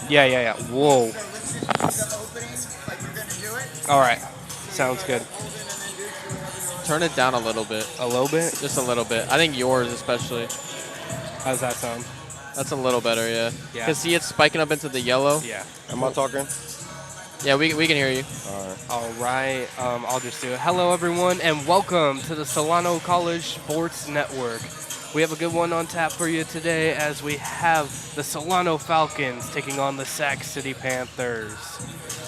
Yeah. Whoa. All right. Sounds good. Turn it down a little bit. A little bit? Just a little bit. I think yours especially. How's that sound? That's a little better, yeah. Yeah. Cause see, it's spiking up into the yellow. Yeah. Am I talking? Yeah, we can hear you. All right. All right. I'll just do it. Hello, everyone, and welcome to the Solano College Sports Network. We have a good one on tap for you today as we have the Solano Falcons taking on the Sac City Panthers.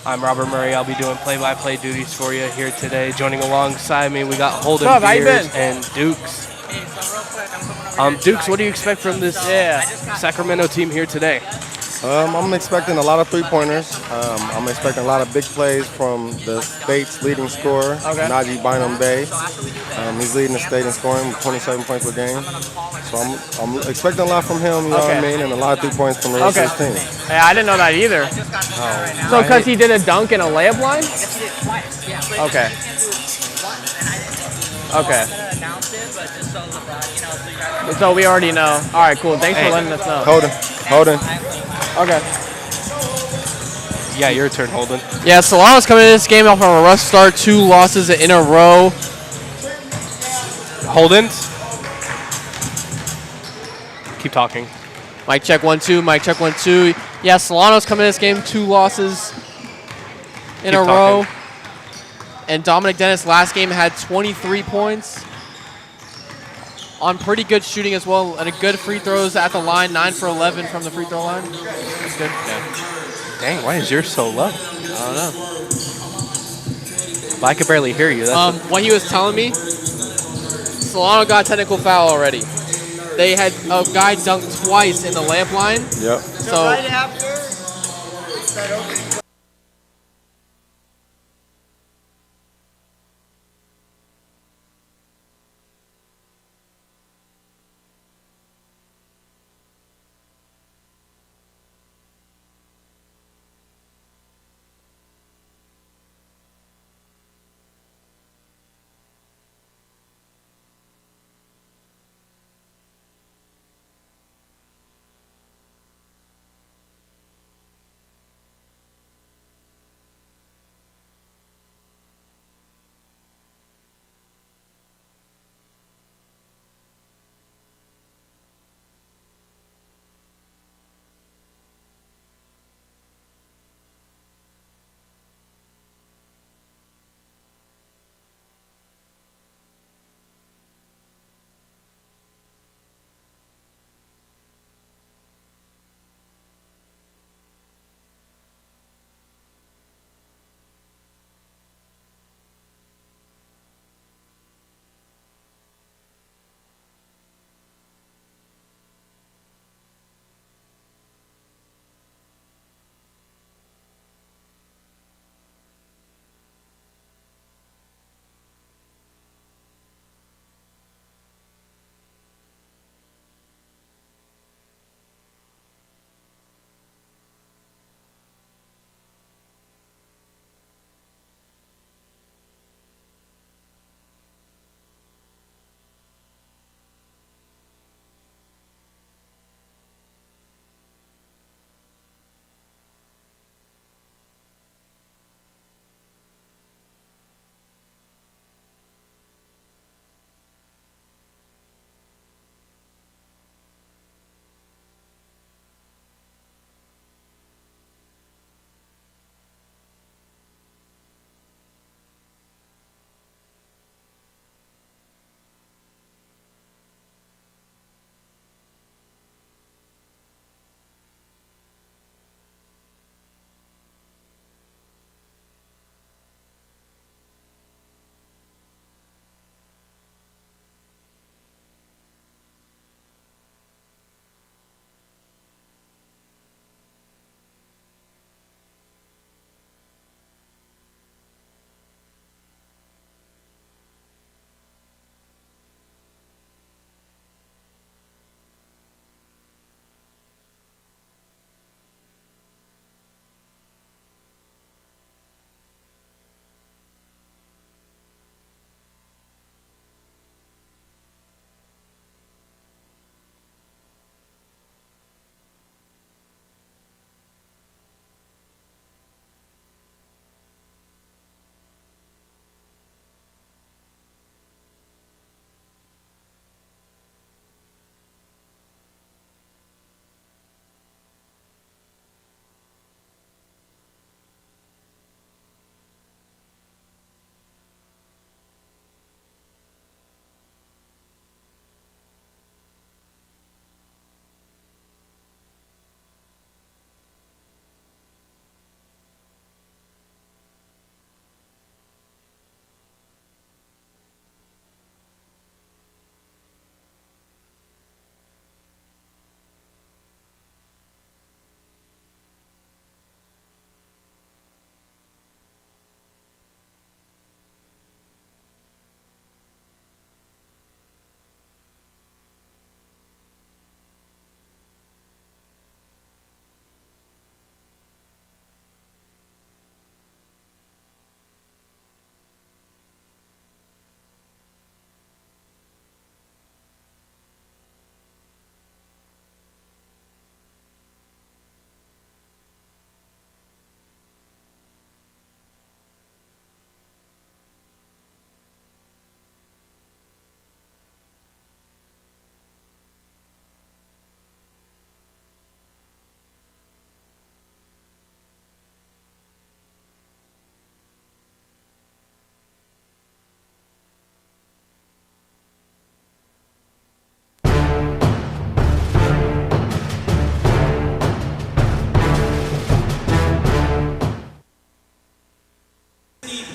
I'm Robert Murray. I'll be doing play-by-play duties for you here today. Joining alongside me, we got Holden What's up? How you Beers been? and Dukes. Dukes, what do you expect from this Sacramento team here today? I'm expecting a lot of three-pointers. I'm expecting a lot of big plays from the state's leading scorer, Najee Bynum Bay. He's leading the state in scoring with 27 points per game. So I'm expecting a lot from him, you know what I mean, and a lot of 3 points from the rest of his team. Yeah, I didn't know that either. So because he did a dunk in a layup line? Okay. Okay. So we already know. All right, cool. Thanks for letting us know. Holden. Okay. Yeah, your turn, Holden. Yeah, Solano's coming in this game off of a rough start, 2 losses in a row. Holden? Keep talking. Mic check 1 2. Mic check 1 2. Yeah, Solano's coming in this game, 2 losses in a row. And Dominic Dennis last game had 23 points on pretty good shooting as well, and a good free throws at the line, 9 for 11 from the free throw line. That's good. Yeah. Dang, why is yours so low? I don't know. Well, I could barely hear you. That's What he was telling me, Solano got technical foul already. They had a guy dunk twice in the layup line. Yep. So right after that opening.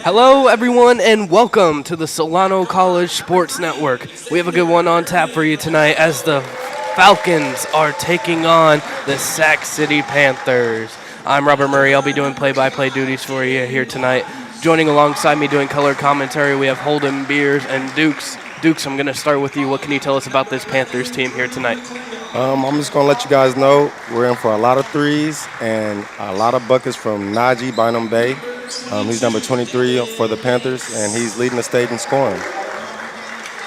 Hello, everyone, and welcome to the Solano College Sports Network. We have a good one on tap for you tonight as the Falcons are taking on the Sac City Panthers. I'm Robert Murray. I'll be doing play-by-play duties for you here tonight. Joining alongside me doing color commentary, we have Holden Beers and Dukes. Dukes, I'm going to start with you. What can you tell us about this Panthers team here tonight? I'm just going to let you guys know we're in for a lot of threes and a lot of buckets from Najee Bynum Bay. He's number 23 for the Panthers, and he's leading the state in scoring.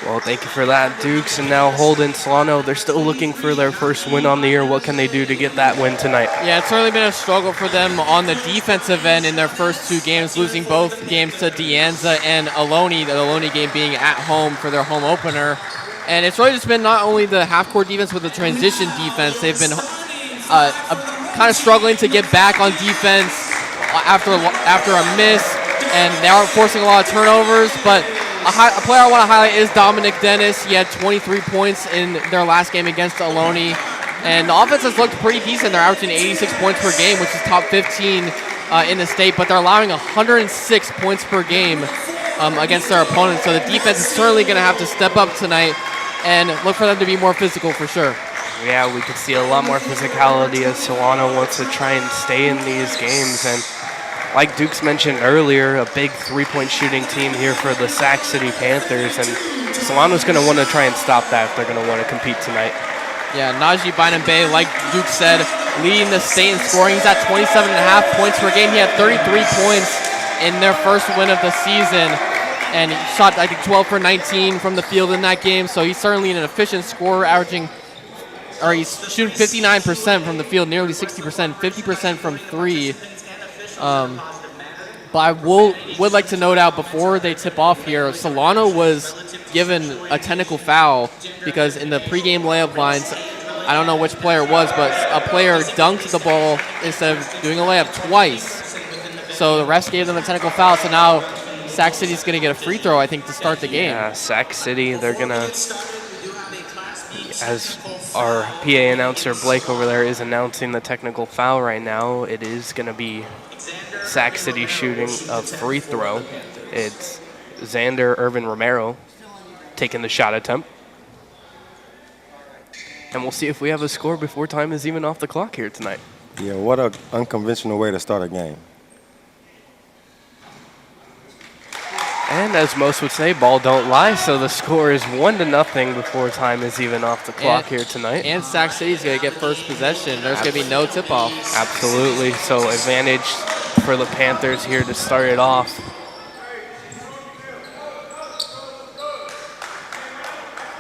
Well, thank you for that, Dukes. And now Holden, Solano, they're still looking for their first win on the year. What can they do to get that win tonight? Yeah, it's certainly been a struggle for them on the defensive end in their first two games, losing both games to De Anza and Ohlone, the Ohlone game being at home for their home opener. And it's really just been not only the half-court defense, but the transition defense. They've been kind of struggling to get back on defense after a miss, and they are forcing a lot of turnovers. But a player I want to highlight is Dominic Dennis. He had 23 points in their last game against Ohlone. And the offense has looked pretty decent. They're averaging 86 points per game, which is top 15 in the state, but they're allowing 106 points per game against their opponents. So the defense is certainly going to have to step up tonight and look for them to be more physical for sure. Yeah, we could see a lot more physicality as Solano wants to try and stay in these games. And like Dukes mentioned earlier, a big three-point shooting team here for the Sac City Panthers. And Solano's going to want to try and stop that if they're going to want to compete tonight. Yeah, Najee Bynum Bay, like Duke said, leading the state in scoring. He's at 27.5 points per game. He had 33 points in their first win of the season. And he shot, I think, 12 for 19 from the field in that game. So he's certainly an efficient scorer, he's shooting 59% from the field, nearly 60%, 50% from three. But I would like to note out before they tip off here, Solano was given a technical foul because in the pregame layup lines, I don't know which player it was, but a player dunked the ball instead of doing a layup twice. So the refs gave them a technical foul. So now Sac City's going to get a free throw, I think, to start the game. Yeah, Sac City, they're going to, as our PA announcer Blake over there is announcing the technical foul right now, it is going to be Sac City shooting a free throw. It's Xander Irvin Romero taking the shot attempt. And we'll see if we have a score before time is even off the clock here tonight. Yeah, what an unconventional way to start a game. And as most would say, ball don't lie, so the score is 1-0 before time is even off the clock here tonight. And Sac City's going to get first possession. There's going to be no tip-off. Absolutely. So advantage for the Panthers here to start it off.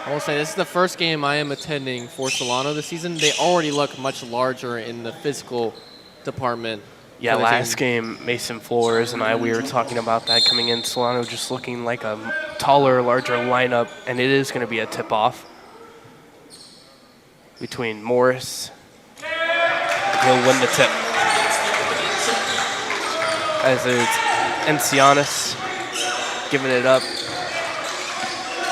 I will say this is the first game I am attending for Solano this season. They already look much larger in the physical department. Yeah, last game, Mason Flores and we were talking about that coming in. Solano just looking like a taller, larger lineup, and it is going to be a tip-off between Morris. He'll win the tip. As it's Encianis giving it up.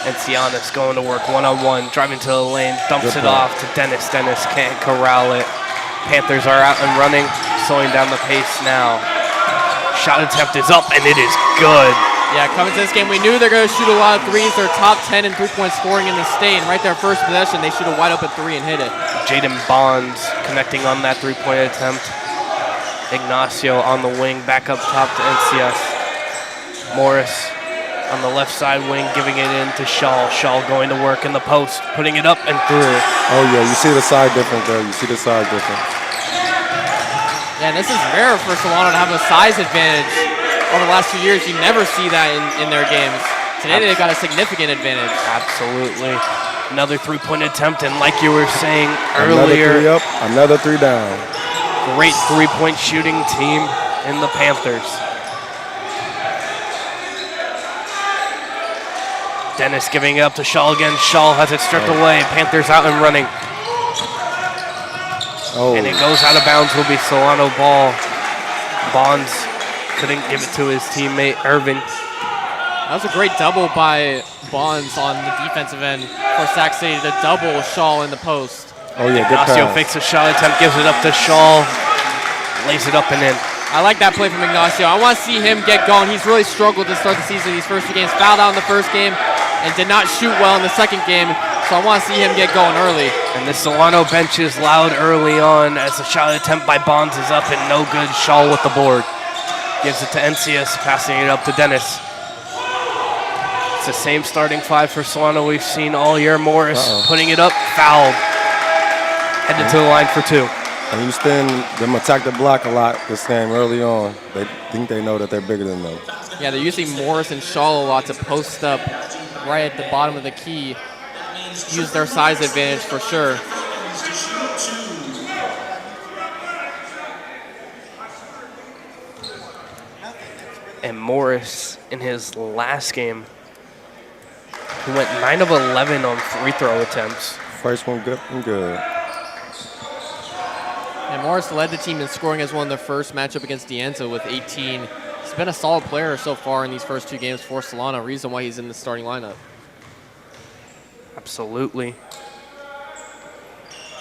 Encianis going to work one-on-one, driving to the lane, dumps it off to Dennis. Dennis can't corral it. Panthers are out and running, slowing down the pace now. Shot attempt is up, and it is good. Yeah, coming to this game, we knew they're going to shoot a lot of threes. They're top 10 in three-point scoring in the state, and right there, first possession, they shoot a wide-open three and hit it. Jaden Bonds connecting on that three-point attempt. Ignacio on the wing, back up top to Encias. Morris on the left side wing, giving it in to Shaw. Shaw going to work in the post, putting it up and through. Oh, yeah, you see the side difference there. You see the side difference. Yeah, this is rare for Solano to have a size advantage. Over the last few years, you never see that in their games. Today, they've got a significant advantage. Absolutely. Another three-point attempt, and like you were saying earlier, another 3 up, another 3 down. Great three-point shooting team in the Panthers. Dennis giving it up to Shaw again. Shaw has it stripped away. Panthers out and running. Oh. And it goes out of bounds. Will be Solano ball. Bonds couldn't give it to his teammate Irvin. That was a great double by Bonds on the defensive end for Sac City to double Shaw in the post. Oh, yeah, good Ignacio pass. fakes a shot attempt, gives it up to Shaw, lays it up and in. I like that play from Ignacio. I want to see him get going. He's really struggled to start the season these first 2 games. Fouled out in the first game and did not shoot well in the second game. So I want to see him get going early. And the Solano bench is loud early on as the shot attempt by Bonds is up and no good. Shaw with the board. Gives it to Encias, passing it up to Dennis. It's the same starting 5 for Solano we've seen all year. Morris putting it up, fouled. Headed to the line for 2. And Houston, them attack the block a lot this game early on. They think they know that they're bigger than them. Yeah, they're using Morris and Shaw a lot to post up right at the bottom of the key. Use their size advantage for sure. And Morris, in his last game, he went 9 of 11 on free throw attempts. First one good and good. And Morris led the team in scoring as well in their first matchup against D'Anto with 18. He's been a solid player so far in these first 2 games for Solano, reason why he's in the starting lineup. Absolutely.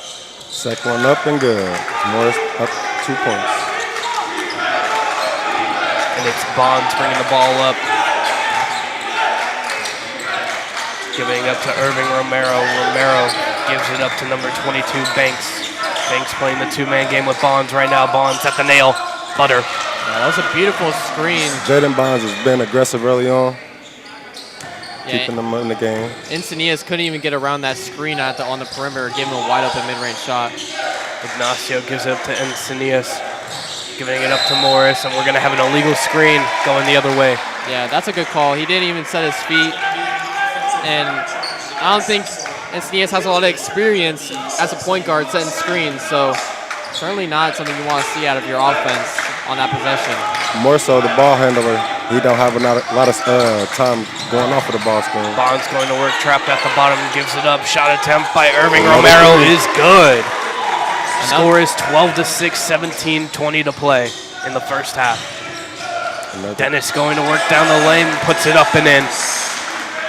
Second one up and good. Morris up 2 points. And it's Bonds bringing the ball up. Giving up to Irving Romero. Romero gives it up to number 22, Banks. Banks playing the 2-man game with Bonds right now. Bonds at the nail. Butter. Yeah, that was a beautiful screen. Jaden Bonds has been aggressive early on. Yeah, keeping them in the game. Encias couldn't even get around that screen on the perimeter, giving him a wide open mid-range shot. Ignacio gives it up to Encias, giving it up to Morris, and we're going to have an illegal screen going the other way. Yeah, that's a good call. He didn't even set his feet. And I don't think Encias has a lot of experience as a point guard setting screens, so certainly not something you want to see out of your offense on that possession. More so the ball handler, he don't have a lot of time going off of the ball screen. Bonds going to work, trapped at the bottom, gives it up. Shot attempt by Irving Romero is good. Score is 12-6, 17-20 to play in the first half. Dennis going to work down the lane, puts it up and in.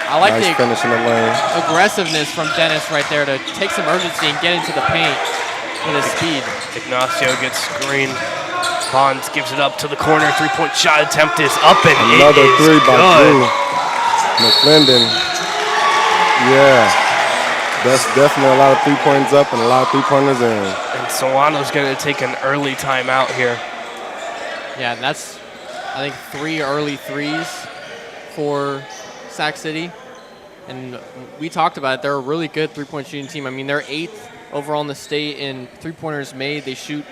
I like nice the finish in the lane. aggressiveness from Dennis right there to take some urgency and get into the paint with his speed. Ignacio gets screened. Bonds gives it up to the corner. Three-point shot attempt is up and another it is three by good. Drew McClendon. Yeah, that's definitely a lot of 3 points up and a lot of 3-pointers in. And Solano's going to take an early timeout here. Yeah, that's, I think, 3 early threes for Sac City. And we talked about it. They're a really good three-point shooting team. I mean, they're 8th overall in the state in three-pointers made. They shoot,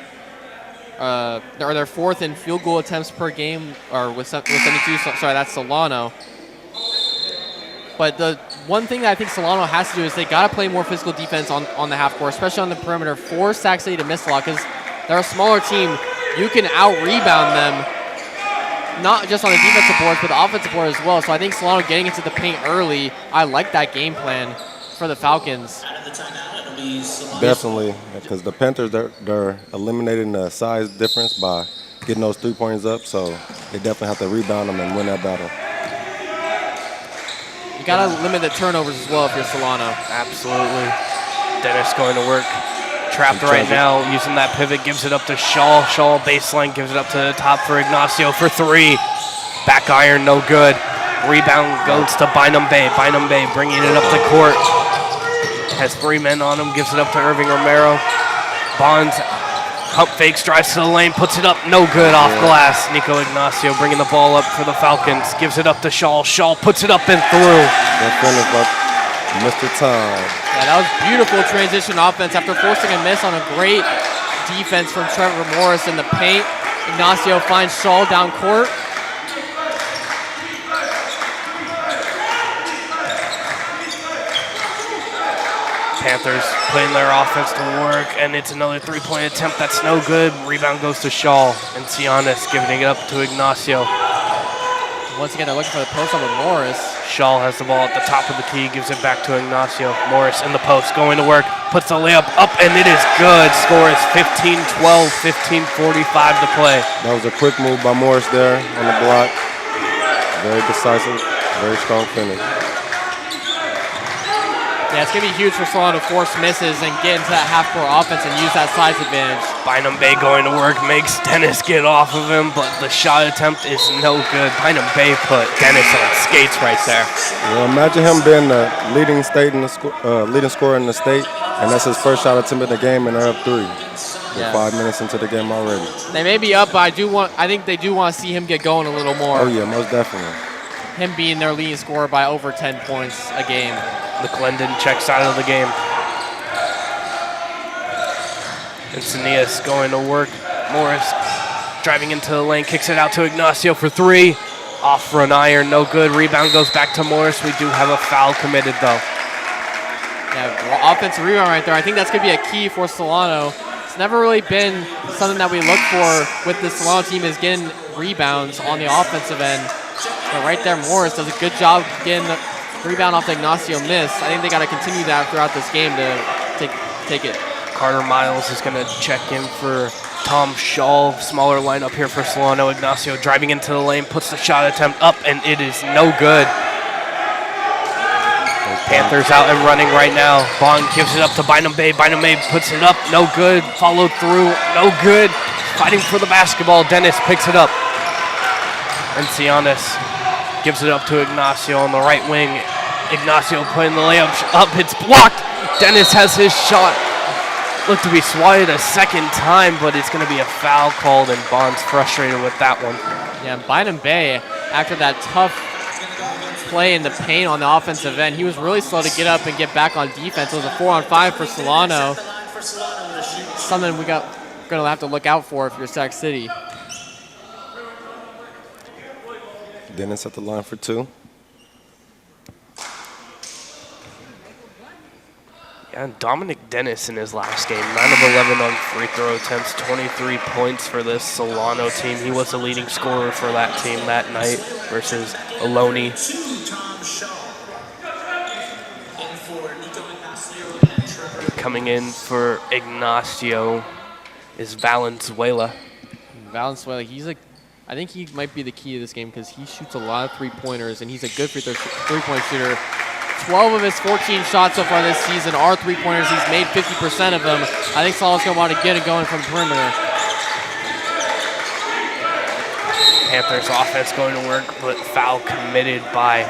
they're 4th in field goal attempts per game, or with 72. Sorry, that's Solano. But the one thing that I think Solano has to do is they got to play more physical defense on the half court, especially on the perimeter, force Sac City to miss a lot because they're a smaller team. You can out-rebound them, not just on the defensive boards, but the offensive board as well. So I think Solano getting into the paint early, I like that game plan for the Falcons. Definitely, because the Panthers, they're eliminating the size difference by getting those 3 points up, so they definitely have to rebound them and win that battle. You got to limit the turnovers as well if you're Solano. Absolutely. Dennis going to work. Trapped right now, using that pivot, gives it up to Shaw. Shaw baseline, gives it up to the top for Ignacio for 3. Back iron, no good. Rebound goes to Bynum Bay. Bynum Bay bringing it up the court. Has 3 men on him, gives it up to Irving Romero. Bonds, hump fakes, drives to the lane, puts it up, no good, off glass. Nico Ignacio bringing the ball up for the Falcons, gives it up to Shaw. Shaw puts it up and through. That finish by Mr. Time. Yeah, that was beautiful transition offense after forcing a miss on a great defense from Trevor Morris in the paint. Ignacio finds Shaw down court. Panthers putting their offense to work, and it's another 3-point attempt. That's no good. Rebound goes to Shaw, and Cianis giving it up to Ignacio. Once again, they're looking for the post up with Morris. Shaw has the ball at the top of the key, gives it back to Ignacio. Morris in the post, going to work, puts the layup up, and it is good. Score is 15-12, 15:45 to play. That was a quick move by Morris there on the block. Very decisive, very strong finish. Yeah, it's going to be huge for Solano to force misses and get into that half-court offense and use that size advantage. Bynum Bay going to work, makes Dennis get off of him, but the shot attempt is no good. Bynum Bay put Dennis on skates right there. Well, imagine him being the leading scorer in the state, and that's his first shot attempt in the game, and they're up 3. We're 5 minutes into the game already. They may be up, but I think they do want to see him get going a little more. Oh yeah, most definitely. Him being their leading scorer by over 10 points a game. McClendon checks out of the game. Encinias going to work. Morris driving into the lane, kicks it out to Ignacio for 3. Off for an iron, no good. Rebound goes back to Morris. We do have a foul committed though. Yeah, offensive rebound right there. I think that's going to be a key for Solano. It's never really been something that we look for with the Solano team is getting rebounds on the offensive end. But right there, Morris does a good job getting the rebound off the Ignacio miss. I think they got to continue that throughout this game to take it. Carter Miles is going to check in for Tom Shaw. Smaller lineup here for Solano. Ignacio driving into the lane, puts the shot attempt up, and it is no good. Panthers out and running right now. Bond gives it up to Bynum Bay. Bynum Bay puts it up, no good. Followed through, no good. Fighting for the basketball. Dennis picks it up. Encianis gives it up to Ignacio on the right wing. Ignacio putting the layup up. It's blocked. Dennis has his shot. Looked to be swatted a second time, but it's going to be a foul called, and Bond's frustrated with that one. Yeah, Bynum Bay, after that tough play in the paint on the offensive end, he was really slow to get up and get back on defense. It was a 4-on-5 for Solano. Something we're going to have to look out for if you're Sac City. Dennis at the line for 2. Yeah, and Dominic Dennis in his last game, 9 of 11 on free throw attempts, 23 points for this Solano team. He was the leading scorer for that team that night versus Aloni. Coming in for Ignacio is Valenzuela. Valenzuela, I think he might be the key to this game because he shoots a lot of three-pointers, and he's a good three-point shooter. 12 of his 14 shots so far this season are three-pointers. He's made 50% of them. I think Solano's going to want to get it going from the perimeter. Panthers offense going to work, but foul committed by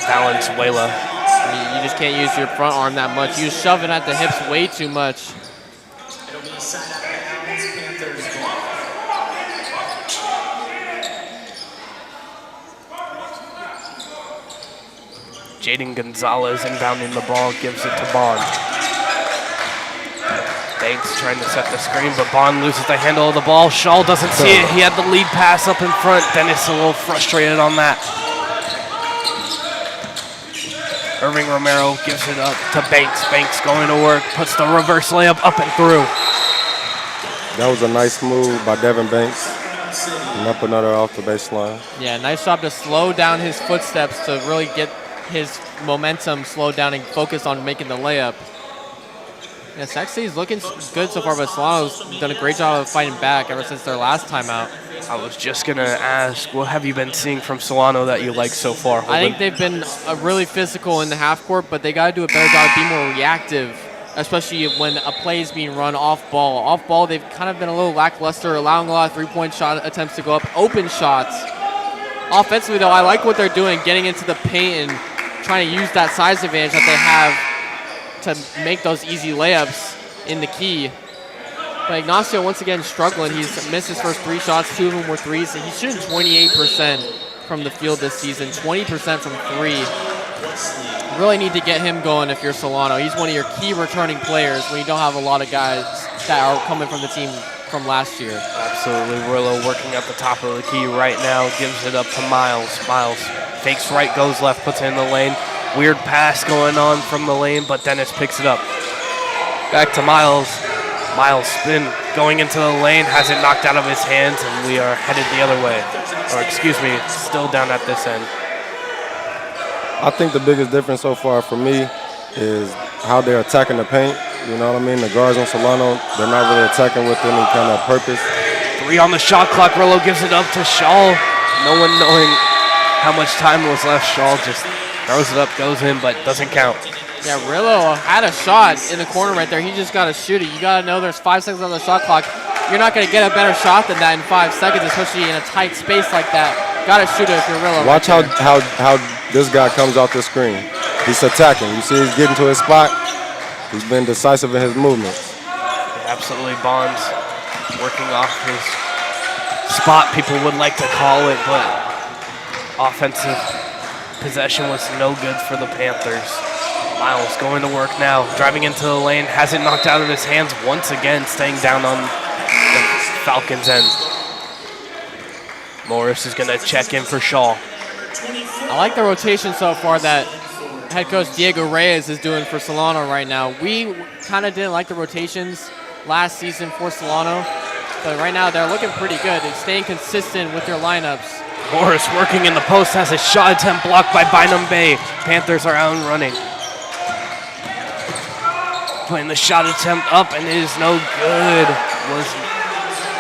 Valenzuela. I mean, you just can't use your front arm that much. You shove it at the hips way too much. Jaden Gonzalez inbounding the ball, gives it to Bond. Banks trying to set the screen, but Bond loses the handle of the ball. Shaw doesn't see it. He had the lead pass up in front. Dennis a little frustrated on that. Irving Romero gives it up to Banks. Banks going to work, puts the reverse layup up and through. That was a nice move by Devin Banks. And up another off the baseline. Yeah, nice job to slow down his footsteps to really get his momentum slowed down and focus on making the layup. Yeah, Sac City's looking good so far, but Solano's done a great job of fighting back ever since their last time out. I was just going to ask, what have you been seeing from Solano that you like so far, Holden? I think they've been really physical in the half court, but they got to do a better job of being more reactive, especially when a play is being run off ball. Off ball, they've kind of been a little lackluster, allowing a lot of three-point shot attempts to go up, open shots. Offensively, though, I like what they're doing, getting into the paint and trying to use that size advantage that they have to make those easy layups in the key. But Ignacio, once again, struggling. He's missed his first 3 shots. 2 of them were threes. He's shooting 28% from the field this season, 20% from 3. You really need to get him going if you're Solano. He's one of your key returning players when you don't have a lot of guys that are coming from the team from last year. Absolutely. Rillo working at the top of the key right now. Gives it up to Miles. Miles fakes right, goes left, puts it in the lane. Weird pass going on from the lane, but Dennis picks it up. Back to Miles. Miles spin going into the lane, has it knocked out of his hands, and we are headed the other way. Or excuse me, still down at this end. I think the biggest difference so far for me is how they're attacking the paint. You know what I mean? The guards on Solano, they're not really attacking with any kind of purpose. 3 on the shot clock. Rillo gives it up to Shaw. No one knowing how much time was left. Shaw just throws it up, goes in, but doesn't count. Yeah, Rillo had a shot in the corner right there. He just got to shoot it. You got to know there's 5 seconds on the shot clock. You're not going to get a better shot than that in 5 seconds, especially in a tight space like that. Got to shoot it if you're Rillo. Watch how this guy comes off the screen. He's attacking. You see he's getting to his spot. He's been decisive in his movements. Absolutely, Bonds working off his spot, people would like to call it, but offensive possession was no good for the Panthers. Miles going to work now, driving into the lane, has it knocked out of his hands once again, staying down on the Falcons' end. Morris is going to check in for Shaw. I like the rotation so far that head coach Diego Reyes is doing for Solano right now. We kind of didn't like the rotations last season for Solano, but right now they're looking pretty good. They're staying consistent with their lineups. Morris working in the post, has a shot attempt blocked by Bynum Bay. Panthers are out and running. Putting the shot attempt up, and it is no good. Was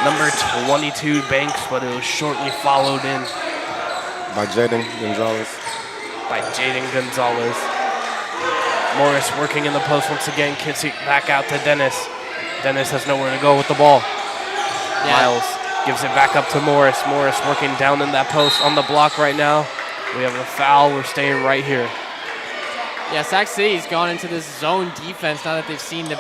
number 22 Banks, but it was shortly followed in By Jaden Gonzalez. Morris working in the post once again, kicks it back out to Dennis. Dennis has nowhere to go with the ball. Yeah. Miles gives it back up to Morris. Morris working down in that post on the block right now. We have a foul. We're staying right here. Yeah, Sac City's gone into this zone defense now that they've seen that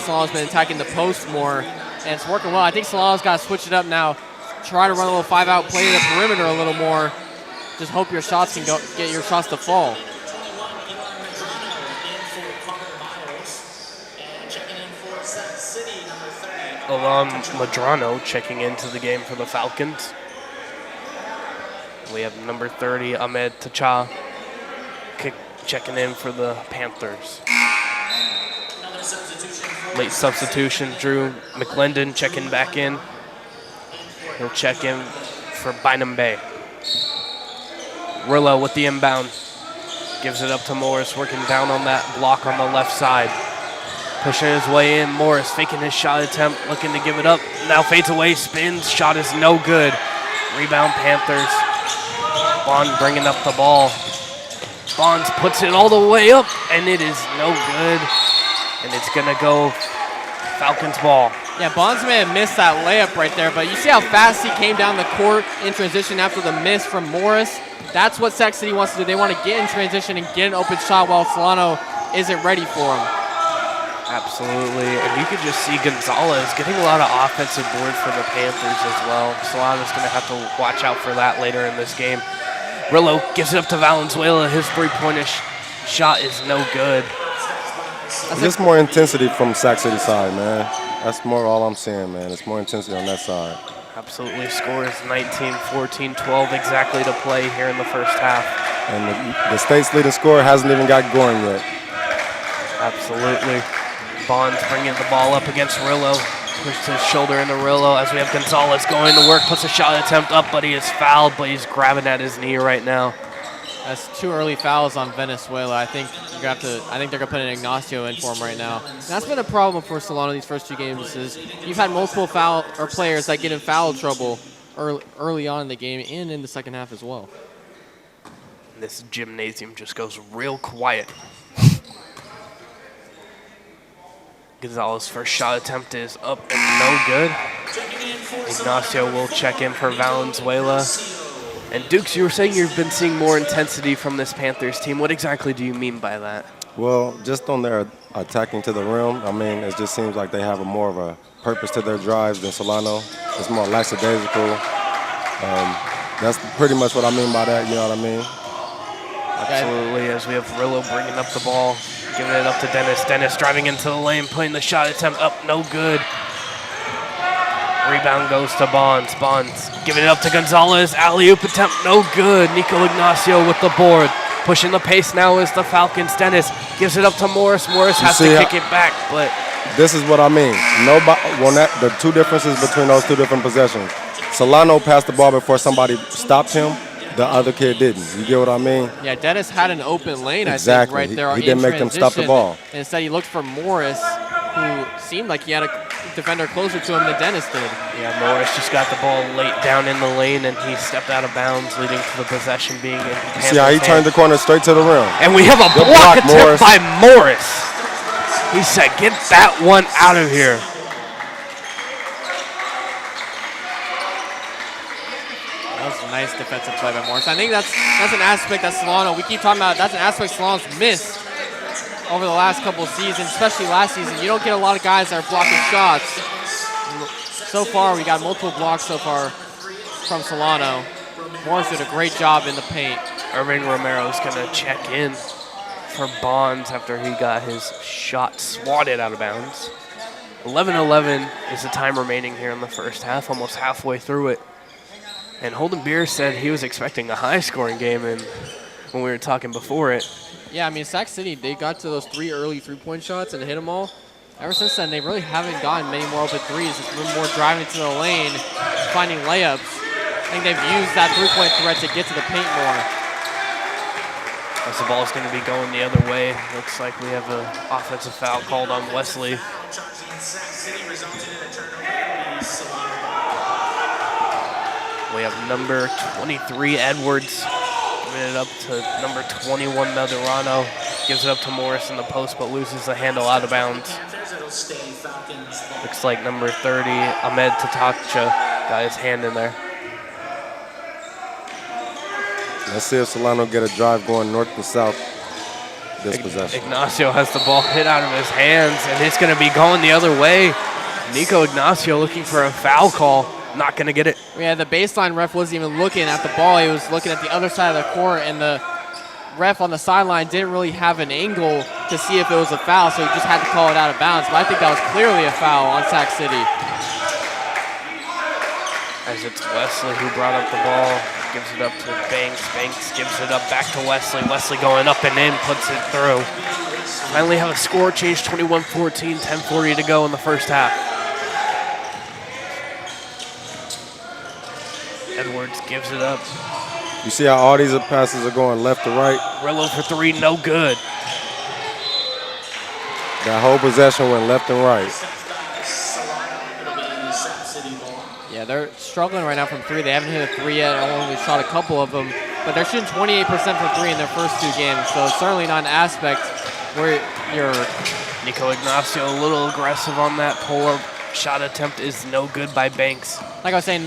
Solano's been attacking the post more, and it's working well. I think Solano's got to switch it up now. Try to run a little 5-out play to the perimeter a little more. Just hope your shots can get your shots to fall. Alon Madrano checking into the game for the Falcons. We have number 30, Ahmed Tacha, checking in for the Panthers. Late substitution, Drew McClendon checking back in. He'll check in for Bynum Bay. Rillo with the inbound. Gives it up to Morris, working down on that block on the left side. Pushing his way in, Morris faking his shot attempt, looking to give it up. Now fades away, spins, shot is no good. Rebound Panthers. Bond bringing up the ball. Bonds puts it all the way up, and it is no good. And it's gonna go Falcons ball. Yeah, Bonds may have missed that layup right there, but you see how fast he came down the court in transition after the miss from Morris? That's what Sac City wants to do. They want to get in transition and get an open shot while Solano isn't ready for him. Absolutely, and you could just see Gonzalez getting a lot of offensive boards for the Panthers as well. Solano's going to have to watch out for that later in this game. Rillo gives it up to Valenzuela. His three-pointer shot is no good. Just more intensity from Sac City side, man. That's more all I'm seeing, man. It's more intensity on that side. Absolutely, score is 19, 14, 12 exactly to play here in the first half. And the state's leading scorer hasn't even got going yet. Absolutely. Bonds bringing the ball up against Rillo. Pushed his shoulder into Rillo as we have Gonzalez going to work. Puts a shot attempt up, but he is fouled, but he's grabbing at his knee right now. That's 2 early fouls on Venezuela. I think they're gonna put an Ignacio in for him right now. And that's been a problem for Solano these first 2 games. Is you've had multiple players that get in foul trouble early on in the game and in the second half as well. This gymnasium just goes real quiet. Gonzalez's first shot attempt is up and no good. Ignacio will check in for Valenzuela. And Dukes, you were saying you've been seeing more intensity from this Panthers team. What exactly do you mean by that? Well, just on their attacking to the rim, I mean, it just seems like they have more of a purpose to their drives than Solano. It's more lackadaisical. That's pretty much what I mean by that, you know what I mean? Absolutely, as we have Rillo bringing up the ball, giving it up to Dennis. Dennis driving into the lane, putting the shot attempt up, no good. Rebound goes to Bonds. Bonds giving it up to Gonzalez. Alley-oop attempt, no good. Nico Ignacio with the board. Pushing the pace now is the Falcons. Dennis gives it up to Morris. Morris has to kick it back, but... This is what I mean. The 2 differences between those 2 different possessions. Solano passed the ball before somebody stopped him. The other kid didn't. You get what I mean? Yeah, Dennis had an open lane, exactly. I think, right there. He didn't make them stop the ball. And instead he looked for Morris, who seemed like he had a defender closer to him than Dennis did. Yeah, Morris just got the ball late down in the lane, and he stepped out of bounds, leading to the possession being in Panther's See how he turned the corner straight to the rim. And we have a Good block attempt Morris. by Morris. He said, get that one out of here. That was a nice defensive play by Morris. I think that's an aspect that Solano, we keep talking about, that's an aspect Solano's missed over the last couple of seasons, especially last season. You don't get a lot of guys that are blocking shots. So far, we got multiple blocks so far from Solano. Morris did a great job in the paint. Irving Romero's going to check in for Bonds after he got his shot swatted out of bounds. 11-11 is the time remaining here in the first half, almost halfway through it. And Holden Beer said he was expecting a high-scoring game and when we were talking before it. Yeah, I mean, Sac City, they got to those 3 early three-point shots and hit them all. Ever since then, they really haven't gotten many more open threes. It's been more driving to the lane, finding layups. I think they've used that three-point threat to get to the paint more. As the ball's going to be going the other way, looks like we have an offensive foul called on Wesley. We have number 23, Edwards, giving it up to number 21, Medrano. Gives it up to Morris in the post, but loses the handle out of bounds. Looks like number 30, Ahmed Tatakcha, got his hand in there. Let's see if Solano get a drive going north to south this possession. Ignacio has the ball hit out of his hands, and it's going to be going the other way. Nico Ignacio looking for a foul call. Not going to get it. Yeah, the baseline ref wasn't even looking at the ball. He was looking at the other side of the court, and the ref on the sideline didn't really have an angle to see if it was a foul, so he just had to call it out of bounds. But I think that was clearly a foul on Sac City. As it's Wesley who brought up the ball, gives it up to Banks. Banks gives it up back to Wesley. Wesley going up and in, puts it through. Finally have a score change, 21-14, 10:40 to go in the first half. Edwards gives it up. You see how all these passes are going left to right? Rillo for 3, no good. That whole possession went left and right. Yeah, they're struggling right now from 3. They haven't hit a 3 yet. Only shot a couple of them. But they're shooting 28% from 3 in their first 2 games. So it's certainly not an aspect where you're... Nico Ignacio a little aggressive on that pull-up. Shot attempt is no good by Banks. Like I was saying,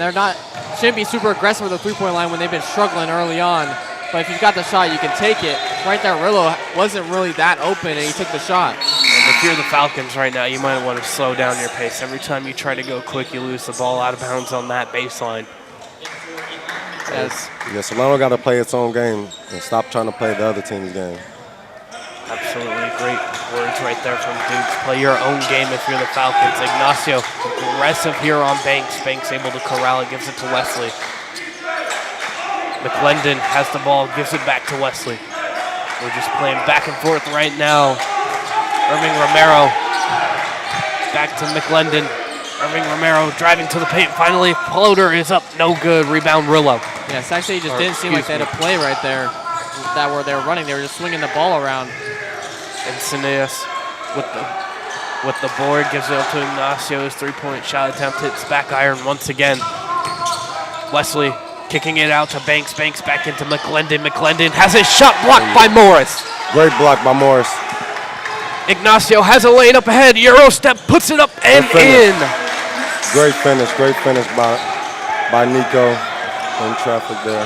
shouldn't be super aggressive with the three-point line when they've been struggling early on. But if you've got the shot, you can take it. Right there, Rillo wasn't really that open, and he took the shot. And if you're the Falcons right now, you might want to slow down your pace. Every time you try to go quick, you lose the ball out of bounds on that baseline. Yes. Yeah, Solano got to play its own game and stop trying to play the other team's game. Absolutely great words right there from Dukes. Play your own game if you're the Falcons. Ignacio aggressive here on Banks. Banks able to corral it, gives it to Wesley. McClendon has the ball, gives it back to Wesley. We're just playing back and forth right now. Irving Romero back to McClendon. Irving Romero driving to the paint. Finally, floater is up, no good. Rebound, Rillo. Yeah, actually just didn't seem like they had a play right there that where they were running. They were just swinging the ball around. And Cineas with the board gives it up to Ignacio's three-point shot attempt. Hits back iron once again. Wesley kicking it out to Banks. Banks back into McClendon. McClendon has his shot blocked by Morris. Great block by Morris. Ignacio has a lane up ahead. Euro step puts it up and in. Great finish by Nico in traffic there.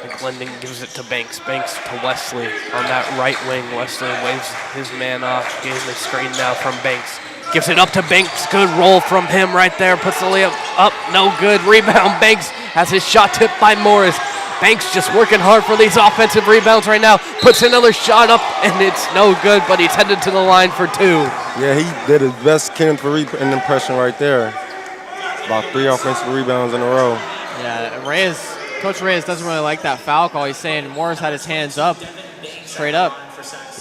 McClendon gives it to Banks. Banks to Wesley on that right wing. Wesley waves his man off. Getting the screen now from Banks. Gives it up to Banks. Good roll from him right there. Puts the layup up. No good. Rebound. Banks has his shot tipped by Morris. Banks just working hard for these offensive rebounds right now. Puts another shot up, and it's no good, but he's headed to the line for 2. Yeah, he did his best Ken for an impression right there. About 3 offensive rebounds in a row. Yeah, Coach Reyes doesn't really like that foul call. He's saying Morris had his hands up, straight up.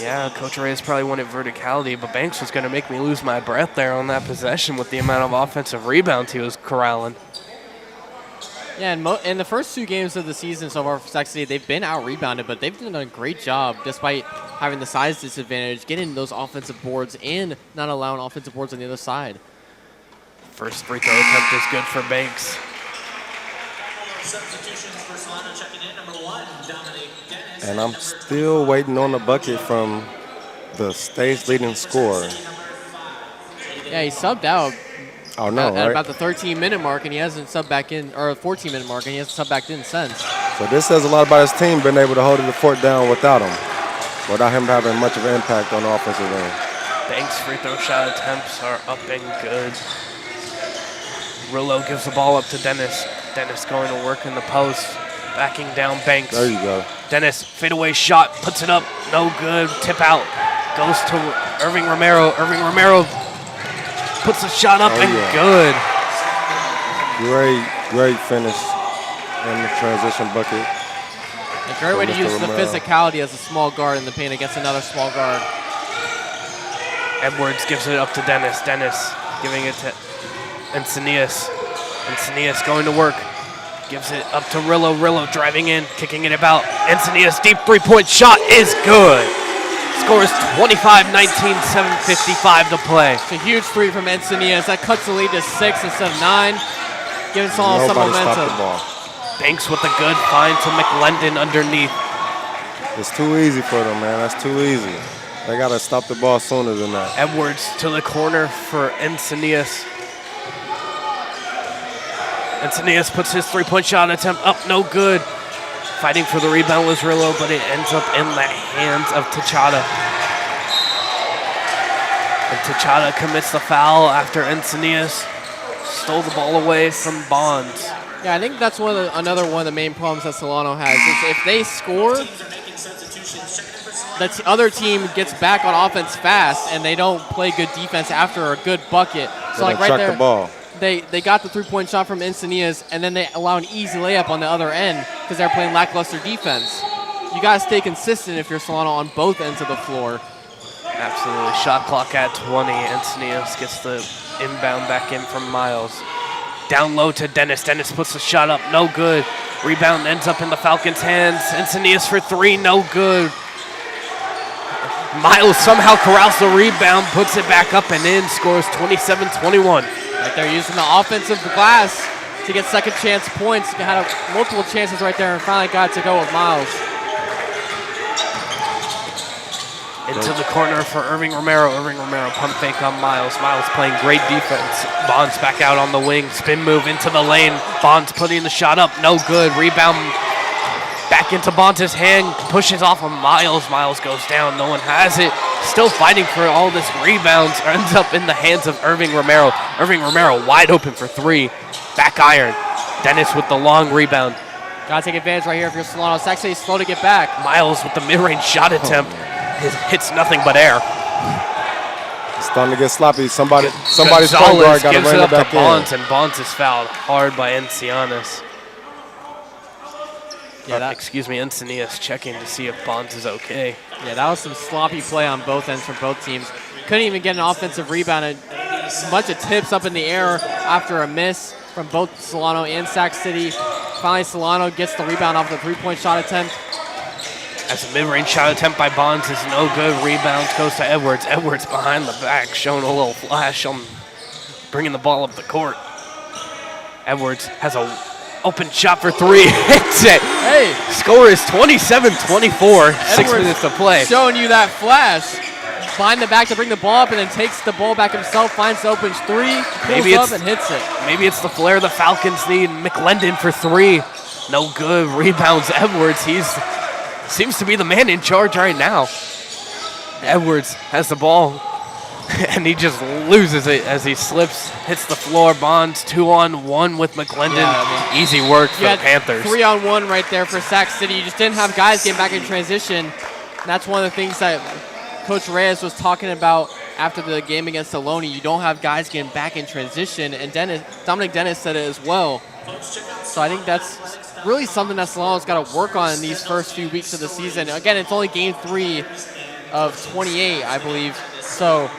Yeah, Coach Reyes probably wanted verticality, but Banks was going to make me lose my breath there on that possession with the amount of offensive rebounds he was corralling. Yeah, and in the first 2 games of the season so far for Sac City, they've been out-rebounded, but they've done a great job despite having the size disadvantage, getting those offensive boards and not allowing offensive boards on the other side. First free throw attempt is good for Banks. Substitutions for Solano checking in. Number 1, Dominic Dennis. And I'm still waiting on the bucket from the state's leading scorer. Yeah, he subbed out Oh, no, at right? about the 13-minute mark, and he hasn't subbed back in, or 14-minute mark, and he hasn't subbed back in since. So this says a lot about his team being able to hold the fort down without him having much of an impact on the offensive end. Banks' free throw shot attempts are up and good. Rillo gives the ball up to Dennis. Dennis going to work in the post, backing down Banks. There you go. Dennis, fadeaway shot, puts it up, no good, tip out. Goes to Irving Romero. Irving Romero puts the shot up and good. Great finish in the transition bucket. A great way to Mr. use the Romero. physicality as a small guard in the paint against another small guard. Edwards gives it up to Dennis. Dennis giving it to Encinias. Encinias going to work. Gives it up to Rillo. Rillo driving in, kicking it about. Encinias deep three-point shot is good. Score is 25-19, 7:55 to play. It's a huge three from Encinias. That cuts the lead to 6 instead of 9. Gives us all some Nobody stopped momentum. the ball. Banks with a good find to McLendon underneath. It's too easy for them, man. That's too easy. They got to stop the ball sooner than that. Edwards to the corner for Encinias. Encinias puts his three-point shot attempt up, no good. Fighting for the rebound was Rillo, but it ends up in the hands of Tachada. And Tachada commits the foul after Encinias stole the ball away from Bonds. Yeah, I think that's another one of the main problems that Solano has. Is if they score, the other team gets back on offense fast, and they don't play good defense after a good bucket. So like right there, the ball. they got the three-point shot from Encinias, and then they allow an easy layup on the other end because they're playing lackluster defense. You got to stay consistent if you're Solano on both ends of the floor. Absolutely. Shot clock at 20. Encinias gets the inbound back in from Miles. Down low to Dennis. Dennis puts the shot up, no good. Rebound ends up in the Falcons' hands. Encinias for three, no good. Miles somehow corrals the rebound, puts it back up and in, scores 27-21. Right there, using the offensive glass to get second chance points. Had multiple chances right there and finally got to go with Miles. Into the corner for Irving Romero. Irving Romero pump fake on Miles. Miles playing great defense. Bonds back out on the wing. Spin move into the lane. Bonds putting the shot up. No good. Rebound back into Bonds' hand. Pushes off of Miles. Miles goes down. No one has it. Still fighting for all this rebounds. Ends up in the hands of Irving Romero. Irving Romero wide open for three. Back iron. Dennis with the long rebound. Gotta take advantage right here if you're Solano. It's actually slow to get back. Miles with the mid-range shot attempt. It hits nothing but air. It's starting to get sloppy. Somebody's point Gonzalez guard got to gives bring it it up to back Bonds, in. and Bonds is fouled hard by Encianas. Yeah, Excuse me, Encinias checking to see if Bonds is okay. Yeah, that was some sloppy play on both ends from both teams. Couldn't even get an offensive rebound. A bunch of tips up in the air after a miss from both Solano and Sac City. Finally, Solano gets the rebound off the three-point shot attempt. As a mid-range shot attempt by Bonds is no good. Rebound goes to Edwards. Edwards behind the back, showing a little flash on bringing the ball up the court. Edwards has a open shot for three. Hits it. Hey. Score is 27-24. 6 minutes to play. Showing you that flash. Behind the back to bring the ball up and then takes the ball back himself, finds the open three, pulls up and hits it. Maybe it's the flare the Falcons need. McLendon for three. No good. Rebounds Edwards. Seems to be the man in charge right now. Edwards has the ball, and he just loses it as he slips, hits the floor. Bonds 2-on-1 with McLendon. Yeah, easy work for You the had Panthers. 3-on-1 right there for Sac City. You just didn't have guys getting back in transition. And that's one of the things that Coach Reyes was talking about after the game against Ohlone. You don't have guys getting back in transition, and Dominic Dennis said it as well. So I think that's really something that Solano's got to work on in these first few weeks of the season. Again, it's only game 3 of 28, I believe. So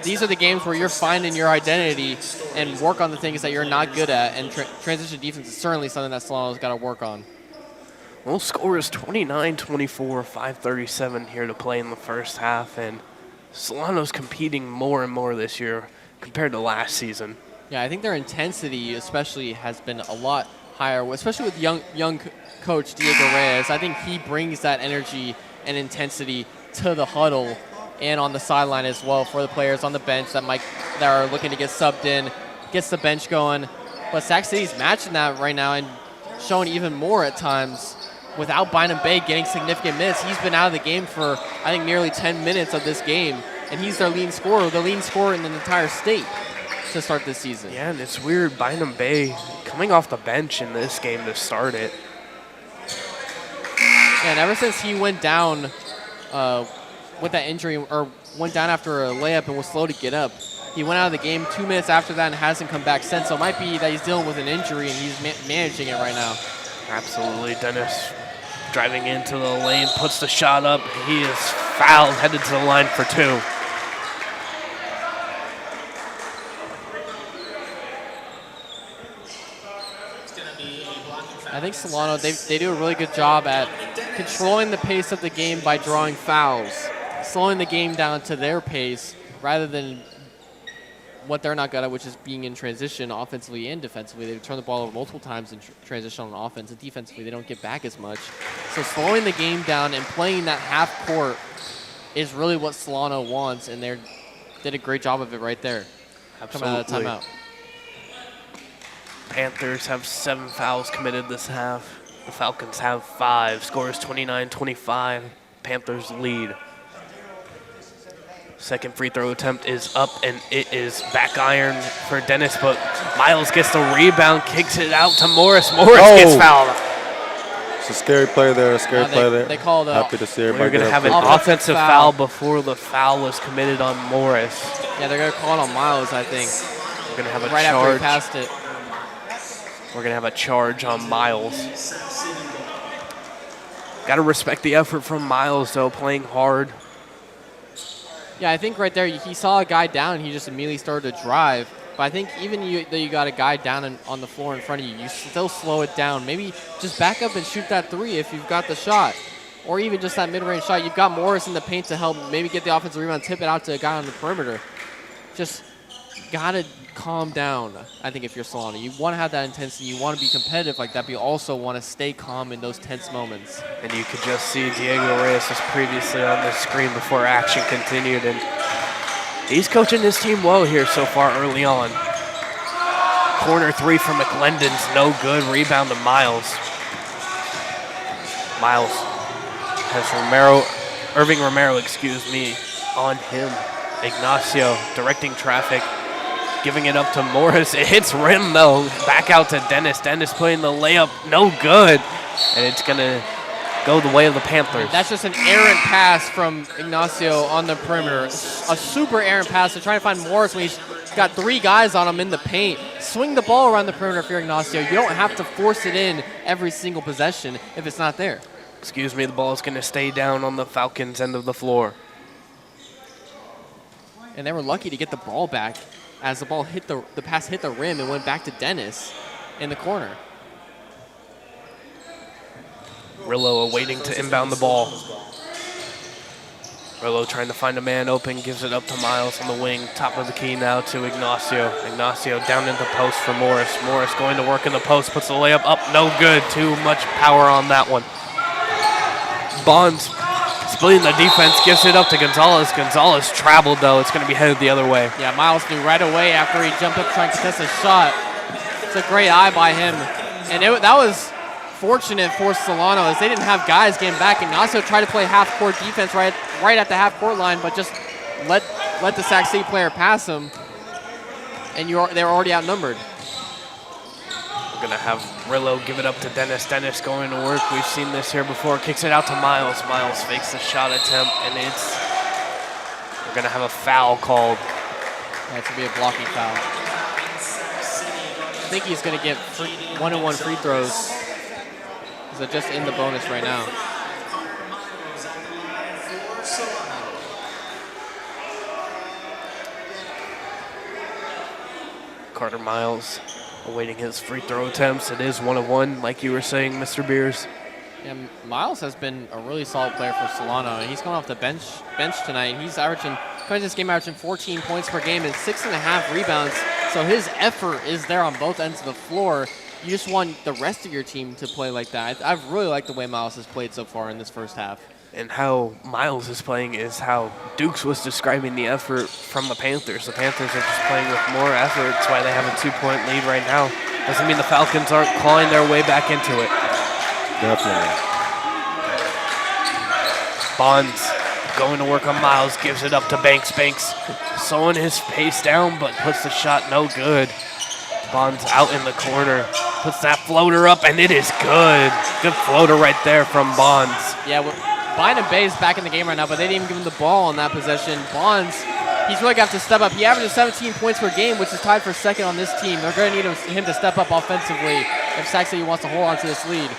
these are the games where you're finding your identity and work on the things that you're not good at. And transition defense is certainly something that Solano's got to work on. Well, score is 29-24, 5:37 here to play in the first half, and Solano's competing more and more this year compared to last season. Yeah, I think their intensity especially has been a lot higher, especially with young coach Diego Reyes. I think he brings that energy and intensity to the huddle and on the sideline as well for the players on the bench that are looking to get subbed in, gets the bench going. But Sac City's matching that right now and showing even more at times without Bynum Bay getting significant minutes. He's been out of the game for, I think, nearly 10 minutes of this game, and he's their leading scorer, the leading scorer in the entire state to start this season. Yeah, and it's weird, Bynum Bay coming off the bench in this game to start it. Yeah, and ever since he went down with that injury, or went down after a layup and was slow to get up, he went out of the game 2 minutes after that and hasn't come back since. So it might be that he's dealing with an injury and he's managing it right now. Absolutely. Dennis driving into the lane, puts the shot up. He is fouled, headed to the line for 2. I think Solano, they do a really good job at controlling the pace of the game by drawing fouls, slowing the game down to their pace rather than what they're not good at, which is being in transition offensively and defensively. They turn the ball over multiple times in transition on offense, and defensively they don't get back as much. So slowing the game down and playing that half court is really what Solano wants, and they did a great job of it right there. Absolutely. Coming out of the timeout. Panthers have 7 fouls committed this half. The Falcons have 5. Score is 29-25. Panthers lead. Second free throw attempt is up, and it is back iron for Dennis, but Miles gets the rebound, kicks it out to Morris. Morris gets fouled. It's a scary play there, They called Happy to see everybody. We're going to have an offensive foul before the foul was committed on Morris. Yeah, they're going to call it on Miles, I think. We're going to have a right charge. after he passed it. We're going to have a charge on Miles. Got to respect the effort from Miles, though, playing hard. Yeah, I think right there he saw a guy down and he just immediately started to drive. But I think even though you got a guy down on the floor in front of you, you still slow it down. Maybe just back up and shoot that 3 if you've got the shot. Or even just that mid-range shot. You've got Morris in the paint to help maybe get the offensive rebound, tip it out to a guy on the perimeter. Just got to calm down, I think, if you're Solano. You want to have that intensity. You want to be competitive like that, but you also want to stay calm in those tense moments. And you could just see Diego Reyes was previously on the screen before action continued, and he's coaching his team well here so far early on. Corner 3 from McClendon's no good. Rebound to Miles. Miles has Irving Romero, on him. Ignacio directing traffic, giving it up to Morris. It hits rim, though. Back out to Dennis. Dennis putting the layup, no good. And it's going to go the way of the Panthers. That's just an errant pass from Ignacio on the perimeter. A super errant pass to try to find Morris when he's got 3 guys on him in the paint. Swing the ball around the perimeter if you're Ignacio. You don't have to force it in every single possession if it's not there. The ball is going to stay down on the Falcons' end of the floor. And they were lucky to get the ball back as the ball hit the pass hit the rim and went back to Dennis in the corner. Rillo awaiting to inbound the ball. Rillo trying to find a man open, gives it up to Miles on the wing. Top of the key now to Ignacio. Ignacio down into post for Morris. Morris going to work in the post, puts the layup up, no good. Too much power on that one. Bonds splitting the defense, gives it up to Gonzalez. Gonzalez traveled, though. It's going to be headed the other way. Yeah, Miles knew right away after he jumped up trying to contest a shot. It's a great eye by him. And that was fortunate for Solano as they didn't have guys getting back. Ignacio tried to play half-court defense right at the half-court line, but just let the Sac City player pass him, and they were already outnumbered. We're going to have Rillo give it up to Dennis. Dennis going to work. We've seen this here before. Kicks it out to Miles. Miles fakes the shot attempt, and we're going to have a foul called. That's going to be a blocking foul. I think he's going to get 1-on-1 free throws. They're just in the bonus right now. Carter Miles awaiting his free throw attempts. It is 1-on-1, like you were saying, Mr. Beers. And Miles has been a really solid player for Solano, and he's coming off the bench tonight. And he's coming to this game averaging 14 points per game and 6.5 rebounds. So his effort is there on both ends of the floor. You just want the rest of your team to play like that. I've really liked the way Miles has played so far in this first half. And how Miles is playing is how Dukes was describing the effort from the Panthers. The Panthers are just playing with more effort. That's why they have a 2-point lead right now. Doesn't mean the Falcons aren't clawing their way back into it. Definitely. Bonds going to work on Miles, gives it up to Banks. Banks slowing his pace down, but puts the shot no good. Bonds out in the corner, puts that floater up, and it is good. Good floater right there from Bonds. Yeah, Bynum Bay is back in the game right now, but they didn't even give him the ball on that possession. Bonds, he's really got to step up. He averages 17 points per game, which is tied for second on this team. They're going to need him to step up offensively if Sac City wants to hold on to this lead.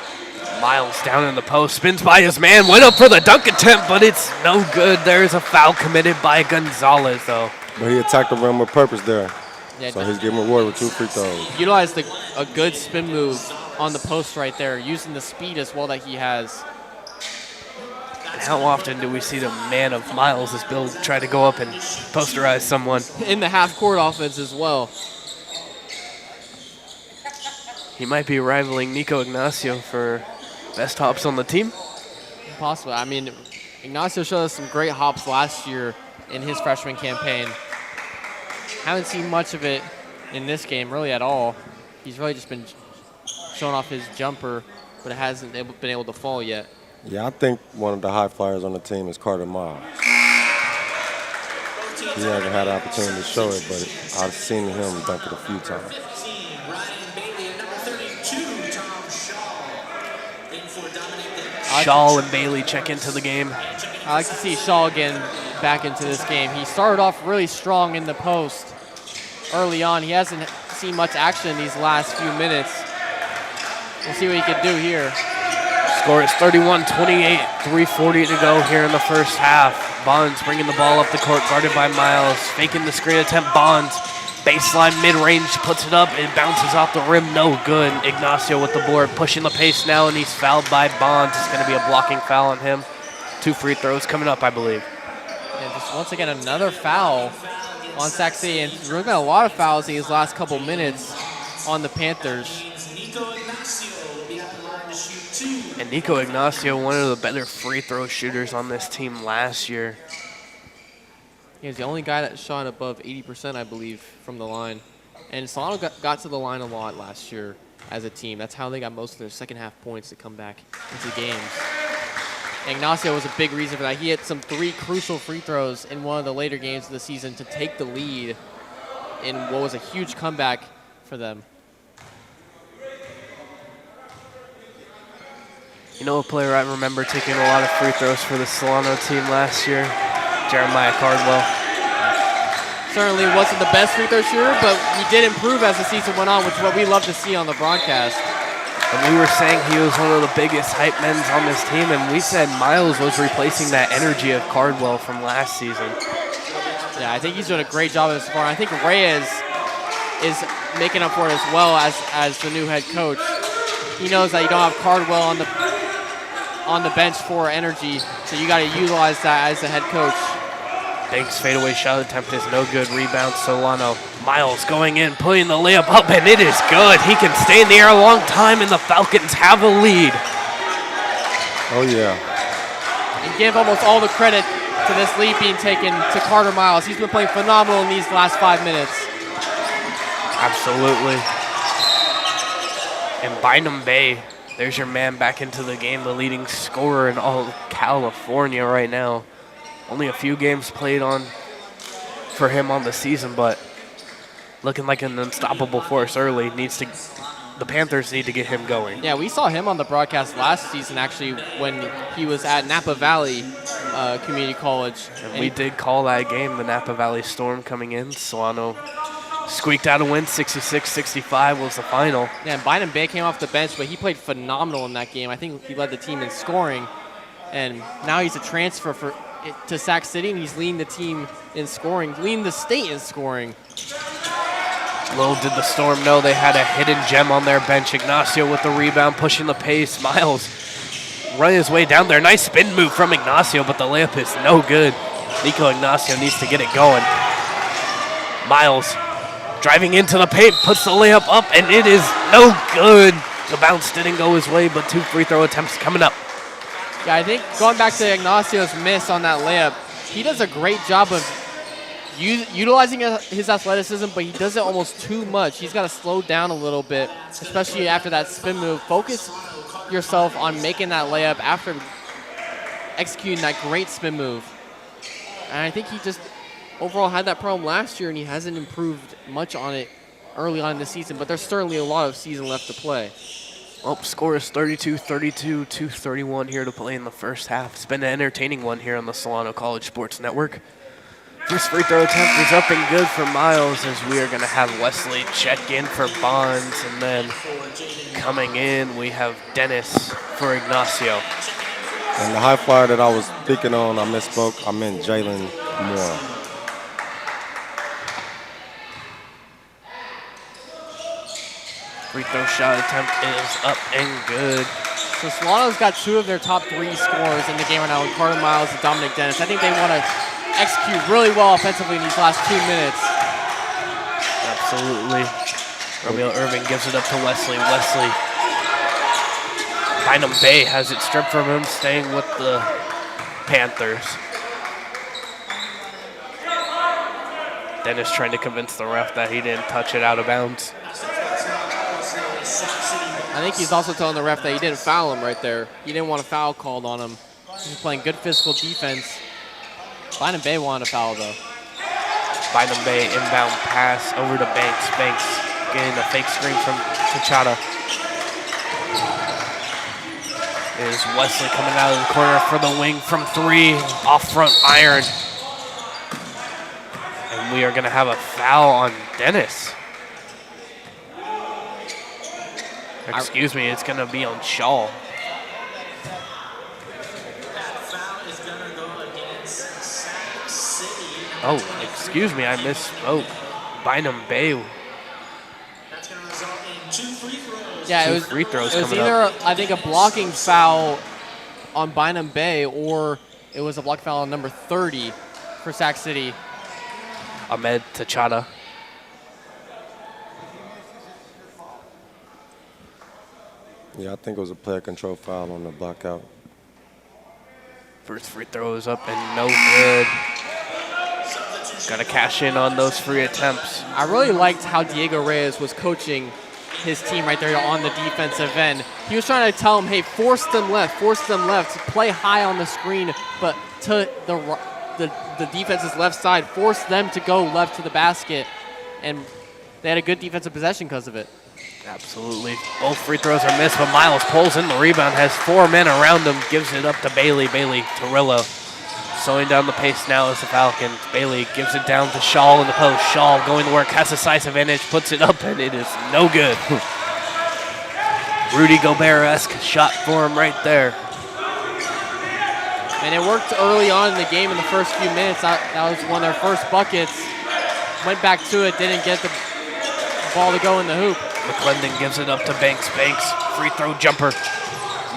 Miles down in the post, spins by his man, went up for the dunk attempt, but it's no good. There is a foul committed by Gonzalez, though. But he attacked the rim with purpose there. Yeah, so he's getting rewarded with 2 free throws. Utilized a good spin move on the post right there, using the speed as well that he has. And how often do we see the man of Miles' build try to go up and posterize someone? In the half-court offense as well. He might be rivaling Nico Ignacio for best hops on the team. Possibly. I mean, Ignacio showed us some great hops last year in his freshman campaign. Haven't seen much of it in this game really at all. He's really just been showing off his jumper, but it hasn't been able to fall yet. Yeah, I think one of the high flyers on the team is Carter Miles. He hasn't had an opportunity to show it, but I've seen him dunk it a few times. Shaw and Bailey check into the game. I like to see Shaw again back into this game. He started off really strong in the post early on. He hasn't seen much action in these last few minutes. We'll see what he can do here. Score is 31-28, 3:40 to go here in the first half. Bonds bringing the ball up the court, guarded by Miles. Faking the screen attempt, Bonds. Baseline mid-range, puts it up, it bounces off the rim, no good. Ignacio with the board, pushing the pace now, and he's fouled by Bonds. It's going to be a blocking foul on him. 2 free throws coming up, I believe. And just once again, another foul on Sac City, and we're got a lot of fouls in these last couple minutes on the Panthers. And Nico Ignacio, one of the better free throw shooters on this team last year. He was the only guy that shot above 80%, I believe, from the line. And Solano got to the line a lot last year as a team. That's how they got most of their second half points to come back into games. And Ignacio was a big reason for that. He hit some 3 crucial free throws in one of the later games of the season to take the lead in what was a huge comeback for them. You know a player I remember taking a lot of free throws for the Solano team last year? Jeremiah Cardwell. Certainly wasn't the best free throw shooter, but he did improve as the season went on, which is what we love to see on the broadcast. And we were saying he was one of the biggest hype men on this team, and we said Miles was replacing that energy of Cardwell from last season. Yeah, I think he's doing a great job of this far. I think Reyes is making up for it as well as the new head coach. He knows that you don't have Cardwell on the bench for energy, so you got to utilize that as the head coach. Banks fadeaway shot attempt is no good. Rebound Solano. Miles going in, putting the layup up, and it is good. He can stay in the air a long time, and the Falcons have a lead. Oh, yeah. And give almost all the credit to this lead being taken to Carter Miles. He's been playing phenomenal in these last 5 minutes. Absolutely. And Bynum Bay, there's your man back into the game, the leading scorer in all of California right now. Only a few games played on for him on the season, but looking like an unstoppable force early. The Panthers need to get him going. Yeah, we saw him on the broadcast last season, actually, when he was at Napa Valley Community College. And we did call that game, the Napa Valley Storm coming in. Solano squeaked out a win, 66-65 was the final. Yeah, and Bynum Bay came off the bench, but he played phenomenal in that game. I think he led the team in scoring, and now he's a transfer to Sac City, and he's leading the team in scoring, leading the state in scoring. Little did the Storm know they had a hidden gem on their bench. Ignacio with the rebound, pushing the pace. Miles run his way down there. Nice spin move from Ignacio, but the layup is no good. Nico Ignacio needs to get it going. Miles driving into the paint, puts the layup up, and it is no good. The bounce didn't go his way, but 2 free throw attempts coming up. Yeah, I think going back to Ignacio's miss on that layup, he does a great job of utilizing his athleticism, but he does it almost too much. He's got to slow down a little bit, especially after that spin move. Focus yourself on making that layup after executing that great spin move. And I think he just overall had that problem last year, and he hasn't improved much on it early on in the season, but there's certainly a lot of season left to play. Well, score is 32-32, 2:31 here to play in the first half. It's been an entertaining one here on the Solano College Sports Network. First free throw attempt is up and good for Miles, as we are going to have Wesley check in for Bonds, and then coming in we have Dennis for Ignacio. And the high flyer that I was speaking on, I misspoke. I meant Jalen Moore. Free throw shot attempt is up and good. So Solano's got 2 of their top 3 scorers in the game right now with Carter Miles and Dominic Dennis. I think they want to execute really well offensively in these last 2 minutes. Absolutely. Romeo Irving gives it up to Wesley. Wesley. Bynum Bay has it stripped from him, staying with the Panthers. Dennis trying to convince the ref that he didn't touch it out of bounds. I think he's also telling the ref that he didn't foul him right there. He didn't want a foul called on him. He's playing good physical defense. Bynum Bay wanted a foul, though. Bynum Bay inbound pass over to Banks. Banks getting a fake screen from Tachata. Is Wesley coming out of the corner for the wing from 3, off front iron. And we are going to have a foul on Dennis. Excuse me, it's going to be on Shaw. Oh, excuse me, I misspoke. Bynum Bay. That's going to result in 2 free throws. Yeah, Two it was free throws It was coming either, up. I think, a blocking foul on Bynum Bay, or it was a block foul on number 30 for Sac City. Ahmed Tachata. Yeah, I think it was a player control foul on the blockout. First free throw is up and no good. Got to cash in on those free attempts. I really liked how Diego Reyes was coaching his team right there on the defensive end. He was trying to tell them, hey, force them left, play high on the screen, but to the defense's left side, force them to go left to the basket, and they had a good defensive possession because of it. Absolutely. Both free throws are missed, but Miles pulls in the rebound, has 4 men around him, gives it up to Bailey. Bailey, Torillo. Slowing down the pace now is the Falcons. Bailey gives it down to Shaw in the post. Shaw going to work, has a size advantage, puts it up, and it is no good. Rudy Gobert-esque shot for him right there. And it worked early on in the game in the first few minutes. That was one of their first buckets. Went back to it, didn't get the ball to go in the hoop. McClendon gives it up to Banks. Banks, free throw jumper.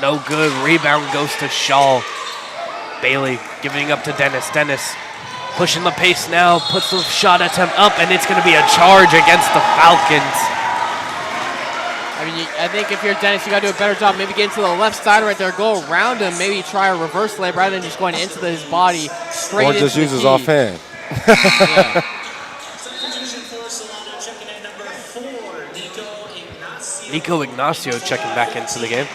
No good. Rebound goes to Shaw. Bailey giving up to Dennis. Dennis pushing the pace now, puts the shot attempt up, and it's going to be a charge against the Falcons. I mean, I think if you're Dennis, you got to do a better job. Maybe get into the left side right there, go around him, maybe try a reverse layup rather than just going into his body straight Or into just the use his key. offhand. Yeah. Substitution for Solano, checking in number 4, Nico Ignacio. Nico Ignacio checking back into the game.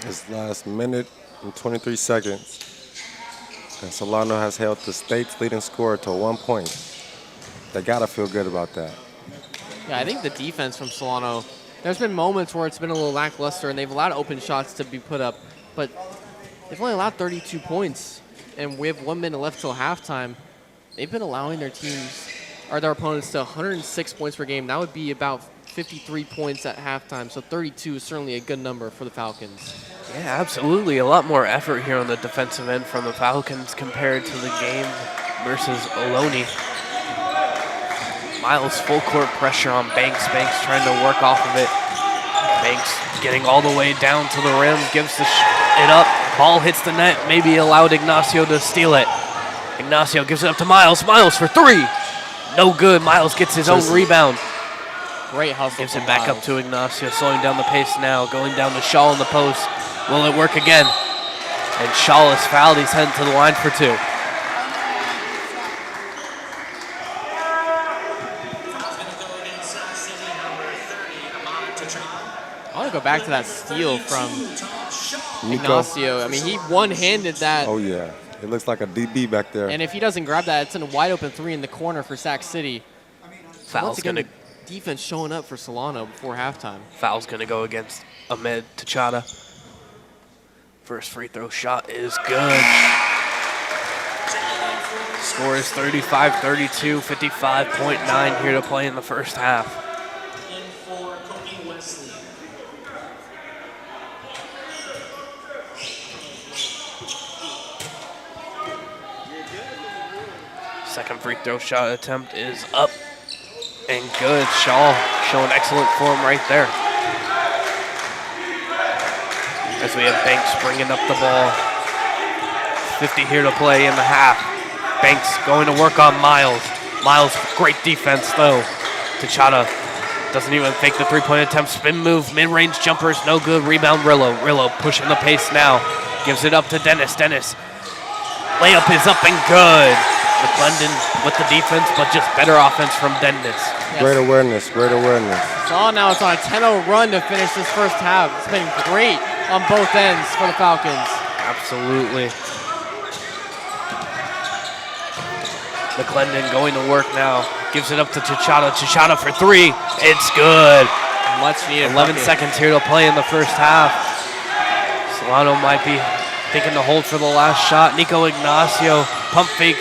His last minute and 23 seconds. And Solano has held the state's leading scorer to 1 point. They got to feel good about that. Yeah, I think the defense from Solano, there's been moments where it's been a little lackluster and they've allowed open shots to be put up, but they've only allowed 32 points, and we have 1 minute left till halftime. They've been allowing their teams, or their opponents, to 106 points per game. That would be about 53 points at halftime, so 32 is certainly a good number for the Falcons. Yeah, absolutely. A lot more effort here on the defensive end from the Falcons compared to the game versus Ohlone. Miles full court pressure on Banks. Banks trying to work off of it. Banks Getting all the way down to the rim, gives it up. Ball hits the net, maybe allowed Ignacio to steal it. Ignacio gives it up to Miles. Miles for three. No good. Miles gets his own rebound. Great hustle. Gives it back up to Ignacio, slowing down the pace now. Going down to Shaw in the post. Will it work again? And Shaw is fouled. He's heading to the line for two. I want to go back to that steal from Ignacio. I mean, he one-handed that. Oh, yeah. It looks like a DB back there. And if he doesn't grab that, it's in a wide-open three in the corner for Sac City. Foul's going to... Defense showing up for Solano before halftime. Foul's going to go against Ahmed Tachada. First free throw shot is good. Score is 35-32, 55.9 here to play in the first half. Second free throw shot attempt is up and good. Shaw showing excellent form right there. As we have Banks bringing up the ball. 50 here to play in the half. Banks going to work on Miles. Miles, great defense though. Tachada doesn't even fake the three-point attempt. Spin move, mid-range jumpers, no good. Rebound Rillo. Rillo pushing the pace now. Gives it up to Dennis. Dennis. Layup is up and good. McClendon with the defense, but just better offense from Dennis. Yes. Great awareness, great awareness. So now it's on a 10-0 run to finish this first half. It's been great on both ends for the Falcons. Absolutely. McClendon going to work now. Gives it up to Tachada. Tachada for three. It's good. Much needed. 11 seconds here to play in the first half. Solano might be thinking to hold for the last shot. Nico Ignacio, pump fake.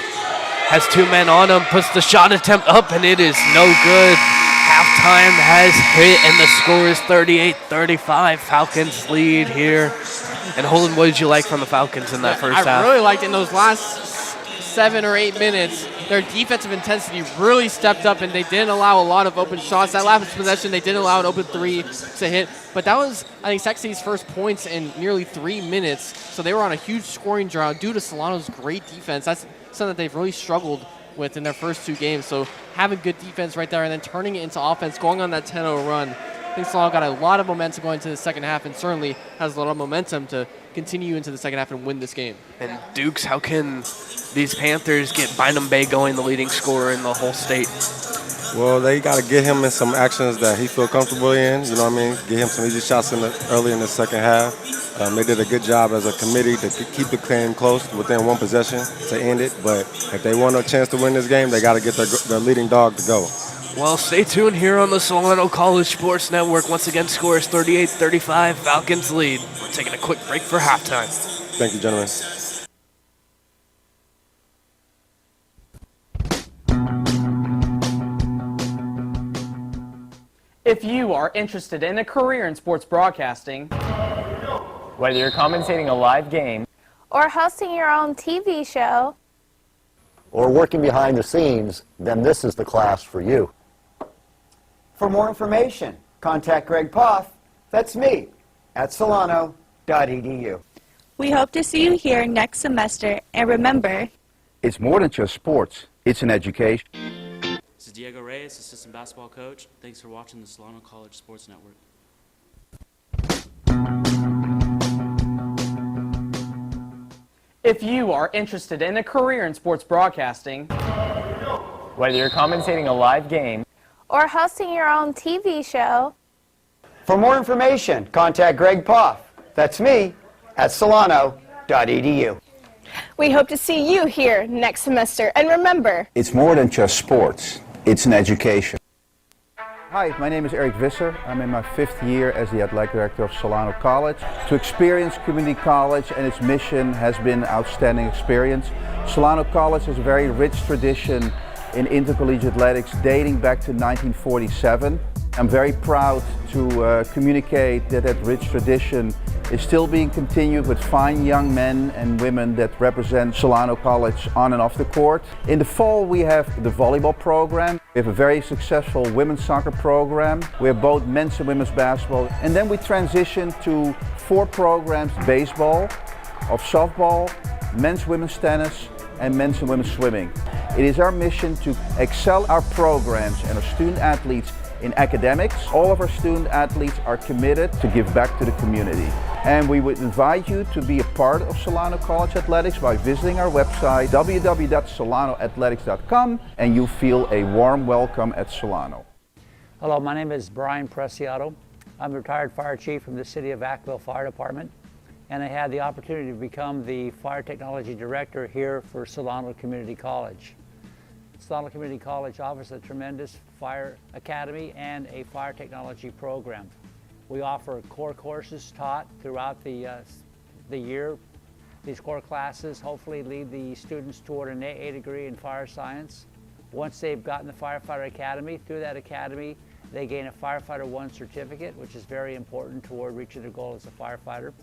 Has two men on him, puts the shot attempt up, and it is no good. Halftime has hit, and the score is 38-35. Falcons lead here. And Holden, what did you like from the Falcons in that first half? I really liked in those last 7 or 8 minutes, their defensive intensity really stepped up, and they didn't allow a lot of open shots. That last possession, they didn't allow an open three to hit. But that was, I think, Sac City's first points in nearly 3 minutes. So they were on a huge scoring drought due to Solano's great defense. That's something that they've really struggled with in their first 2 games. So having good defense right there and then turning it into offense, going on that 10-0 run. I think Solano got a lot of momentum going into the second half and certainly has a lot of momentum to continue into the second half and win this game. And Dukes, how can these Panthers get Bynum Bay going, the leading scorer in the whole state? Well, they got to get him in some actions that he feel comfortable in, you know what I mean? Get him some easy shots early in the second half. They did a good job as a committee to keep the game close within one possession to end it. But if they want a chance to win this game, they got to get their leading dog to go. Well, stay tuned here on the Solano College Sports Network. Once again, score is 38-35. Falcons lead. We're taking a quick break for halftime. Thank you, gentlemen. If you are interested in a career in sports broadcasting, whether you're commentating a live game or hosting your own TV show, or working behind the scenes, then this is the class for you. For more information, contact Greg Poff, that's me, at solano.edu. We hope to see you here next semester, and remember, it's more than just sports, it's an education. This is Diego Reyes, assistant basketball coach. Thanks for watching the Solano College Sports Network. if you are interested in a career in sports broadcasting, whether you're commentating a live game or hosting your own TV show. For more information, contact Greg Poff, that's me, at solano.edu. We hope to see you here next semester, and remember, it's more than just sports, it's an education. Hi, my name is Eric Visser. I'm in my 5th year as the athletic director of Solano College. To experience community college and its mission has been an outstanding experience. Solano College has a very rich tradition in intercollegiate athletics dating back to 1947. I'm very proud to communicate that that rich tradition is still being continued with fine young men and women that represent Solano College on and off the court. In the fall we have the volleyball program. We have a very successful women's soccer program. We have both men's and women's basketball. And then we transitioned to 4 programs: baseball, of softball, men's women's tennis, and men's and women's swimming. It is our mission to excel our programs and our student athletes in academics. All of our student athletes are committed to give back to the community. And we would invite you to be a part of Solano College Athletics by visiting our website, www.solanoathletics.com, and you feel a warm welcome at Solano. Hello, my name is Brian Preciato. I'm a retired fire chief from the City of Vacaville Fire Department, and I had the opportunity to become the Fire Technology Director here for Solano Community College. Solano Community College offers a tremendous fire academy and a fire technology program. We offer core courses taught throughout the year. These core classes hopefully lead the students toward an AA degree in fire science. Once they've gotten the Firefighter Academy, through that academy, they gain a Firefighter 1 certificate, which is very important toward reaching their goal as a firefighter.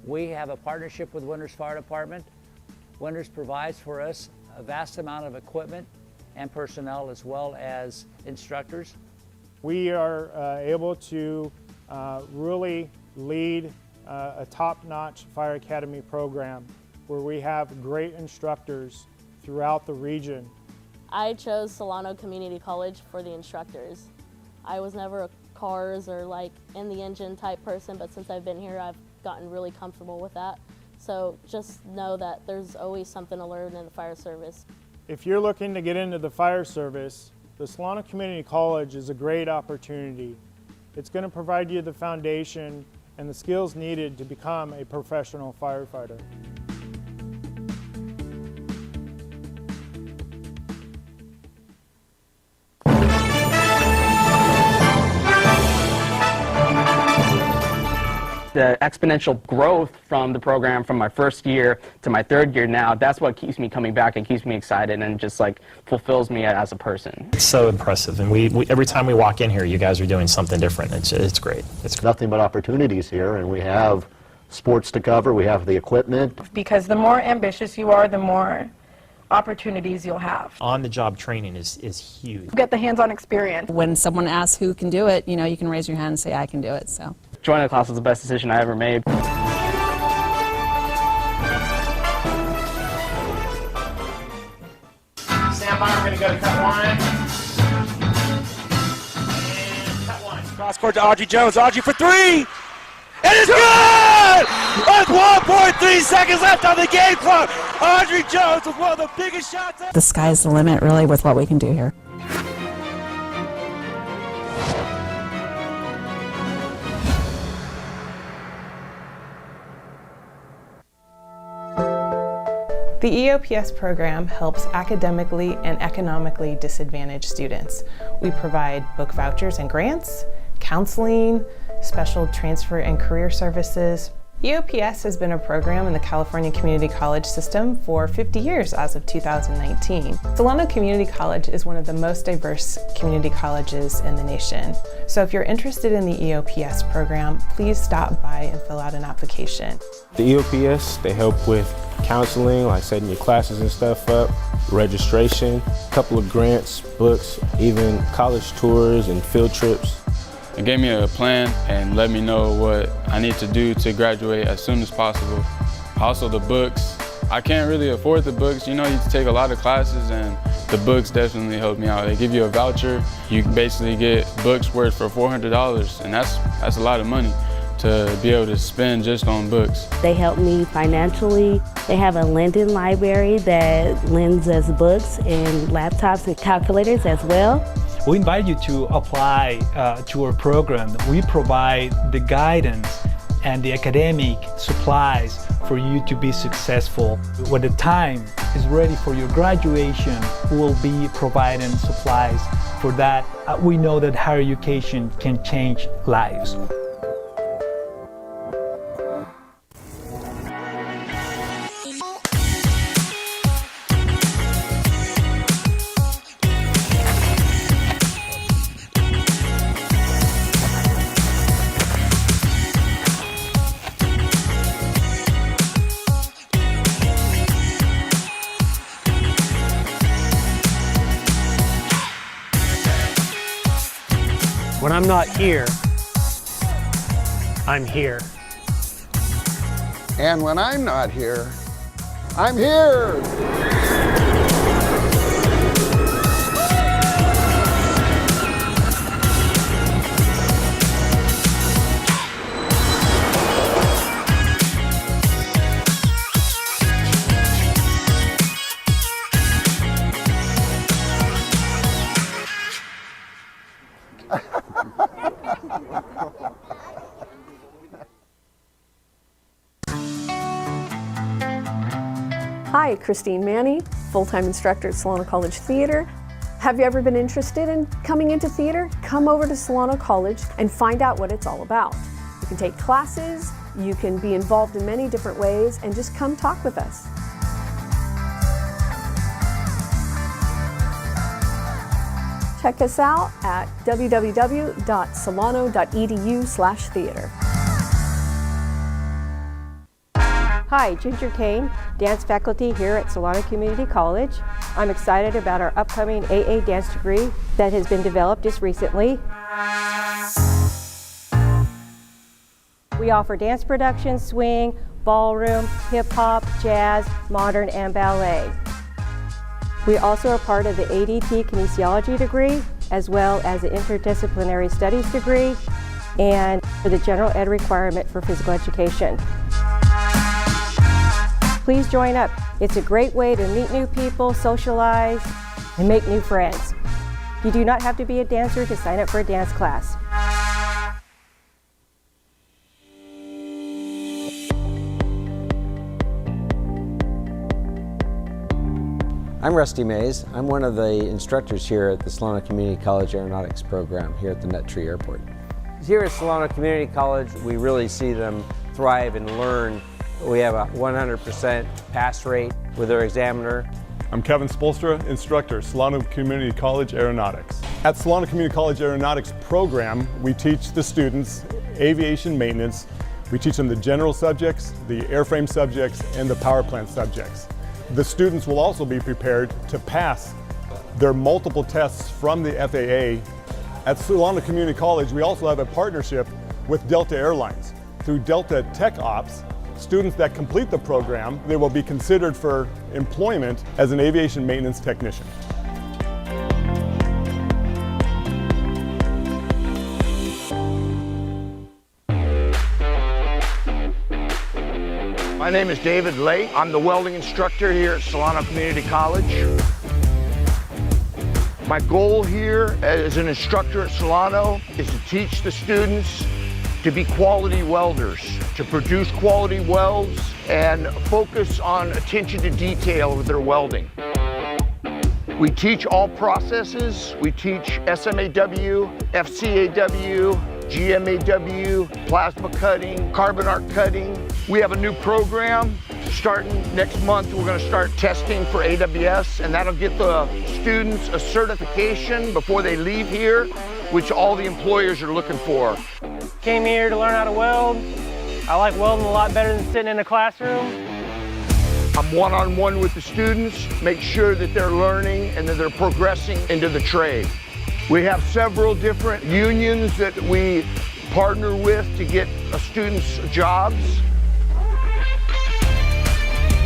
We have a partnership with Winters Fire Department. Winters provides for us a vast amount of equipment and personnel as well as instructors. We are able to really lead a top-notch fire academy program where we have great instructors throughout the region. I chose Solano Community College for the instructors. I was never a cars or like in the engine type person, but since I've been here, I've gotten really comfortable with that. So just know that there's always something to learn in the fire service. If you're looking to get into the fire service, the Solano Community College is a great opportunity. It's going to provide you the foundation and the skills needed to become a professional firefighter. The exponential growth from the program from my first year to my third year now, that's what keeps me coming back and keeps me excited and just like fulfills me as a person. It's so impressive, and we every time we walk in here, you guys are doing something different. It's great. It's nothing but opportunities here, and we have sports to cover, we have the equipment. Because the more ambitious you are, the more opportunities you'll have. On-the-job training is huge. Get the hands-on experience. When someone asks who can do it, you know, you can raise your hand and say, I can do it. So joining the class was the best decision I ever made. Stand by, we're going to go to cut one. And cut one. Cross court to Audrey Jones. Audrey for three! It is good! With 1.3 seconds left on the game clock. Audrey Jones with one of the biggest shots. the sky's the limit, really, with what we can do here. The EOPS program helps academically and economically disadvantaged students. We provide book vouchers and grants, counseling, special transfer and career services. EOPS has been a program in the California Community College system for 50 years as of 2019. Solano Community College is one of the most diverse community colleges in the nation. So if you're interested in the EOPS program, please stop by and fill out an application. The EOPS, they help with counseling, like setting your classes and stuff up, registration, a couple of grants, books, even college tours and field trips. It gave me a plan and let me know what I need to do to graduate as soon as possible. Also the books, I can't really afford the books. You know, you take a lot of classes and the books definitely helped me out. They give you a voucher, you can basically get books worth for $400, and that's a lot of money to be able to spend just on books. They help me financially. They have a lending library that lends us books and laptops and calculators as well. We invite you to apply to our program. We provide the guidance and the academic supplies for you to be successful. When the time is ready for your graduation, we will be providing supplies for that. We know that higher education can change lives. I'm not here, I'm here. And when I'm not here, I'm here. Hi, Christine Manny, full-time instructor at Solano College Theater. Have you ever been interested in coming into theater? Come over to Solano College and find out what it's all about. You can take classes, you can be involved in many different ways, and just come talk with us. Check us out at www.solano.edu/theater. Hi, Ginger Kane, dance faculty here at Solano Community College. I'm excited about our upcoming AA dance degree that has been developed just recently. We offer dance production, swing, ballroom, hip hop, jazz, modern, and ballet. We also are part of the ADT kinesiology degree, as well as the interdisciplinary studies degree, and for the general ed requirement for physical education. Please join up. It's a great way to meet new people, socialize, and make new friends. You do not have to be a dancer to sign up for a dance class. I'm Rusty Mays. I'm one of the instructors here at the Solano Community College Aeronautics program here at the Nut Tree Airport. Here at Solano Community College, we really see them thrive and learn. We have a 100% pass rate with their examiner. I'm Kevin Spolstra, instructor, Solano Community College Aeronautics. At Solano Community College Aeronautics program, we teach the students aviation maintenance. We teach them the general subjects, the airframe subjects, and the power plant subjects. The students will also be prepared to pass their multiple tests from the FAA. At Solano Community College, we also have a partnership with Delta Airlines. Through Delta Tech Ops, students that complete the program, they will be considered for employment as an aviation maintenance technician. My name is David Lake. I'm the welding instructor here at Solano Community College. My goal here as an instructor at Solano is to teach the students to be quality welders, to produce quality welds and focus on attention to detail with their welding. We teach all processes. We teach SMAW, FCAW, GMAW, plasma cutting, carbon arc cutting. We have a new program starting next month. We're going to start testing for AWS, and that'll get the students a certification before they leave here, which all the employers are looking for. Came here to learn how to weld. I like welding a lot better than sitting in a classroom. I'm one-on-one with the students, make sure that they're learning and that they're progressing into the trade. We have several different unions that we partner with to get students jobs.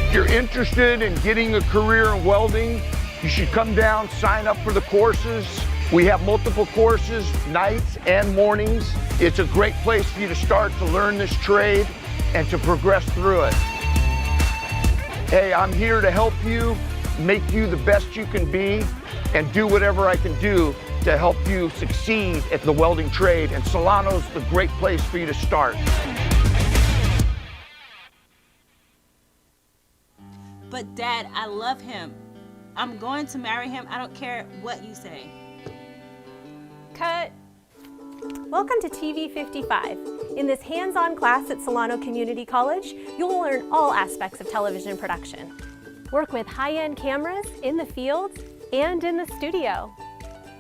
If you're interested in getting a career in welding, you should come down, sign up for the courses. We have multiple courses, nights and mornings. It's a great place for you to start to learn this trade and to progress through it. Hey, I'm here to help you, make you the best you can be, and do whatever I can do to help you succeed at the welding trade, and Solano's the great place for you to start. But Dad, I love him. I'm going to marry him. I don't care what you say. Cut. Welcome to TV 55. In this hands-on class at Solano Community College, you'll learn all aspects of television production. Work with high-end cameras in the field and in the studio.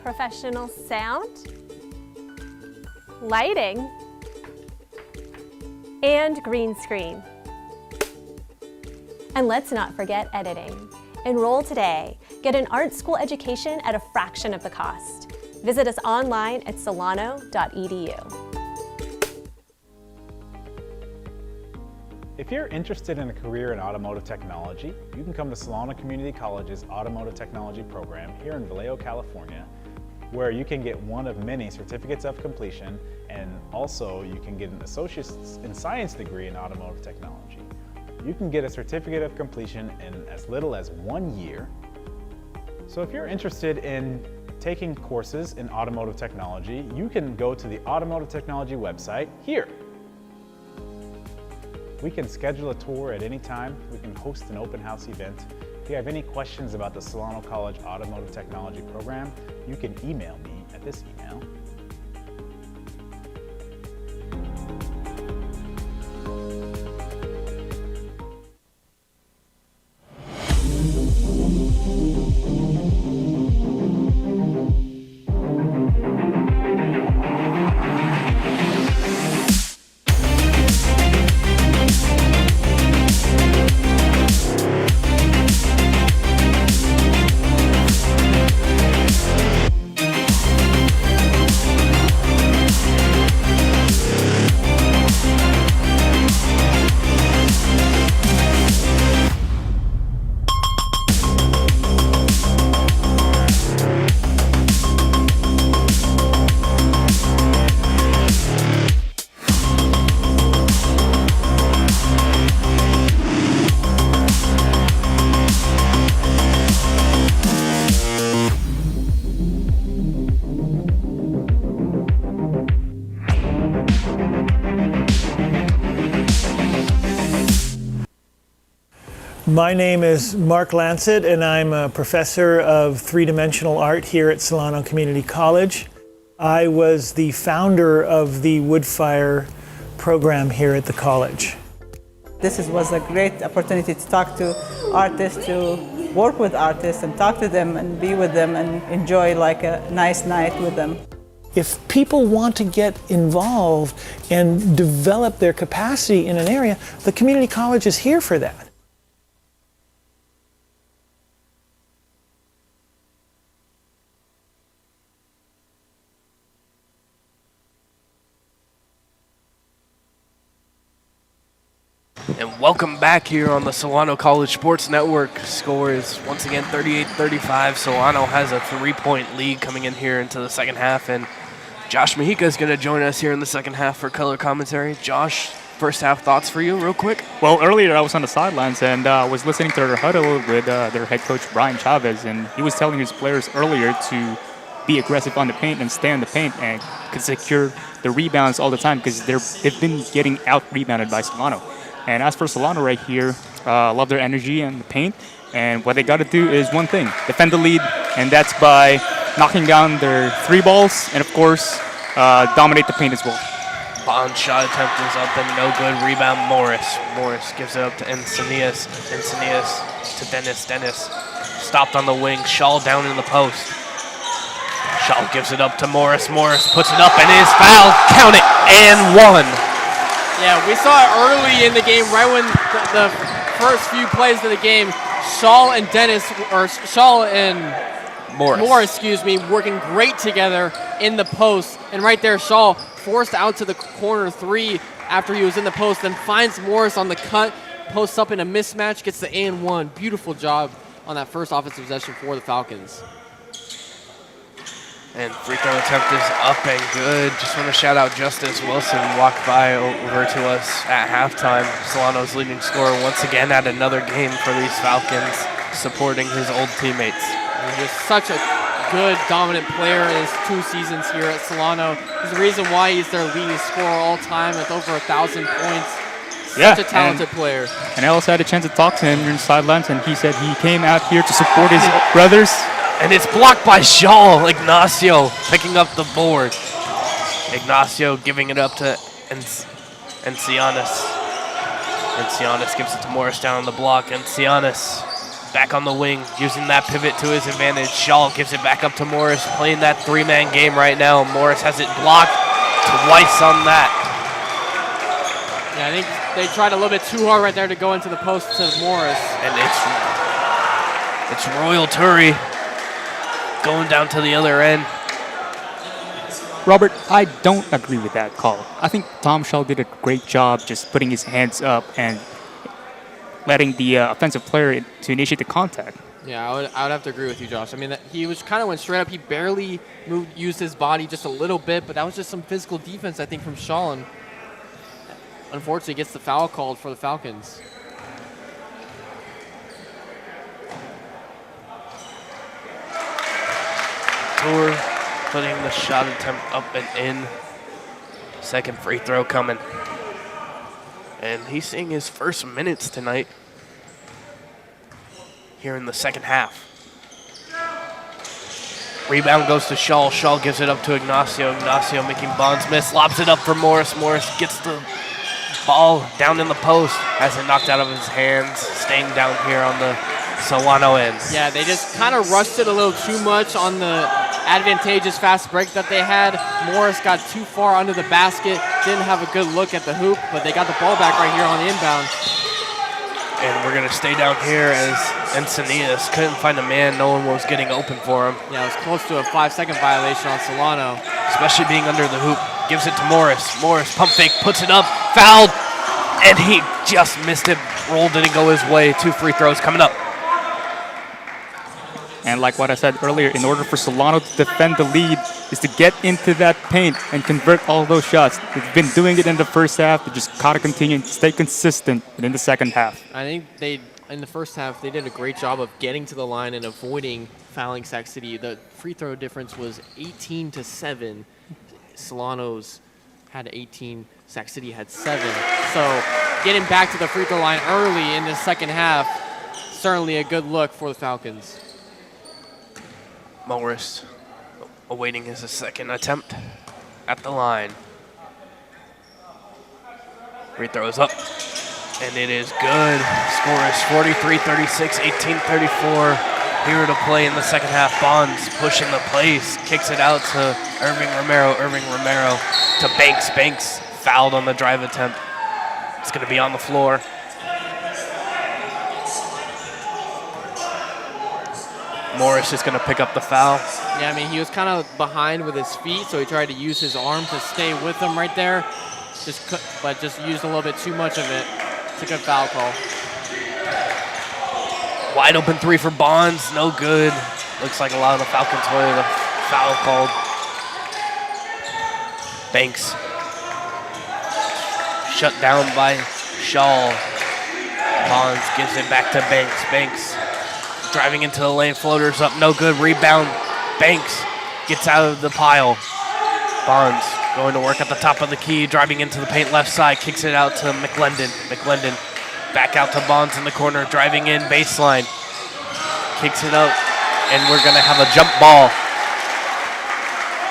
Professional sound, lighting, and green screen. And let's not forget editing. Enroll today. Get an art school education at a fraction of the cost. Visit us online at solano.edu. If you're interested in a career in automotive technology, you can come to Solano Community College's Automotive Technology program here in Vallejo, California, where you can get one of many certificates of completion, and also you can get an Associate's in Science degree in automotive technology. You can get a certificate of completion in as little as 1 year. So if you're interested in taking courses in automotive technology, you can go to the Automotive Technology website here. We can schedule a tour at any time. We can host an open house event. If you have any questions about the Solano College Automotive Technology program, you can email me at this email. My name is Mark Lancet, and I'm a professor of three-dimensional art here at Solano Community College. I was the founder of the Woodfire program here at the college. This was a great opportunity to talk to artists, to work with artists and talk to them and be with them and enjoy like a nice night with them. If people want to get involved and develop their capacity in an area, the community college is here for that. And welcome back here on the Solano College Sports Network. Score is once again 38-35. Solano has a 3-point lead coming in here into the second half, and Josh Mahika is going to join us here in the second half for color commentary. Josh, first half thoughts for you real quick? Well, earlier I was on the sidelines and was listening to their huddle with their head coach Brian Chavez, and he was telling his players earlier to be aggressive on the paint and stay on the paint and could secure the rebounds all the time because they've been getting out-rebounded by Solano. And as for Solano right here, love their energy and the paint. And what they got to do is one thing, defend the lead, and that's by knocking down their three balls and, of course, dominate the paint as well. Bond shot attempt is up and no good. Rebound Morris. Morris gives it up to Encinias. Encinias to Dennis. Dennis stopped on the wing. Shaw down in the post. Shaw gives it up to Morris. Morris puts it up and is fouled. Count it. And one. Yeah, we saw it early in the game, right when the first few plays of the game, Shaw and Morris, working great together in the post. And right there, Shaw forced out to the corner three after he was in the post, then finds Morris on the cut, posts up in a mismatch, gets the and one. Beautiful job on that first offensive possession for the Falcons. And free throw attempt is up and good. Just want to shout out Justice Wilson, walked by over to us at halftime. Solano's leading scorer once again at another game for these Falcons, supporting his old teammates. He's just such a good, dominant player in his 2 seasons here at Solano. He's the reason why he's their leading scorer all time with over 1,000 points. Such a talented player. And I also had a chance to talk to him in the sidelines, and he said he came out here to support his brothers. And it's blocked by Shaw. Ignacio picking up the board. Ignacio giving it up to Encianis. Encianis gives it to Morris down on the block. Encianis back on the wing, using that pivot to his advantage. Shaw gives it back up to Morris, playing that three-man game right now. Morris has it blocked twice on that. Yeah, I think they tried a little bit too hard right there to go into the post to Morris. And it's Royal Turry going down to the other end. Robert, I don't agree with that call. I think Tom Shaw did a great job just putting his hands up and letting the offensive player to initiate the contact. Yeah, I would have to agree with you, Josh. I mean, he was kind of went straight up. He barely used his body just a little bit, but that was just some physical defense, I think, from Shaw. And unfortunately, gets the foul called for the Falcons. Tour putting the shot attempt up and in. Second free throw coming. And he's seeing his first minutes tonight here in the second half. Rebound goes to Shaw. Shaw gives it up to Ignacio. Ignacio making Bonds miss. Lobs it up for Morris. Morris gets the ball down in the post. Has it knocked out of his hands. Staying down here on the Solano end. Yeah, they just kind of rushed it a little too much on the advantageous fast break that they had. Morris got too far under the basket. Didn't have a good look at the hoop, but they got the ball back right here on the inbound. And we're going to stay down here as Encinitas couldn't find a man. No one was getting open for him. Yeah, it was close to a 5-second violation on Solano. Especially being under the hoop. Gives it to Morris. Morris pump fake, puts it up, fouled, and he just missed it. Roll didn't go his way. 2 free throws coming up. And like what I said earlier, in order for Solano to defend the lead is to get into that paint and convert all those shots. They've been doing it in the first half. They just gotta continue and stay consistent in the second half. I think in the first half, they did a great job of getting to the line and avoiding fouling Sac City. The free throw difference was 18-7. Solano's had 18, Sac City had 7. So getting back to the free throw line early in the second half, certainly a good look for the Falcons. Morris awaiting his second attempt at the line. Free throw is up, and it is good. Score is 43-36, 18-34. Here to play in the second half. Bonds pushing the place, kicks it out to Irving Romero. Irving Romero to Banks. Banks fouled on the drive attempt. It's going to be on the floor. Morris is going to pick up the foul. Yeah, I mean, he was kind of behind with his feet, so he tried to use his arm to stay with him right there. But just used a little bit too much of it. It's a good foul call. Wide open 3 for Bonds, no good. Looks like a lot of the Falcons wanted a foul called. Banks. Shut down by Shaw. Bonds gives it back to Banks. Banks driving into the lane, floaters up, no good. Rebound, Banks gets out of the pile. Bonds going to work at the top of the key, driving into the paint left side, kicks it out to McLendon. McLendon back out to Bonds in the corner, driving in baseline. Kicks it up, and we're going to have a jump ball.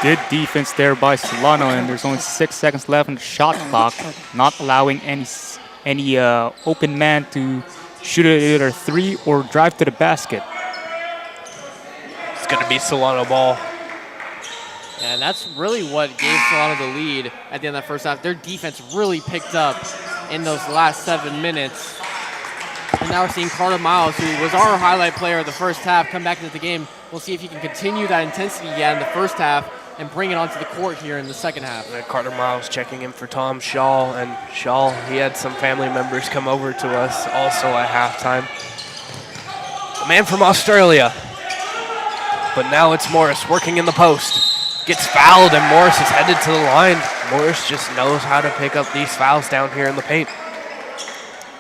Good defense there by Solano, and there's only 6 seconds left on the shot clock, not allowing any open man to shoot it either 3 or drive to the basket. It's going to be Solano ball. And that's really what gave Solano the lead at the end of that first half. Their defense really picked up in those last 7 minutes. And now we're seeing Carter Miles, who was our highlight player of the first half, come back into the game. We'll see if he can continue that intensity in the first half and bring it onto the court here in the second half. And Carter Miles checking in for Tom Shaw. And Shaw, he had some family members come over to us also at halftime. A man from Australia. But now it's Morris working in the post. Gets fouled, and Morris is headed to the line. Morris just knows how to pick up these fouls down here in the paint.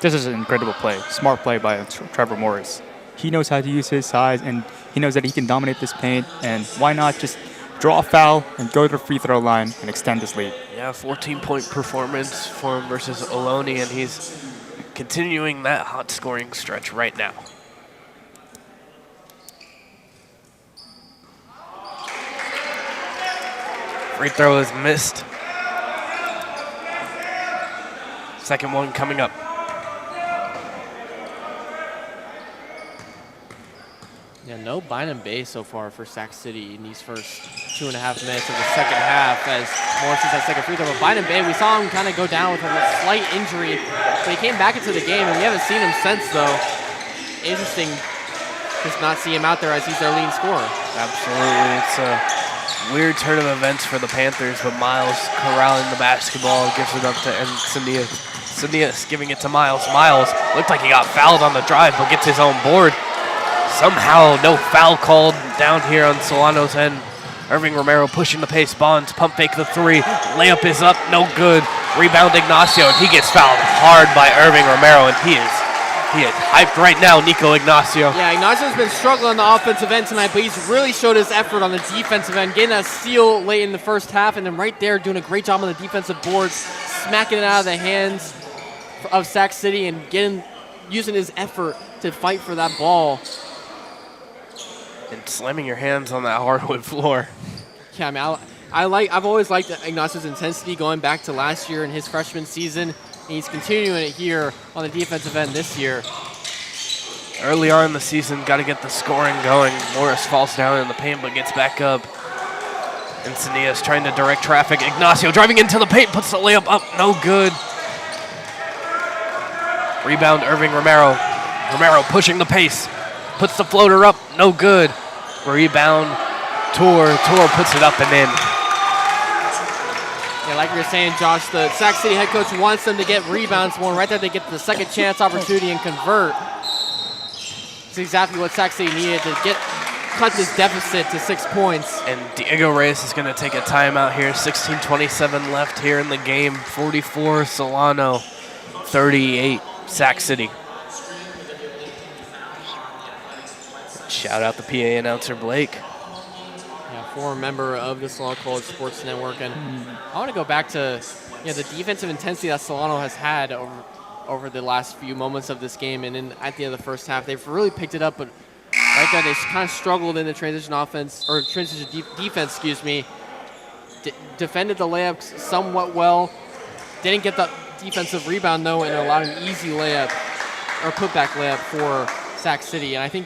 This is an incredible play. Smart play by Trevor Morris. He knows how to use his size, and he knows that he can dominate this paint. And why not just draw a foul and go to the free throw line and extend this lead? Yeah, 14-point performance for him versus Oloni, and he's continuing that hot scoring stretch right now. Free throw is missed. Second one coming up. Yeah, no bind and base so far for Sac City in these first 2.5 minutes of the second half as Morris is that second free throw. But Bind and Bay, we saw him kind of go down with a slight injury, but he came back into the game, and we haven't seen him since, though. Interesting just not see him out there as he's their leading scorer. Absolutely. It's a Weird turn of events for the Panthers, but Miles corralling the basketball, gives it up to Encinias. Encinias giving it to Miles. Miles looked like he got fouled on the drive, but gets his own board. Somehow no foul called down here on Solano's end. Irving Romero pushing the pace. Bonds pump fake the three. Layup is up, no good. Rebound Ignacio, and he gets fouled hard by Irving Romero, and he is hyped right now, Nico Ignacio. Yeah, Ignacio's been struggling on the offensive end tonight, but he's really showed his effort on the defensive end, getting a steal late in the first half, and then right there doing a great job on the defensive boards, smacking it out of the hands of Sac City and using his effort to fight for that ball. And slamming your hands on that hardwood floor. Yeah, I mean, I've always liked Ignacio's intensity going back to last year in his freshman season, and he's continuing it here on the defensive end this year. Early on in the season, got to get the scoring going. Morris falls down in the paint, but gets back up. Encinias trying to direct traffic. Ignacio driving into the paint, puts the layup up, no good. Rebound, Irving Romero. Romero pushing the pace, puts the floater up, no good. Rebound, Tour puts it up and in. Yeah, like you were saying, Josh, the Sac City head coach wants them to get rebounds more. Right there, they get the second chance opportunity and convert. It's exactly what Sac City needed to cut this deficit to 6 points. And Diego Reyes is going to take a timeout here. 16:27 left here in the game. 44 Solano, 38 Sac City. Shout out the PA announcer, Blake. Yeah, former member of the Solano College Sports Network. And I want to go back to the defensive intensity that Solano has had over the last few moments of this game. And then at the end of the first half, they've really picked it up. But right there, they kind of struggled in the transition defense, defended the layups somewhat well. Didn't get the defensive rebound, though, and allowed an easy layup or putback layup for Sac City. And I think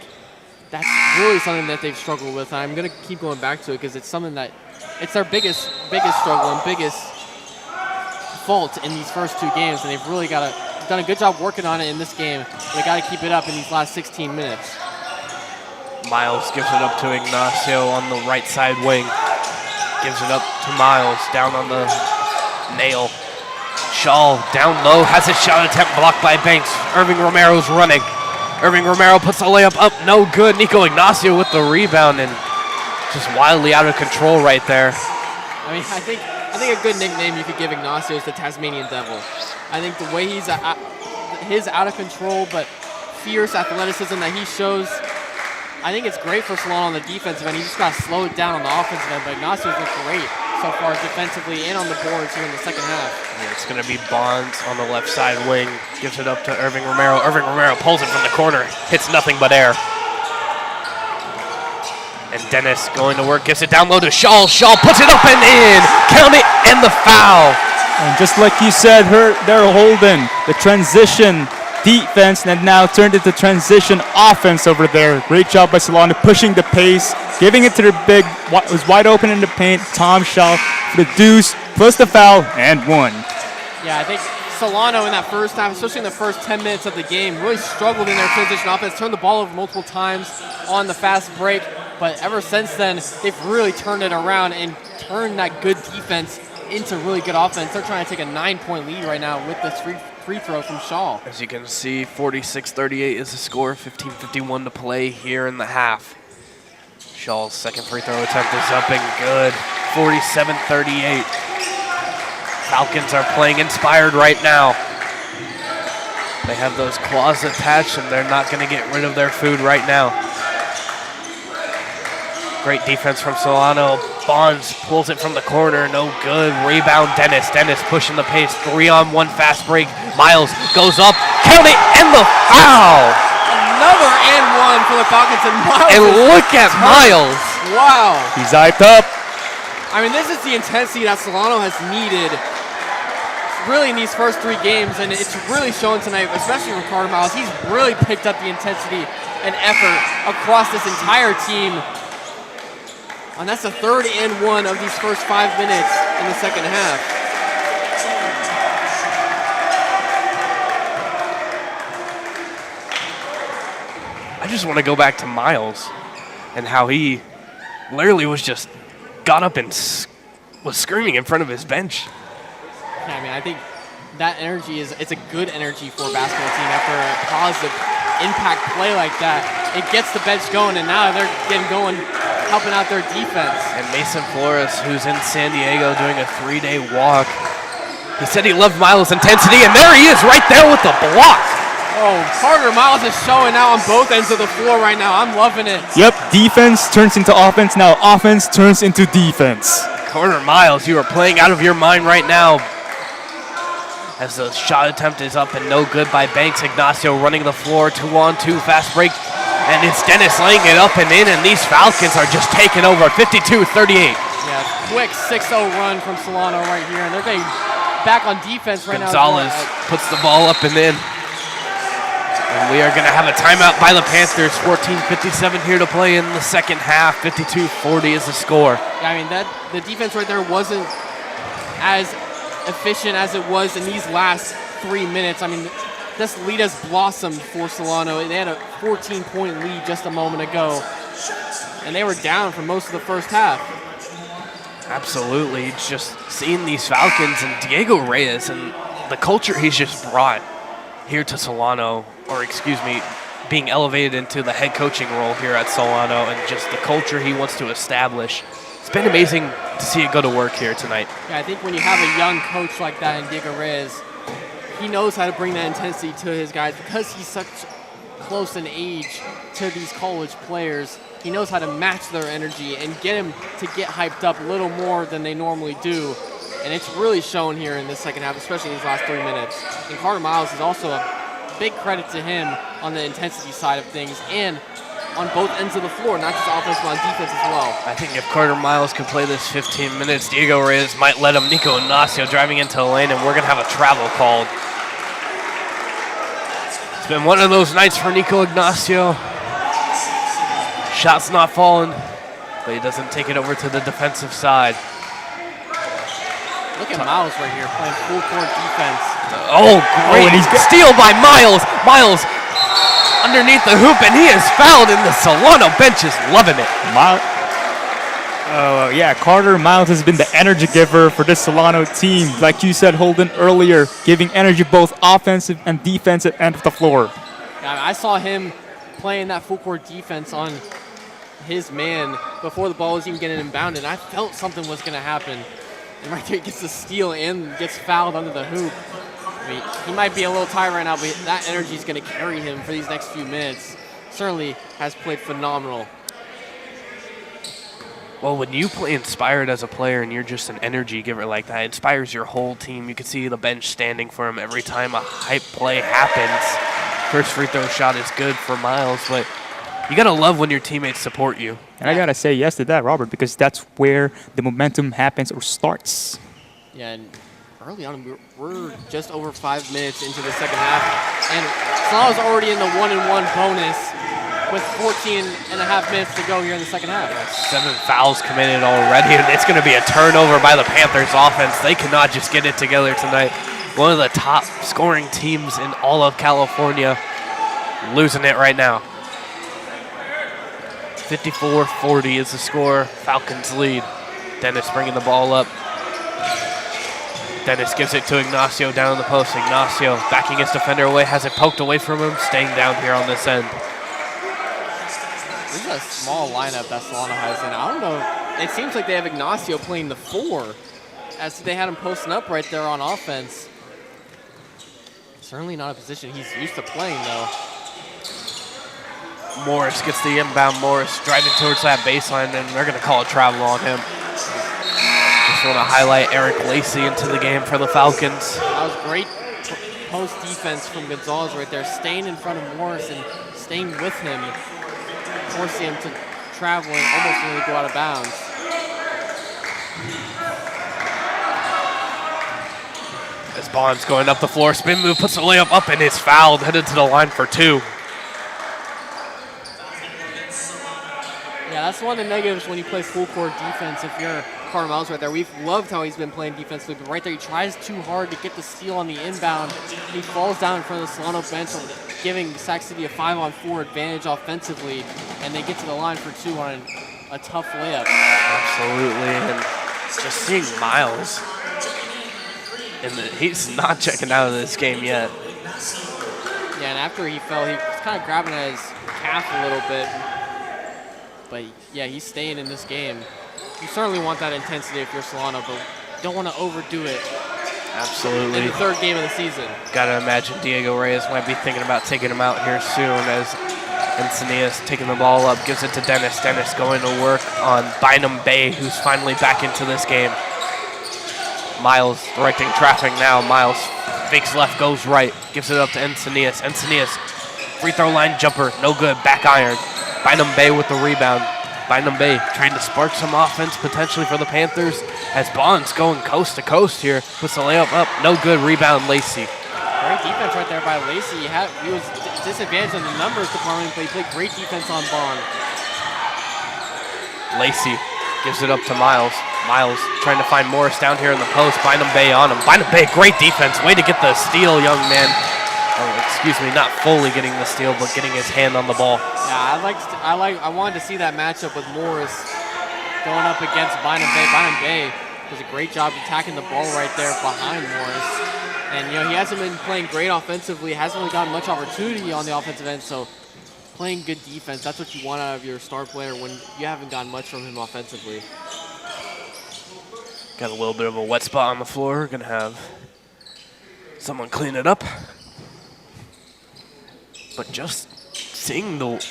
that's really something that they've struggled with. I'm going to keep going back to it because it's something that it's their biggest struggle and biggest fault in these first two games, and they've really done a good job working on it in this game. They got to keep it up in these last 16 minutes. Miles gives it up to Ignacio on the right side wing. Gives it up to Miles down on the nail. Shaw down low, has a shot attempt blocked by Banks. Irving Romero's running. Irving Romero puts the layup up, no good. Nico Ignacio with the rebound and just wildly out of control right there. I mean, I think a good nickname you could give Ignacio is the Tasmanian Devil. I think the way he's his out of control but fierce athleticism that he shows, I think it's great for Solano on the defensive end. You just got to slow it down on the offensive end, but Ignacio's looked great so far defensively and on the boards here in the second half. Yeah, it's going to be Bonds on the left side wing. Gives it up to Irving Romero. Irving Romero pulls it from the corner. Hits nothing but air. And Dennis going to work. Gives it down low to Shaw. Shaw puts it up and in. Count it and the foul. And just like you said, they're holding the transition defense and now turned into transition offense over there. Great job by Solano pushing the pace, giving it to their big, was wide open in the paint. Tom Shaw for the deuce, plus the foul, and one. Yeah, I think Solano in that first half, especially in the first 10 minutes of the game, really struggled in their transition offense, turned the ball over multiple times on the fast break. But ever since then, they've really turned it around and turned that good defense into really good offense. They're trying to take a 9-point lead right now with this free throw from Shaw. As you can see, 46-38 is the score. 15:51 to play here in the half. Shaw's second free throw attempt is up and good. 47-38. Falcons are playing inspired right now. They have those claws attached, and they're not going to get rid of their food right now. Great defense from Solano. Bonds pulls it from the corner, no good. Rebound Dennis. Dennis pushing the pace. 3-on-1 fast break. Miles goes up. Count it and the foul. Another and one for the Falcons, and Miles. And look at Miles. Wow. He's hyped up. I mean, this is the intensity that Solano has needed really in these first three games, and it's really shown tonight, especially from Carter Miles. He's really picked up the intensity and effort across this entire team. And that's the third and one of these first 5 minutes in the second half. I just want to go back to Miles and how he literally was just got up and was screaming in front of his bench. Yeah, I mean, I think that energy it's a good energy for a basketball team after a positive impact play like that. It gets the bench going, and now they're getting going, helping out their defense. And Mason Flores, who's in San Diego doing a 3-day walk, he said he loved Miles' intensity, and there he is right there with the block. Oh, Carter Miles is showing out on both ends of the floor right now. I'm loving it. Yep, defense turns into offense now. Offense turns into defense. Carter Miles, you are playing out of your mind right now. As the shot attempt is up and no good by Banks. Ignacio running the floor, 2-on-2, fast break. And it's Dennis laying it up and in, and these Falcons are just taking over, 52-38. Yeah, quick 6-0 run from Solano right here, and they're getting back on defense right Gonzalez now. puts the ball up and in. And we are going to have a timeout by the Panthers. 14:57 here to play in the second half. 52-40 is the score. Yeah, I mean, the defense right there wasn't as efficient as it was in these last 3 minutes. I mean, this lead has blossomed for Solano. They had a 14-point lead just a moment ago, and they were down for most of the first half. Absolutely. Just seeing these Falcons and Diego Reyes and the culture he's just brought here to Solano, or excuse me, being elevated into the head coaching role here at Solano, and just the culture he wants to establish. It's been amazing to see it go to work here tonight. Yeah, I think when you have a young coach like that in Diego Reyes, he knows how to bring that intensity to his guys because he's such close in age to these college players. He knows how to match their energy and get them to get hyped up a little more than they normally do. And it's really shown here in this second half, especially in these last 3 minutes. And Carter Miles is also a big credit to him on the intensity side of things and on both ends of the floor, not just offense, but on defense as well. I think if Carter Miles could play this 15 minutes, Diego Reyes might let him. Nico Ignacio driving into the lane, and we're going to have a travel called. It's been one of those nights for Nico Ignacio. Shot's not falling, but he doesn't take it over to the defensive side. Look at Miles right here playing full court defense. Oh, great. Steal by Miles. Miles underneath the hoop, and he is fouled, and the Solano bench is loving it. Yeah, Carter Miles has been the energy giver for this Solano team. Like you said, Holden, earlier, giving energy both offensive and defensive end of the floor. Yeah, I saw him playing that full court defense on his man before the ball was even getting inbounded. I felt something was going to happen. And right there, he gets the steal and gets fouled under the hoop. I mean, he might be a little tired right now, but that energy is going to carry him for these next few minutes. Certainly has played phenomenal. Well, when you play inspired as a player and you're just an energy giver like that, it inspires your whole team. You can see the bench standing for him every time a hype play happens. First free throw shot is good for Miles, but you got to love when your teammates support you. And I got to say yes to that, Robert, because that's where the momentum happens or starts. Yeah, and early on, we're just over 5 minutes into the second half, and Solano's already in the 1-and-1 bonus with 14 and a half minutes to go here in the second half. 7 fouls committed already, and it's going to be a turnover by the Panthers offense. They cannot just get it together tonight. One of the top scoring teams in all of California, losing it right now. 54-40 is the score. Falcons lead. Dennis bringing the ball up. Dennis gives it to Ignacio down in the post. Ignacio backing his defender away, has it poked away from him, staying down here on this end. This is a small lineup that Solano has in. I don't know. It seems like they have Ignacio playing the 4, as they had him posting up right there on offense. Certainly not a position he's used to playing, though. Morris gets the inbound. Morris driving towards that baseline, and they're going to call a travel on him. Just want to highlight Eric Lacey into the game for the Falcons. That was great post defense from Gonzalez right there, staying in front of Morris and staying with him, forcing him to travel and almost nearly go out of bounds. As Bond's going up the floor, spin move, puts the layup up, and is fouled, headed to the line for 2. Yeah, that's one of the negatives when you play full court defense. If you're Carter Miles right there, we've loved how he's been playing defensively, but right there he tries too hard to get the steal on the inbound. He falls down in front of the Solano bench, giving Sac City a 5-on-4 advantage offensively, and they get to the line for 2 on a tough layup. Absolutely, and just seeing Miles, he's not checking out of this game yet. Yeah, and after he fell, he was kind of grabbing at his calf a little bit. But yeah, he's staying in this game. You certainly want that intensity if you're Solano, but don't want to overdo it. Absolutely. In the third game of the season. Gotta imagine Diego Reyes might be thinking about taking him out here soon as Encinias taking the ball up, gives it to Dennis. Dennis going to work on Bynum Bay, who's finally back into this game. Miles directing traffic now. Miles fakes left, goes right, gives it up to Encinias. Encinias, free throw line jumper, no good, back iron. Bynum Bay with the rebound. Bynum Bay trying to spark some offense potentially for the Panthers as Bonds going coast to coast here. Puts the layup up, no good, rebound Lacey. Great defense right there by Lacey. He was disadvantaged in the numbers department, but he played great defense on Bond. Lacey gives it up to Miles. Miles trying to find Morris down here in the post. Bynum Bay on him. Bynum Bay, great defense. Way to get the steal, young man. Oh, excuse me, not fully getting the steal, but getting his hand on the ball. Yeah, I wanted to see that matchup with Morris going up against Bynum Bay. Bynum Bay does a great job attacking the ball right there behind Morris. And he hasn't been playing great offensively, hasn't really gotten much opportunity on the offensive end, so playing good defense, that's what you want out of your star player when you haven't gotten much from him offensively. Got a little bit of a wet spot on the floor. Gonna have someone clean it up. But just seeing the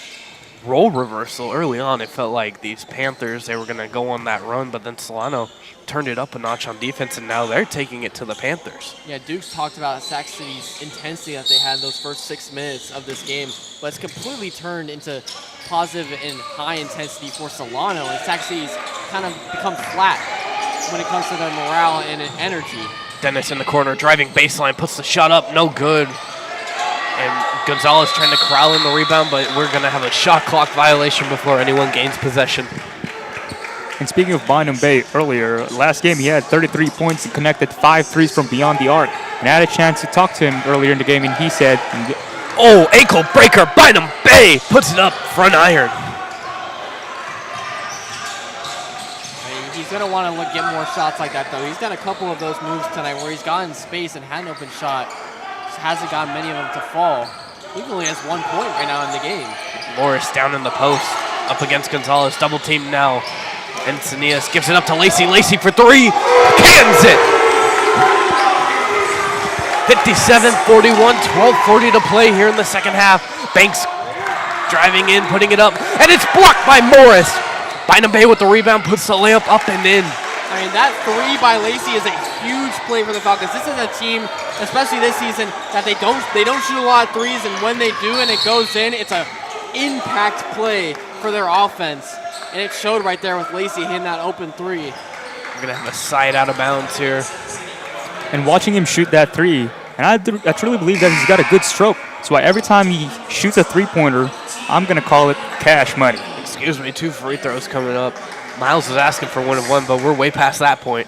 role reversal early on, it felt like these Panthers, they were going to go on that run, but then Solano turned it up a notch on defense, and now they're taking it to the Panthers. Yeah, Duke's talked about Sac City's intensity that they had in those first 6 minutes of this game, but it's completely turned into positive and high intensity for Solano, and Sac City's kind of become flat when it comes to their morale and energy. Dennis in the corner, driving baseline, puts the shot up, no good. And Gonzalez trying to corral in the rebound, but we're going to have a shot clock violation before anyone gains possession. And speaking of Bynum Bay earlier, last game he had 33 points and connected 5 threes from beyond the arc. And I had a chance to talk to him earlier in the game, and he said, oh, ankle breaker, Bynum Bay puts it up, front iron. He's going to want to get more shots like that, though. He's done a couple of those moves tonight where he's gotten space and had an open shot. Just hasn't gotten many of them to fall. He only has 1 point right now in the game. Morris down in the post, up against Gonzalez, double team now. Encinias gives it up to Lacey. Lacey for 3, cans it! 57-41, 12:40 to play here in the second half. Banks driving in, putting it up, and it's blocked by Morris. Bynum Bay with the rebound, puts the layup up and in. I mean, that 3 by Lacey is a huge play for the Falcons. This is a team, especially this season, that they don't shoot a lot of threes, and when they do and it goes in, it's an impact play for their offense. And it showed right there with Lacey hitting that open 3. We're going to have a side out of bounds here. And watching him shoot that 3, and I truly believe that he's got a good stroke. That's why every time he shoots a three-pointer, I'm going to call it cash money. Excuse me, 2 free throws coming up. Miles is asking for 1 of 1, but we're way past that point.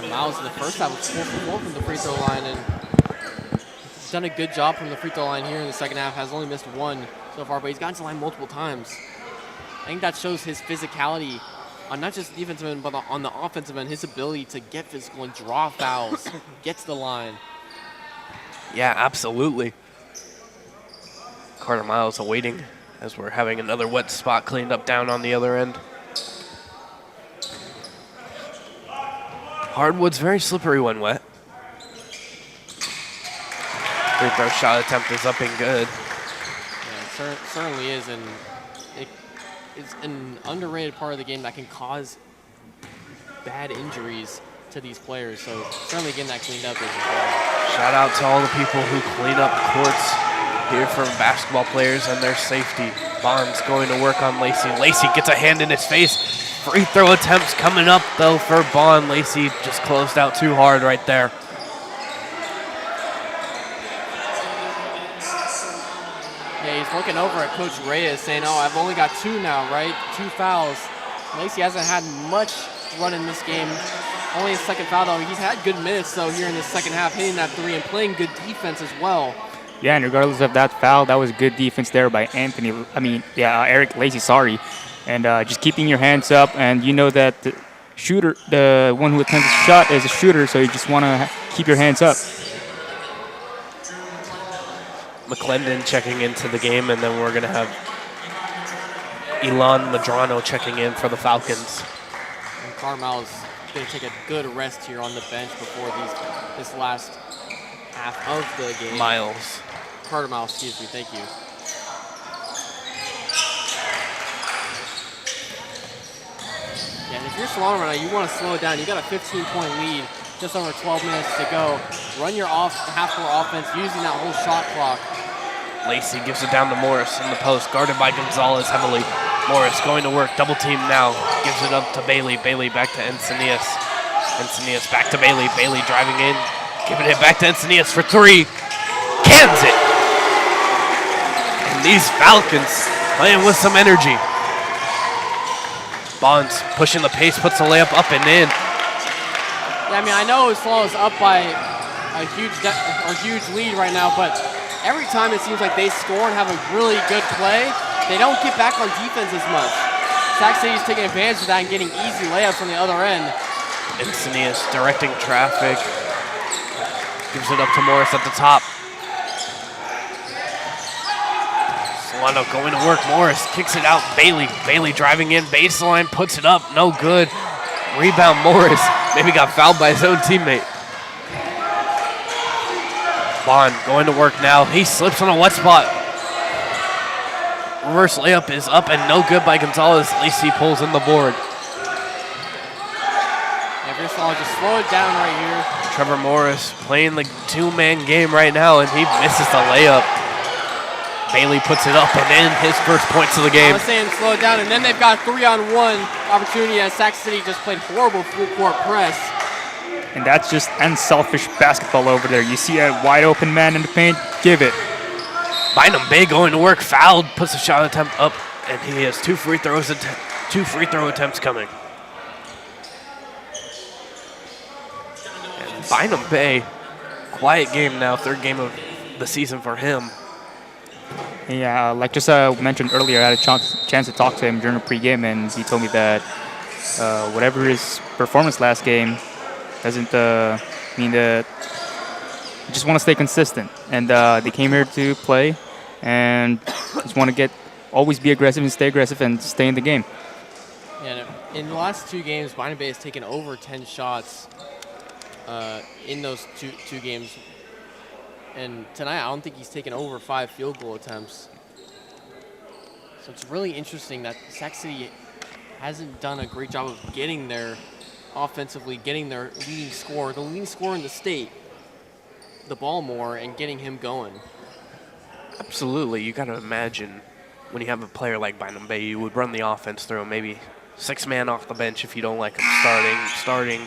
Miles in the first half was 4 for 4 from the free throw line, and he's done a good job from the free throw line here in the second half. Has only missed 1 so far, but he's gotten to the line multiple times. I think that shows his physicality on not just the defensive end, but on the offensive end, his ability to get physical and draw fouls, get to the line. Yeah, absolutely. Carter Miles awaiting as we're having another wet spot cleaned up down on the other end. Hardwood's very slippery when wet. Free throw shot attempt is up and good. Yeah, it certainly is, and it's an underrated part of the game that can cause bad injuries to these players. So certainly getting that cleaned up is important. Shout out to all the people who clean up courts here for basketball players and their safety. Bonds going to work on Lacey. Lacey gets a hand in his face. Free throw attempts coming up though for Bond. Lacey just closed out too hard right there. Yeah, he's looking over at Coach Reyes saying, oh, I've only got 2 now, right? 2 fouls. Lacey hasn't had much run in this game. Only his second foul, though. He's had good minutes, though, here in the second half, hitting that 3 and playing good defense as well. Yeah, and regardless of that foul, that was good defense there by Eric Lacy, sorry. And just keeping your hands up, and you know that the shooter, the one who attempts the shot is a shooter, so you just want to keep your hands up. McClendon checking into the game, and then we're going to have Elon Madrano checking in for the Falcons. And Carmel's going to take a good rest here on the bench before this last half of the game. Carter Miles, excuse me, thank you. Yeah, and if you're Solano right now, you want to slow it down. You got a 15-point lead, just over 12 minutes to go. Run your half-court offense using that whole shot clock. Lacey gives it down to Morris in the post, guarded by Gonzalez heavily. Morris going to work, double team now, gives it up to Bailey. Bailey back to Encinias. Encinias back to Bailey. Bailey driving in, giving it back to Encinias for three. Cans it! And these Falcons playing with some energy. Bonds pushing the pace, puts the layup up and in. Yeah, I mean, I know Solano's up by a huge lead right now, but every time it seems like they score and have a really good play, they don't get back on defense as much. Sac City's taking advantage of that and getting easy layups on the other end. Encinias directing traffic. Gives it up to Morris at the top. Solano going to work. Morris kicks it out. Bailey. Bailey driving in. Baseline puts it up. No good. Rebound Morris. Maybe got fouled by his own teammate. Bond going to work now. He slips on a wet spot. Reverse layup is up and no good by Gonzalez. Lacey pulls in the board. Every Solano just slow it down right here. Trevor Morris playing the two-man game right now, and he misses the layup. Bailey puts it up and in, his first points of the game. I was saying slow it down, and then they've got 3-on-1 opportunity as Sac City just played horrible full-court press. And that's just unselfish basketball over there. You see a wide open man in the paint, give it. Bynum Bay going to work, fouled, puts a shot attempt up, and he has two free throw attempts coming. And Bynum Bay, quiet game now, third game of the season for him. Yeah, like just mentioned earlier, I had a chance to talk to him during the pregame, and he told me that whatever his performance last game doesn't mean that you just want to stay consistent. And they came here to play and just want to always be aggressive and stay in the game. And in the last two games, Bynum Bay has taken over 10 shots in those two games. And tonight, I don't think he's taken over 5 field goal attempts. So it's really interesting that Sac City hasn't done a great job of getting their offensively, getting their leading scorer, the leading scorer in the state, the ball more and getting him going. Absolutely. You got to imagine when you have a player like Bynum Bay, you would run the offense through him, maybe 6-man off the bench if you don't like him starting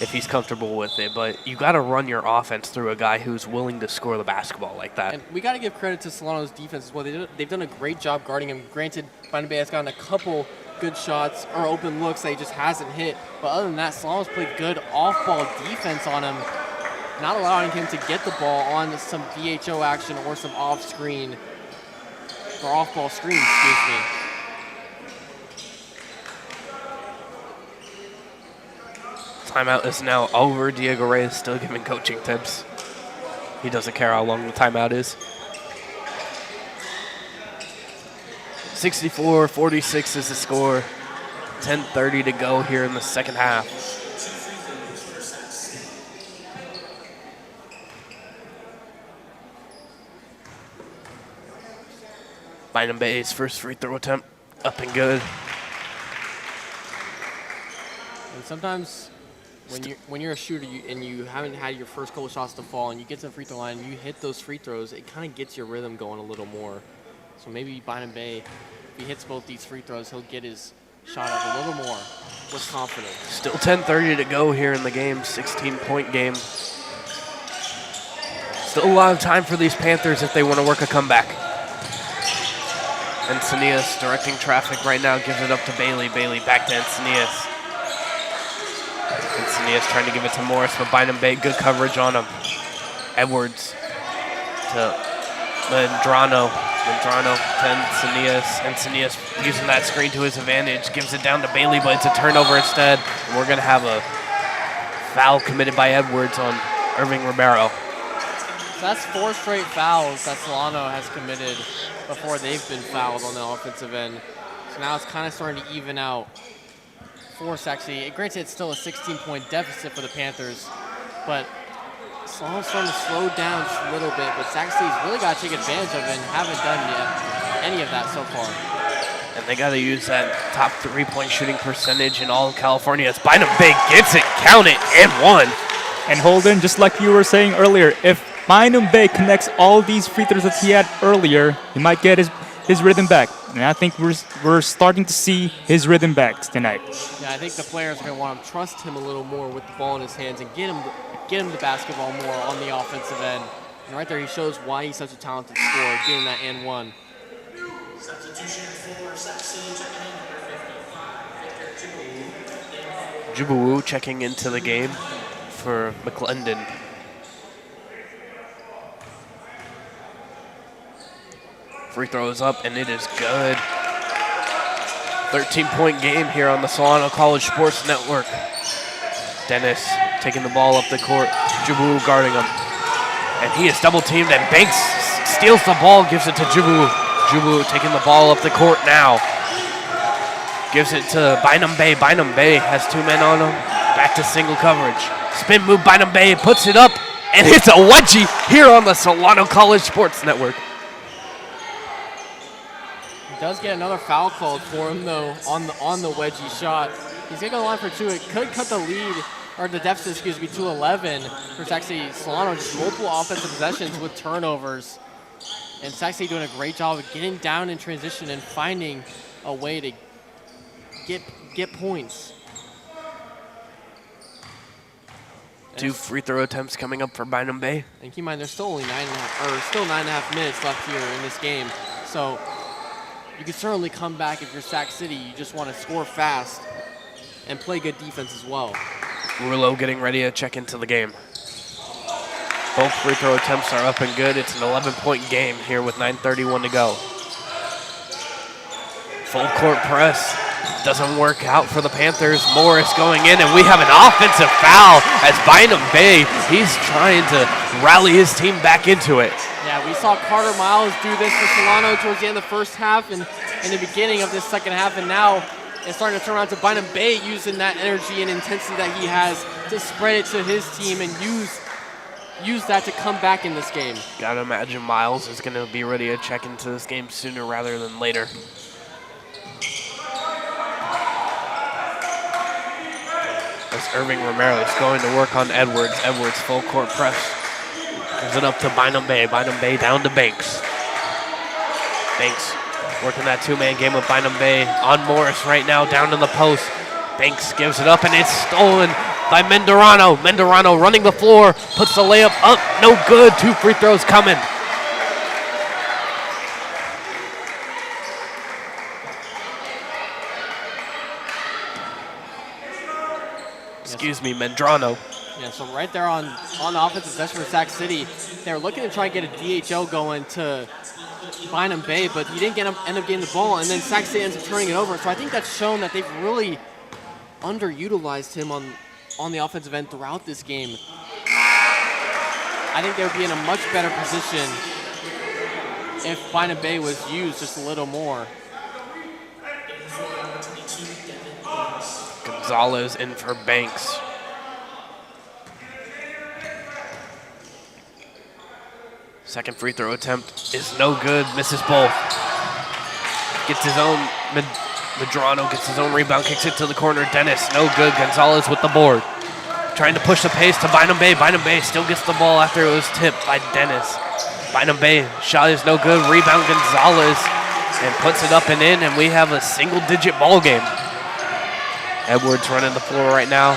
if he's comfortable with it. But you got to run your offense through a guy who's willing to score the basketball like that. And we got to give credit to Solano's defense as well. They've done a great job guarding him. Granted, Bynum Bay has gotten a couple good shots or open looks that he just hasn't hit. But other than that, Solano's played good off-ball defense on him, not allowing him to get the ball on some DHO action or some off-screen or off-ball screen, excuse me. Timeout is now over. Diego Reyes still giving coaching tips. He doesn't care how long the timeout is. 64-46 is the score. 10:30 to go here in the second half. Bynum Bay's first free throw attempt up and good. And sometimes when you're a shooter and you haven't had your first couple shots to fall and you get to the free throw line and you hit those free throws, it kind of gets your rhythm going a little more. So maybe Bynum Bay, if he hits both these free throws, he'll get his shot up a little more with confidence. Still 10:30 to go here in the game, 16-point game. Still a lot of time for these Panthers if they want to work a comeback. Encinias directing traffic right now, gives it up to Bailey. Bailey back to Encinias. Encinias trying to give it to Morris, but Bynum Bay, good coverage on him. Edwards to Mendrano to Encinias. Encinias using that screen to his advantage, gives it down to Bailey, but it's a turnover instead. And we're going to have a foul committed by Edwards on Irving Romero. So that's 4 straight fouls that Solano has committed before they've been fouled on the offensive end. So now it's kind of starting to even out for Sac City. Granted, it's still a 16-point deficit for the Panthers, but Solano's starting to slow down just a little bit, but Sac City's really got to take advantage of it and haven't done yet any of that so far. And they got to use that top 3-point shooting percentage in all of California. As Bynum Bay gets it, count it, and one. And Holden, just like you were saying earlier, if Bynum Bay connects all these free throws that he had earlier, he might get his rhythm back. And I think we're starting to see his rhythm back tonight. Yeah, I think the players are going to want to trust him a little more with the ball in his hands and get him the basketball more on the offensive end. And right there, he shows why he's such a talented scorer, getting that and one. Jubu checking into the game for McClendon. Free throw is up, and it is good. 13-point game here on the Solano College Sports Network. Dennis taking the ball up the court. Jubu guarding him. And he is double-teamed, and Banks steals the ball, gives it to Jubu. Jubu taking the ball up the court now. Gives it to Bynum Bay. Bynum Bay has 2 men on him. Back to single coverage. Spin move, Bynum Bay puts it up, and hits a wedgie here on the Solano College Sports Network. Does get another foul called for him though on the wedgie shot. He's gonna go to the line for 2. It could cut the lead or the deficit, excuse me, to 11 for Sac City. Solano just multiple offensive possessions with turnovers, and Sac City doing a great job of getting down in transition and finding a way to get points. 2 free throw attempts coming up for Bynum Bay. And keep in mind, there's still only 9.5 minutes left here in this game, so you can certainly come back if you're Sac City. You just want to score fast and play good defense as well. Rulo getting ready to check into the game. Both free throw attempts are up and good. It's an 11-point game here with 9:31 to go. Full court press. Doesn't work out for the Panthers. Morris going in, and we have an offensive foul as Bynum Bay, he's trying to rally his team back into it. Yeah, we saw Carter Miles do this for Solano towards the end of the first half and in the beginning of this second half, and now it's starting to turn around to Bynum Bay using that energy and intensity that he has to spread it to his team and use that to come back in this game. Gotta imagine Miles is gonna be ready to check into this game sooner rather than later. As Irving Romero is going to work on Edwards. Edwards full court press. Gives it up to Bynum Bay. Bynum Bay down to Banks. Banks working that 2-man game with Bynum Bay on Morris right now down in the post. Banks gives it up, and it's stolen by Mendarano. Mendarano running the floor, puts the layup up, no good. 2 free throws coming. Excuse me, Mendrano. Yeah, so right there on the offensive possession for Sac City, they were looking to try and get a DHL going to Bynum Bay, but he didn't end up getting the ball, and then Sac City ends up turning it over. So I think that's shown that they've really underutilized him on the offensive end throughout this game. I think they would be in a much better position if Bynum Bay was used just a little more. Gonzalez in for Banks. Second free throw attempt is no good, misses both. Gets his own, Medrano gets his own rebound, kicks it to the corner. Dennis, no good. Gonzalez with the board. Trying to push the pace to Bynum Bay. Bynum Bay still gets the ball after it was tipped by Dennis. Bynum Bay, shot is no good. Rebound Gonzalez, and puts it up and in, and we have a single-digit ball game. Edwards running the floor right now,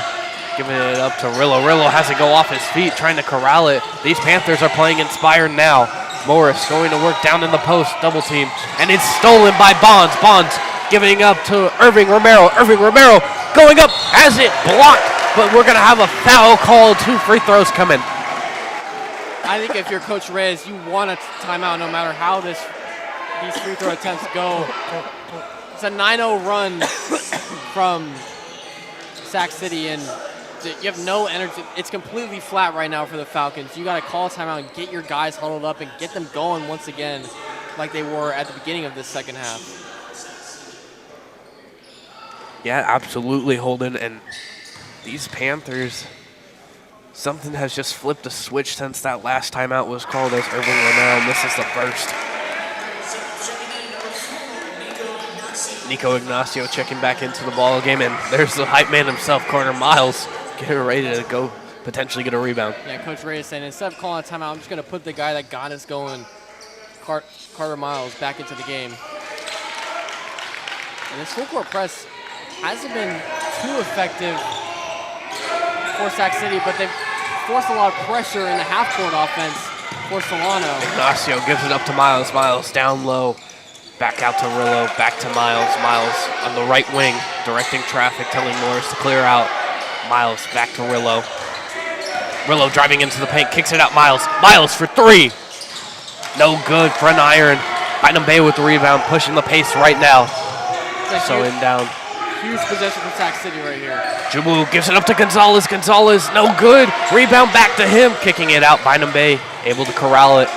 giving it up to Rillo. Rillo has to go off his feet, trying to corral it. These Panthers are playing inspired now. Morris going to work down in the post, double team, and it's stolen by Bonds. Bonds giving up to Irving Romero. Irving Romero going up, has it blocked, but we're going to have a foul call. 2 free throws coming. I think if you're Coach Reyes, you want a timeout no matter how these free throw attempts go. It's a 9-0 run from Sac City, and you have no energy. It's completely flat right now for the Falcons. You got to call a timeout and get your guys huddled up and get them going once again like they were at the beginning of this second half. Yeah, absolutely, Holden. And these Panthers, something has just flipped a switch since that last timeout was called as Irving Romero misses the first. Nico Ignacio checking back into the ball game, and there's the hype man himself, Carter Miles, getting ready to go potentially get a rebound. Yeah, Coach Ray is saying, instead of calling a timeout, I'm just going to put the guy that got us going, Carter Miles, back into the game. And this full court press hasn't been too effective for Sac City, but they've forced a lot of pressure in the half-court offense for Solano. Ignacio gives it up to Miles. Miles down low. Back out to Rillo, back to Miles. Miles on the right wing, directing traffic, telling Morris to clear out. Miles back to Rillo. Rillo driving into the paint, kicks it out. Miles. Miles for three. No good. Front iron. Bynum Bay with the rebound, pushing the pace right now. Slowing down. Huge possession from Sac City right here. Jubu gives it up to Gonzalez. Gonzalez, no good. Rebound back to him, kicking it out. Bynum Bay able to corral it.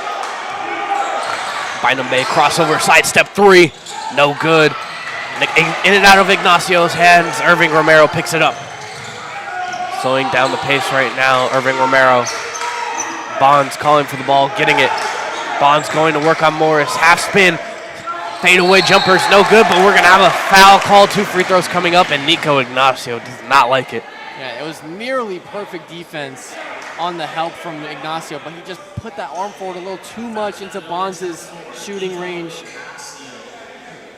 Bynum Bay crossover, sidestep three, no good. In and out of Ignacio's hands, Irving Romero picks it up. Slowing down the pace right now, Irving Romero. Bonds calling for the ball, getting it. Bonds going to work on Morris, half spin. Fadeaway jumpers, no good, but we're gonna have a foul call. 2 free throws coming up, and Nico Ignacio does not like it. Yeah, it was nearly perfect defense on the help from Ignacio, but he just put that arm forward a little too much into Bonds' shooting range.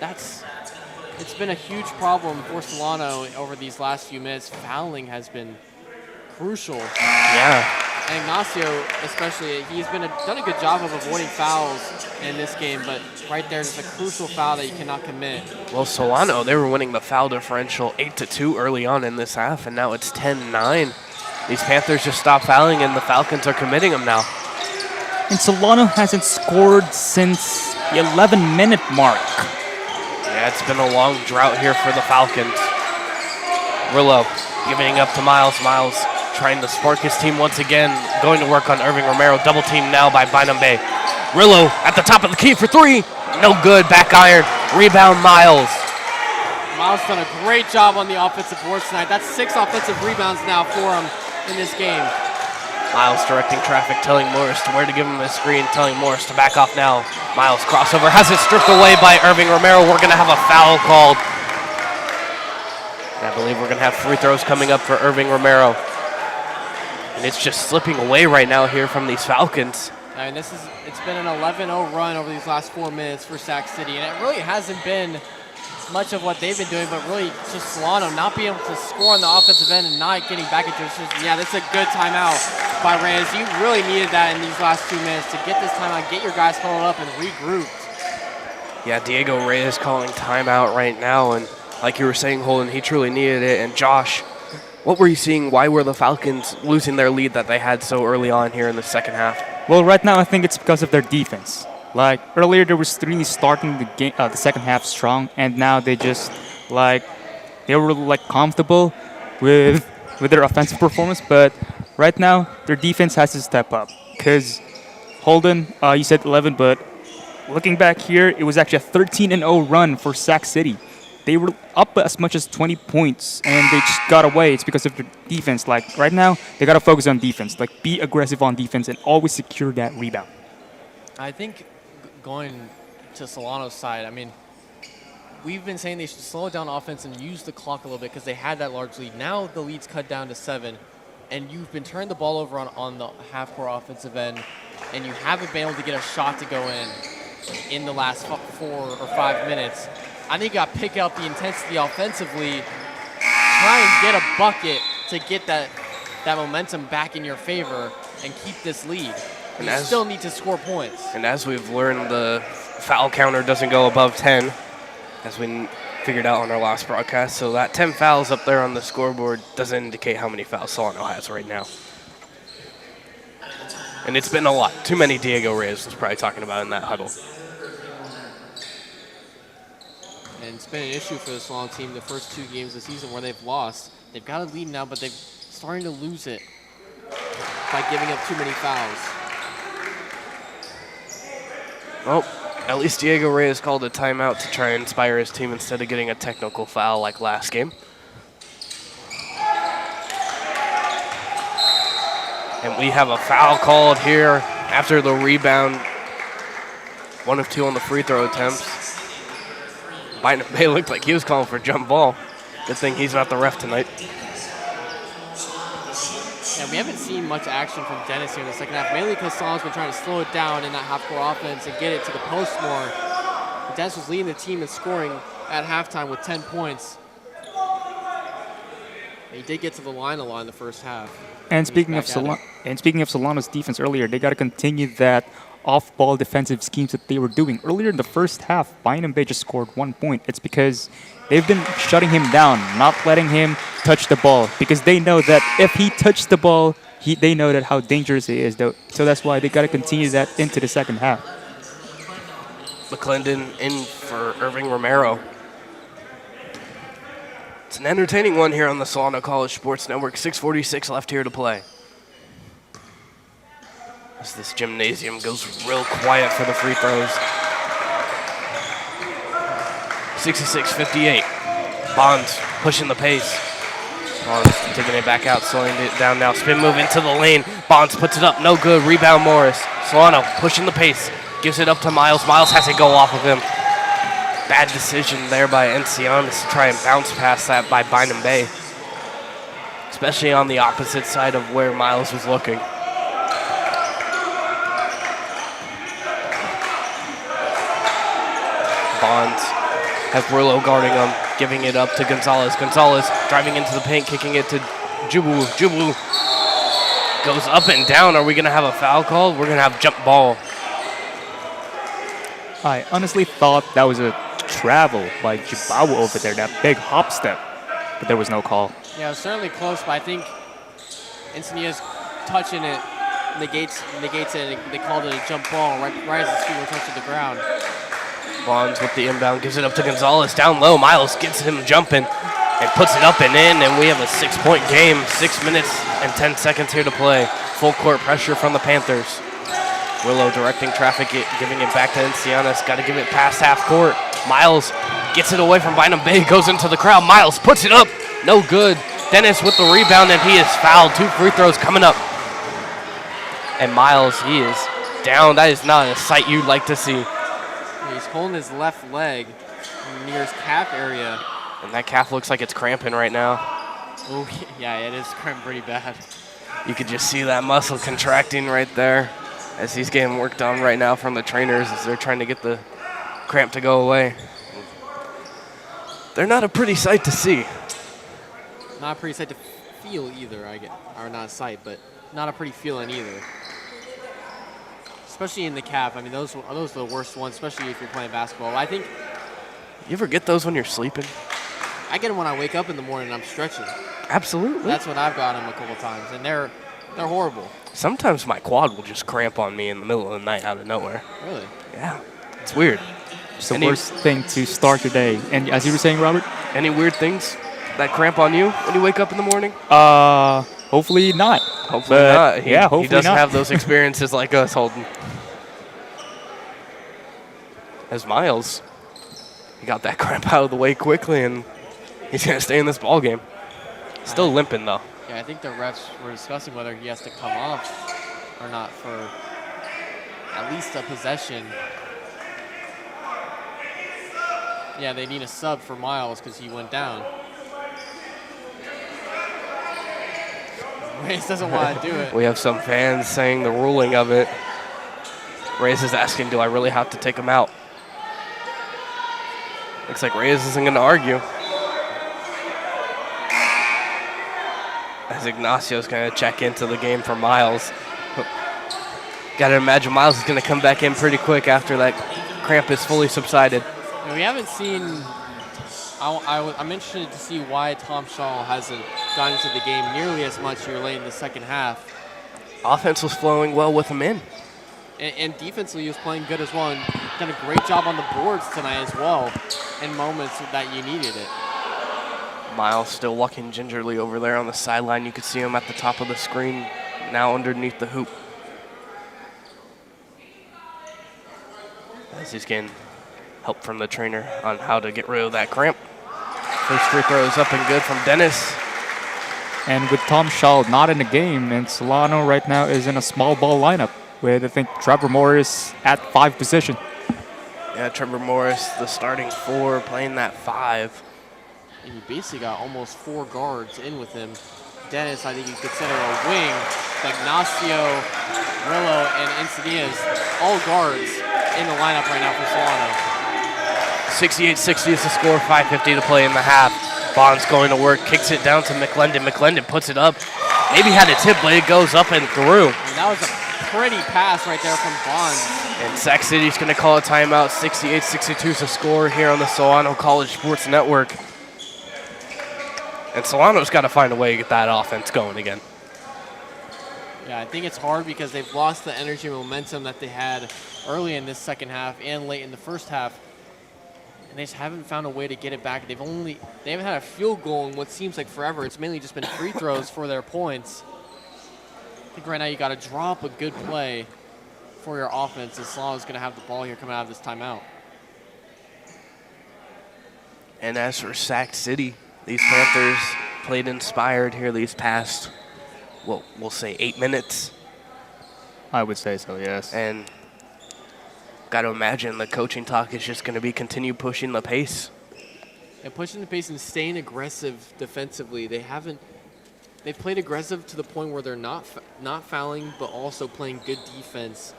It's been a huge problem for Solano over these last few minutes. Fouling has been crucial. Yeah. And Ignacio, especially, he's done a good job of avoiding fouls in this game, but right there's a crucial foul that you cannot commit. Well, Solano, they were winning the foul differential 8-2 early on in this half, and now it's 10-9. These Panthers just stopped fouling, and the Falcons are committing them now. And Solano hasn't scored since the 11-minute mark. Yeah, it's been a long drought here for the Falcons. Rillo giving up to Miles. Miles trying to spark his team once again, going to work on Irving Romero. Double team now by Bynum Bay. Rillo at the top of the key for three. No good, back iron. Rebound Miles. Miles done a great job on the offensive boards tonight. That's 6 offensive rebounds now for him in this game. Miles directing traffic, telling Morris to where to give him a screen, telling Morris to back off now. Miles crossover, has it stripped away by Irving Romero. We're going to have a foul called. And I believe we're going to have free throws coming up for Irving Romero. And it's just slipping away right now here from these Falcons. I mean, it's been an 11-0 run over these last 4 minutes for Sac City, and it really hasn't been much of what they've been doing, but really just Solano not being able to score on the offensive end and not getting back into it. Yeah, that's a good timeout by Reyes. You really needed that in these last 2 minutes to get this timeout, get your guys huddled up and regrouped. Yeah, Diego Reyes calling timeout right now, and like you were saying, Holden, he truly needed it. And Josh, what were you seeing? Why were the Falcons losing their lead that they had so early on here in the second half? Well, right now I think it's because of their defense. Like earlier, they were really starting the game, the second half strong, and now they just they were comfortable with their offensive performance. But right now, their defense has to step up. Because Holden, you said 11, but looking back here, it was actually a 13-0 run for Sac City. They were up as much as 20 points, and they just got away. It's because of their defense. Right now, they got to focus on defense. Be aggressive on defense and always secure that rebound. I think going to Solano's side, I mean, we've been saying they should slow down offense and use the clock a little bit because they had that large lead. Now the lead's cut down to 7, and you've been turning the ball over on the half-court offensive end, and you haven't been able to get a shot to go in the last 4 or 5 minutes. I think you got to pick up the intensity offensively, try and get a bucket to get that momentum back in your favor and keep this lead. And you still need to score points. And as we've learned, the foul counter doesn't go above 10, as we figured out on our last broadcast. So that 10 fouls up there on the scoreboard doesn't indicate how many fouls Solano has right now. And it's been a lot. Too many Diego Reyes was probably talking about in that huddle. And it's been an issue for the Solano team the first 2 games of the season where they've lost. They've got a lead now, but they're starting to lose it by giving up too many fouls. Well, at least Diego Reyes called a timeout to try and inspire his team instead of getting a technical foul like last game. And we have a foul called here after the rebound. 1 of 2 on the free throw attempts. Bynum Bay looked like he was calling for a jump ball. Good thing he's not the ref tonight. Yeah, we haven't seen much action from Dennis here in the second half, mainly because Solano's been trying to slow it down in that half-court offense and get it to the post more. But Dennis was leading the team in scoring at halftime with 10 points. And he did get to the line a lot in the first half. And speaking of Solano's defense earlier, they got to continue that off-ball defensive schemes that they were doing. Earlier in the first half, Bynum Bay just scored 1 point. It's because they've been shutting him down, not letting him touch the ball, because they know that if he touched the ball, they know that how dangerous he is. So that's why they got to continue that into the second half. McClendon in for Irving Romero. It's an entertaining one here on the Solano College Sports Network. 6:46 left here to play. As this gymnasium goes real quiet for the free throws. 66-58. Bonds pushing the pace. Bonds taking it back out, slowing it down now. Spin move into the lane. Bonds puts it up, no good. Rebound Morris. Solano pushing the pace. Gives it up to Miles. Miles has to go off of him. Bad decision there by Encianis to try and bounce past that by Bynum Bay. Especially on the opposite side of where Miles was looking. Bonds has Brillo guarding him, giving it up to Gonzalez. Gonzalez driving into the paint, kicking it to Jubu. Jubu goes up and down. Are we going to have a foul called? We're going to have jump ball. I honestly thought that was a travel by Jibawa over there, that big hop step, but there was no call. Yeah, it was certainly close, but I think Encinitas touching it negates it. They called it a jump ball right as his feet were touching the ground. Bonds with the inbound, gives it up to Gonzalez. Down low, Miles gets him jumping and puts it up and in, and we have a 6-point game. 6 minutes and 10 seconds here to play. Full court pressure from the Panthers. Willow directing traffic, giving it back to Encianis. Got to give it past half court. Miles gets it away from Bynum Bay, goes into the crowd. Miles puts it up, no good. Dennis with the rebound, and he is fouled. 2 free throws coming up. And Miles, he is down. That is not a sight you'd like to see. He's holding his left leg near his calf area. And that calf looks like it's cramping right now. Oh, yeah, it is cramping pretty bad. You could just see that muscle contracting right there as he's getting worked on right now from the trainers as they're trying to get the cramp to go away. They're not a pretty sight to see. Not a pretty sight to feel either, or not a sight, but not a pretty feeling either. Especially in the calf. I mean, those are the worst ones, especially if you're playing basketball. I think. You ever get those when you're sleeping? I get them when I wake up in the morning and I'm stretching. Absolutely. That's when I've got them a couple times, and they're horrible. Sometimes my quad will just cramp on me in the middle of the night out of nowhere. Really? Yeah. It's weird. It's the worst thing to start your day. And as you were saying, Robert? Any weird things that cramp on you when you wake up in the morning? Hopefully not. Hopefully not. Hopefully he doesn't not. have those experiences like us, Holden. As Miles, he got that cramp out of the way quickly, and he's going to stay in this ball game. Still limping, though. Yeah, I think the refs were discussing whether he has to come off or not for at least a possession. Yeah, they need a sub for Miles because he went down. Reyes doesn't want to do it. We have some fans saying the ruling of it. Reyes is asking, do I really have to take him out? Looks like Reyes isn't going to argue. As Ignacio's going to check into the game for Miles. Got to imagine Miles is going to come back in pretty quick after that cramp is fully subsided. And we haven't seen. I'm interested to see why Tom Shaw hasn't gotten into the game nearly as much here late in the second half. offense was flowing well with him in. And defensively, he was playing good as well, and done a great job on the boards tonight as well in moments that you needed it. Miles still walking gingerly over there on the sideline. You could see him at the top of the screen, now underneath the hoop. As he's getting help from the trainer on how to get rid of that cramp. First free throw is up and good from Dennis. And with Tom Shaw not in the game, and Solano right now is in a small ball lineup with, I think, Trevor Morris at 5 position. Yeah, Trevor Morris, the starting 4, playing that 5. And you basically got almost 4 guards in with him. Dennis, I think you consider a wing. Ignacio, Rillo, and Encinitas, all guards in the lineup right now for Solano. 68-60 is the score, 5:50 to play in the half. Bond's going to work, kicks it down to McClendon. McClendon puts it up. Maybe had a tip, but it goes up and through. And that was a pretty pass right there from Bonds. And Sac City's going to call a timeout. 68-62 is the score here on the Solano College Sports Network. And Solano's got to find a way to get that offense going again. Yeah, I think it's hard because they've lost the energy and momentum that they had early in this second half and late in the first half. And they just haven't found a way to get it back. They haven't had a field goal in what seems like forever. It's mainly just been free throws for their points. I think right now you got to drop a good play for your offense, and Solano's going to have the ball here coming out of this timeout. And as for Sac City, these Panthers played inspired here these past, well, we'll say 8 minutes. I would say so, yes. And got to imagine the coaching talk is just going to be continue pushing the pace. And pushing the pace and staying aggressive defensively. They've played aggressive to the point where they're not fouling, but also playing good defense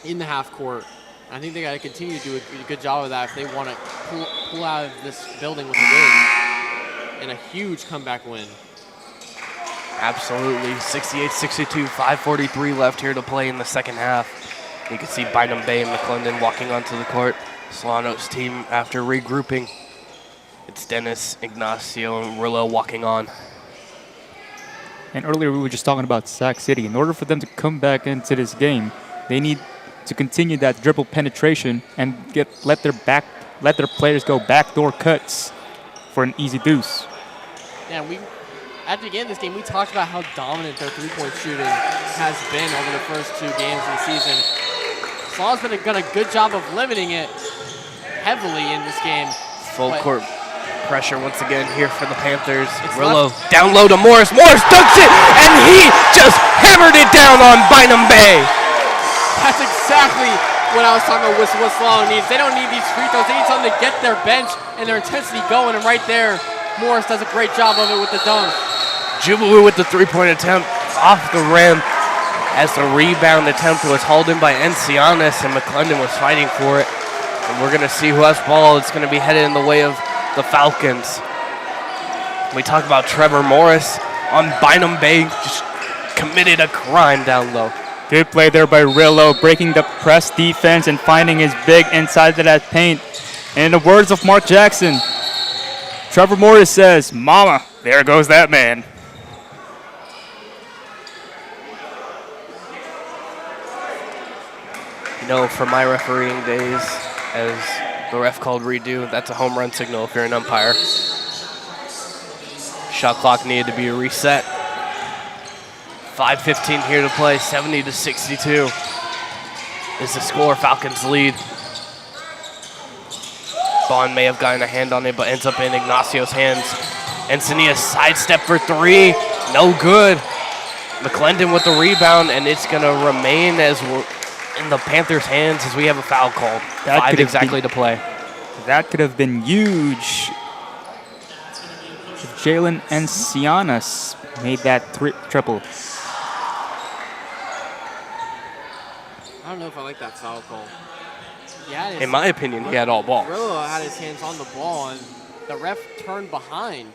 in the half court. I think they got to continue to do a good job of that if they want to pull out of this building with a win and a huge comeback win. Absolutely. 68-62, 5:43 left here to play in the second half. You can see Bynum Bay and McClendon walking onto the court. Solano's team after regrouping. It's Dennis, Ignacio, and Rillo walking on. And earlier we were just talking about Sac City. In order for them to come back into this game, they need to continue that dribble penetration and let their players go backdoor cuts for an easy deuce. Yeah, at the beginning of this game, we talked about how dominant their three-point shooting has been over the first 2 games of the season. Solano's done a good job of limiting it heavily in this game. Full court pressure once again here for the Panthers. Rillo down low to Morris. Morris dunks it, and he just hammered it down on Bynum Bay. That's exactly what I was talking about with what Solano needs. They don't need these free throws. They need something to get their bench and their intensity going, and right there, Morris does a great job of it with the dunk. Jubilee with the three-point attempt off the rim as the rebound attempt was hauled in by Encianis, and McClendon was fighting for it. And we're going to see who has ball. It's going to be headed in the way of the Falcons. We talk about Trevor Morris on Bynum Bay, just committed a crime down low. Good play there by Rillo, breaking the press defense and finding his big inside of that paint. And in the words of Mark Jackson, Trevor Morris says, "Mama, there goes that man." You know, from my refereeing days, as the ref called redo, that's a home run signal if you're an umpire. Shot clock needed to be reset. 5:15 here to play, 70-62 is the score. Falcons lead. Bond may have gotten a hand on it, but ends up in Ignacio's hands. Encinitas sidestep for 3, no good. McClendon with the rebound, and it's going to remain as in the Panthers' hands as we have a foul called. 5 exactly to play. That could have been huge. Jalen Encianis made that triple. I don't know if I like that foul call. In my opinion, he had all ball. Rillo had his hands on the ball, and the ref turned behind.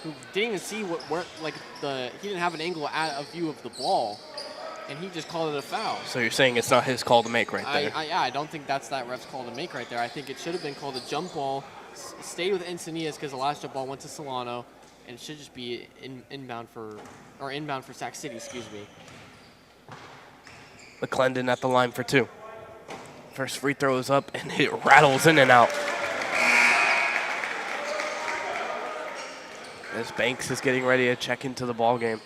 Who didn't even see he didn't have an angle at a view of the ball, and he just called it a foul. So you're saying it's not his call to make right there? I don't think that's that ref's call to make right there. I think it should have been called a jump ball. Stayed with Encinitas because the last jump ball went to Solano, and it should just be inbound for Sac City, excuse me. McClendon at the line for 2. First free throw is up, and it rattles in and out. As Banks is getting ready to check into the ball game.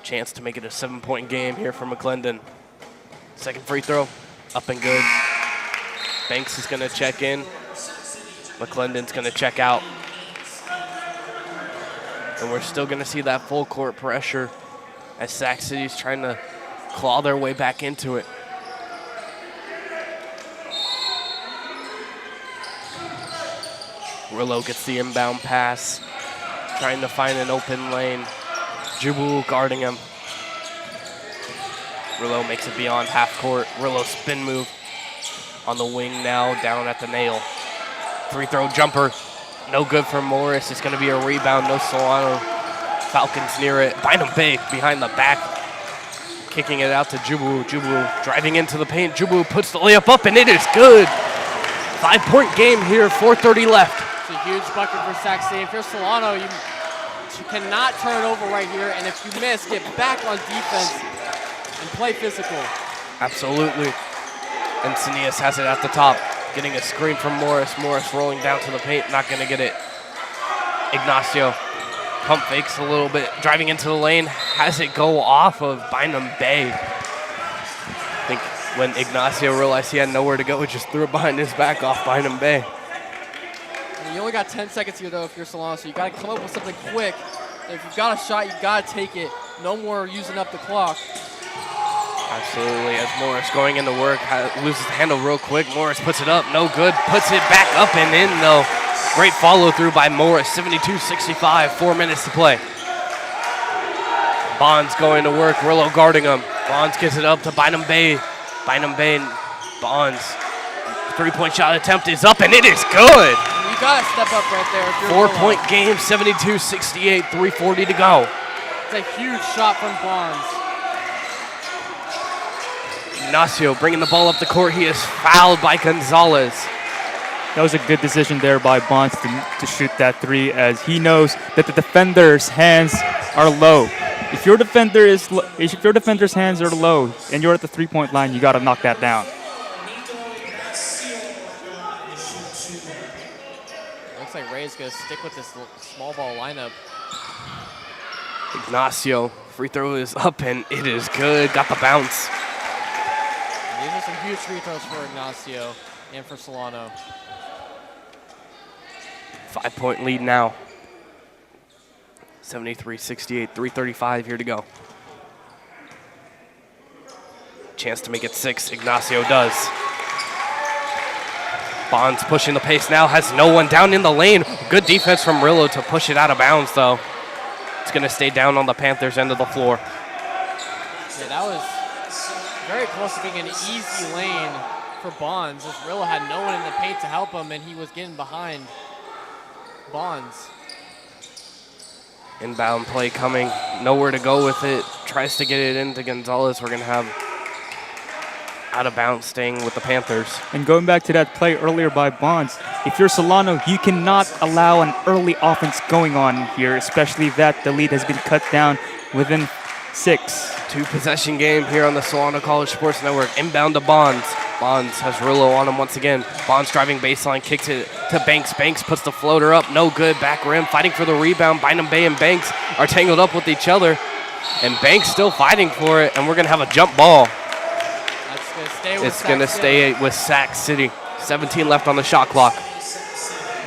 Chance to make it a 7-point game here for McClendon. Second free throw, up and good. Banks is going to check in. McClendon's going to check out. And we're still going to see that full court pressure as Sac City's trying to claw their way back into it. Rillo gets the inbound pass, trying to find an open lane. Jubu guarding him. Rillo makes it beyond half court. Rillo spin move on the wing now, down at the nail. Free throw jumper, no good for Morris. It's going to be a rebound, no Solano. Falcons near it. Bynum Bay behind the back, kicking it out to Jubu. Jubu driving into the paint. Jubu puts the layup up, and it is good. 5-point game here, 4:30 left. It's a huge bucket for Sac City. If you're Solano, you cannot turn it over right here, and if you miss, get back on defense and play physical. Absolutely. And Sinias has it at the top, getting a screen from Morris. Morris rolling down to the paint, not going to get it. Ignacio pump fakes a little bit, driving into the lane, has it go off of Bynum Bay. I think when Ignacio realized he had nowhere to go, he just threw it behind his back off Bynum Bay. You only got 10 seconds here, though, if you're Solano, so you got to come up with something quick. If you've got a shot, you got to take it. No more using up the clock. Absolutely, as Morris going into work, loses the handle real quick. Morris puts it up, no good, puts it back up and in, though. Great follow through by Morris, 72-65, 4 minutes to play. Bonds going to work, Rillo guarding him. Bonds gets it up to Bynum Bay. Bynum Bay, Bonds. 3-point shot attempt is up, and it is good. You got to step up right there. If you're 4-point game, 72-68, 3:40 to go. It's a huge shot from Bonds. Ignacio bringing the ball up the court. He is fouled by Gonzalez. That was a good decision there by Bonds to shoot that 3, as he knows that the defender's hands are low. If your defender's hands are low and you're at the 3-point line, you got to knock that down. Looks like Ray's going to stick with this small ball lineup. Ignacio, free throw is up and it is good. Got the bounce. These are some huge free throws for Ignacio and for Solano. 5-point lead now. 73-68, 3:35 here to go. Chance to make it 6. Ignacio does. Bonds pushing the pace now, has no one down in the lane. Good defense from Rillo to push it out of bounds, though. It's going to stay down on the Panthers' end of the floor. Yeah, that was very close to being an easy lane for Bonds, as Rillo had no one in the paint to help him, and he was getting behind Bonds. Inbound play coming, nowhere to go with it. Tries to get it into Gonzalez. We're going to have out of bounds staying with the Panthers. And going back to that play earlier by Bonds, if you're Solano, you cannot allow an early offense going on here, especially that the lead has been cut down within 6. 2-possession game here on the Solano College Sports Network. Inbound to Bonds. Bonds has Rillo on him once again. Bonds driving baseline, kicks it to Banks. Banks puts the floater up, no good. Back rim, fighting for the rebound. Bynum Bay and Banks are tangled up with each other. And Banks still fighting for it, and we're going to have a jump ball. It's going to stay with Sac City. 17 left on the shot clock.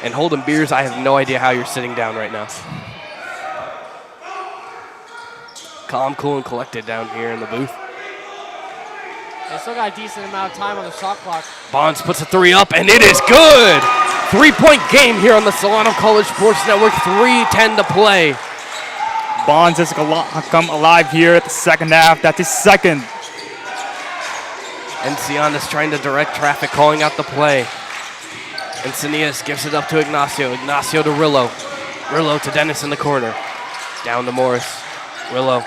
And Holden Beers, I have no idea how you're sitting down right now. Calm, cool, and collected down here in the booth. They still got a decent amount of time on the shot clock. Bonds puts a 3 up, and it is good. 3-point game here on the Solano College Sports Network. 3:10 to play. Bonds has come alive here at the second half. That's his second. Encianas trying to direct traffic, calling out the play. Encianas gives it up to Ignacio. Ignacio to Rillo. Rillo to Dennis in the corner. Down to Morris. Rillo.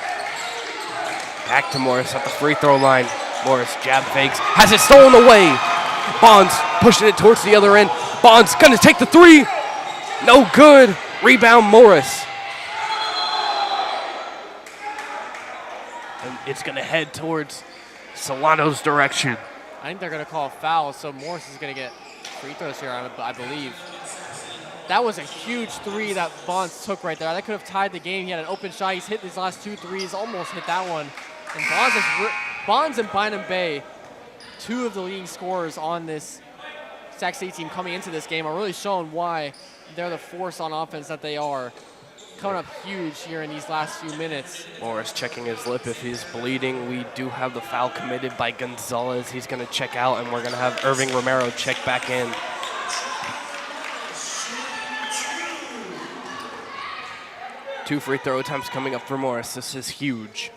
Back to Morris at the free throw line. Morris jab fakes. Has it stolen away Bonds pushing it towards the other end. Bonds gonna take the three. No good. Rebound Morris. And it's gonna head towards Solano's direction. I think they're going to call a foul, so Morris is going to get free throws here, I believe. That was a huge three that Bonds took right there. That could have tied the game. He had an open shot. He's hit his last 2 threes, almost hit that one. And Bonds and Bynum Bay, 2 of the leading scorers on this Sac State team coming into this game, are really showing why they're the force on offense that they are. Coming up huge here in these last few minutes. Morris checking his lip if he's bleeding. We do have the foul committed by Gonzalez. He's going to check out, and we're going to have Irving Romero check back in. Two free throw attempts coming up for Morris. This is huge.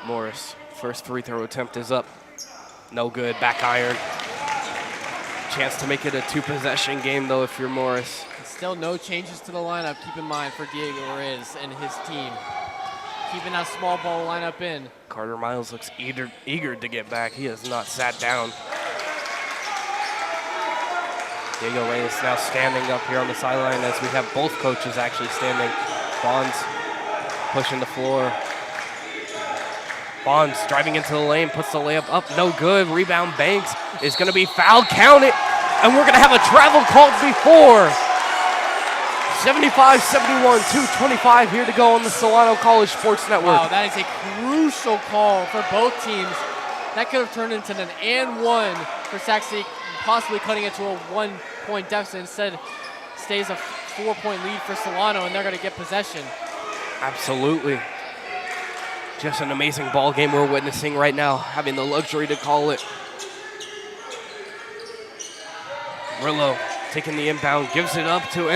Morris, first free throw attempt is up. No good, back iron. Chance to make it a 2-possession game, though, if you're Morris. Still no changes to the lineup, keep in mind, for Diego Reyes and his team. Keeping that small ball lineup in. Carter Miles looks eager to get back. He has not sat down. Diego Reyes now standing up here on the sideline as we have both coaches actually standing. Bonds pushing the floor. Bonds driving into the lane, puts the layup up, no good. Rebound Banks is going to be fouled, count it, and we're going to have a travel called before. 75-71, 2:25 here to go on the Solano College Sports Network. Wow, that is a crucial call for both teams. That could have turned into an and one for Sac State, possibly cutting it to a 1-point deficit. Instead, stays a 4-point lead for Solano, and they're going to get possession. Absolutely. Just an amazing ball game we're witnessing right now, having the luxury to call it. Rillo taking the inbound, gives it up to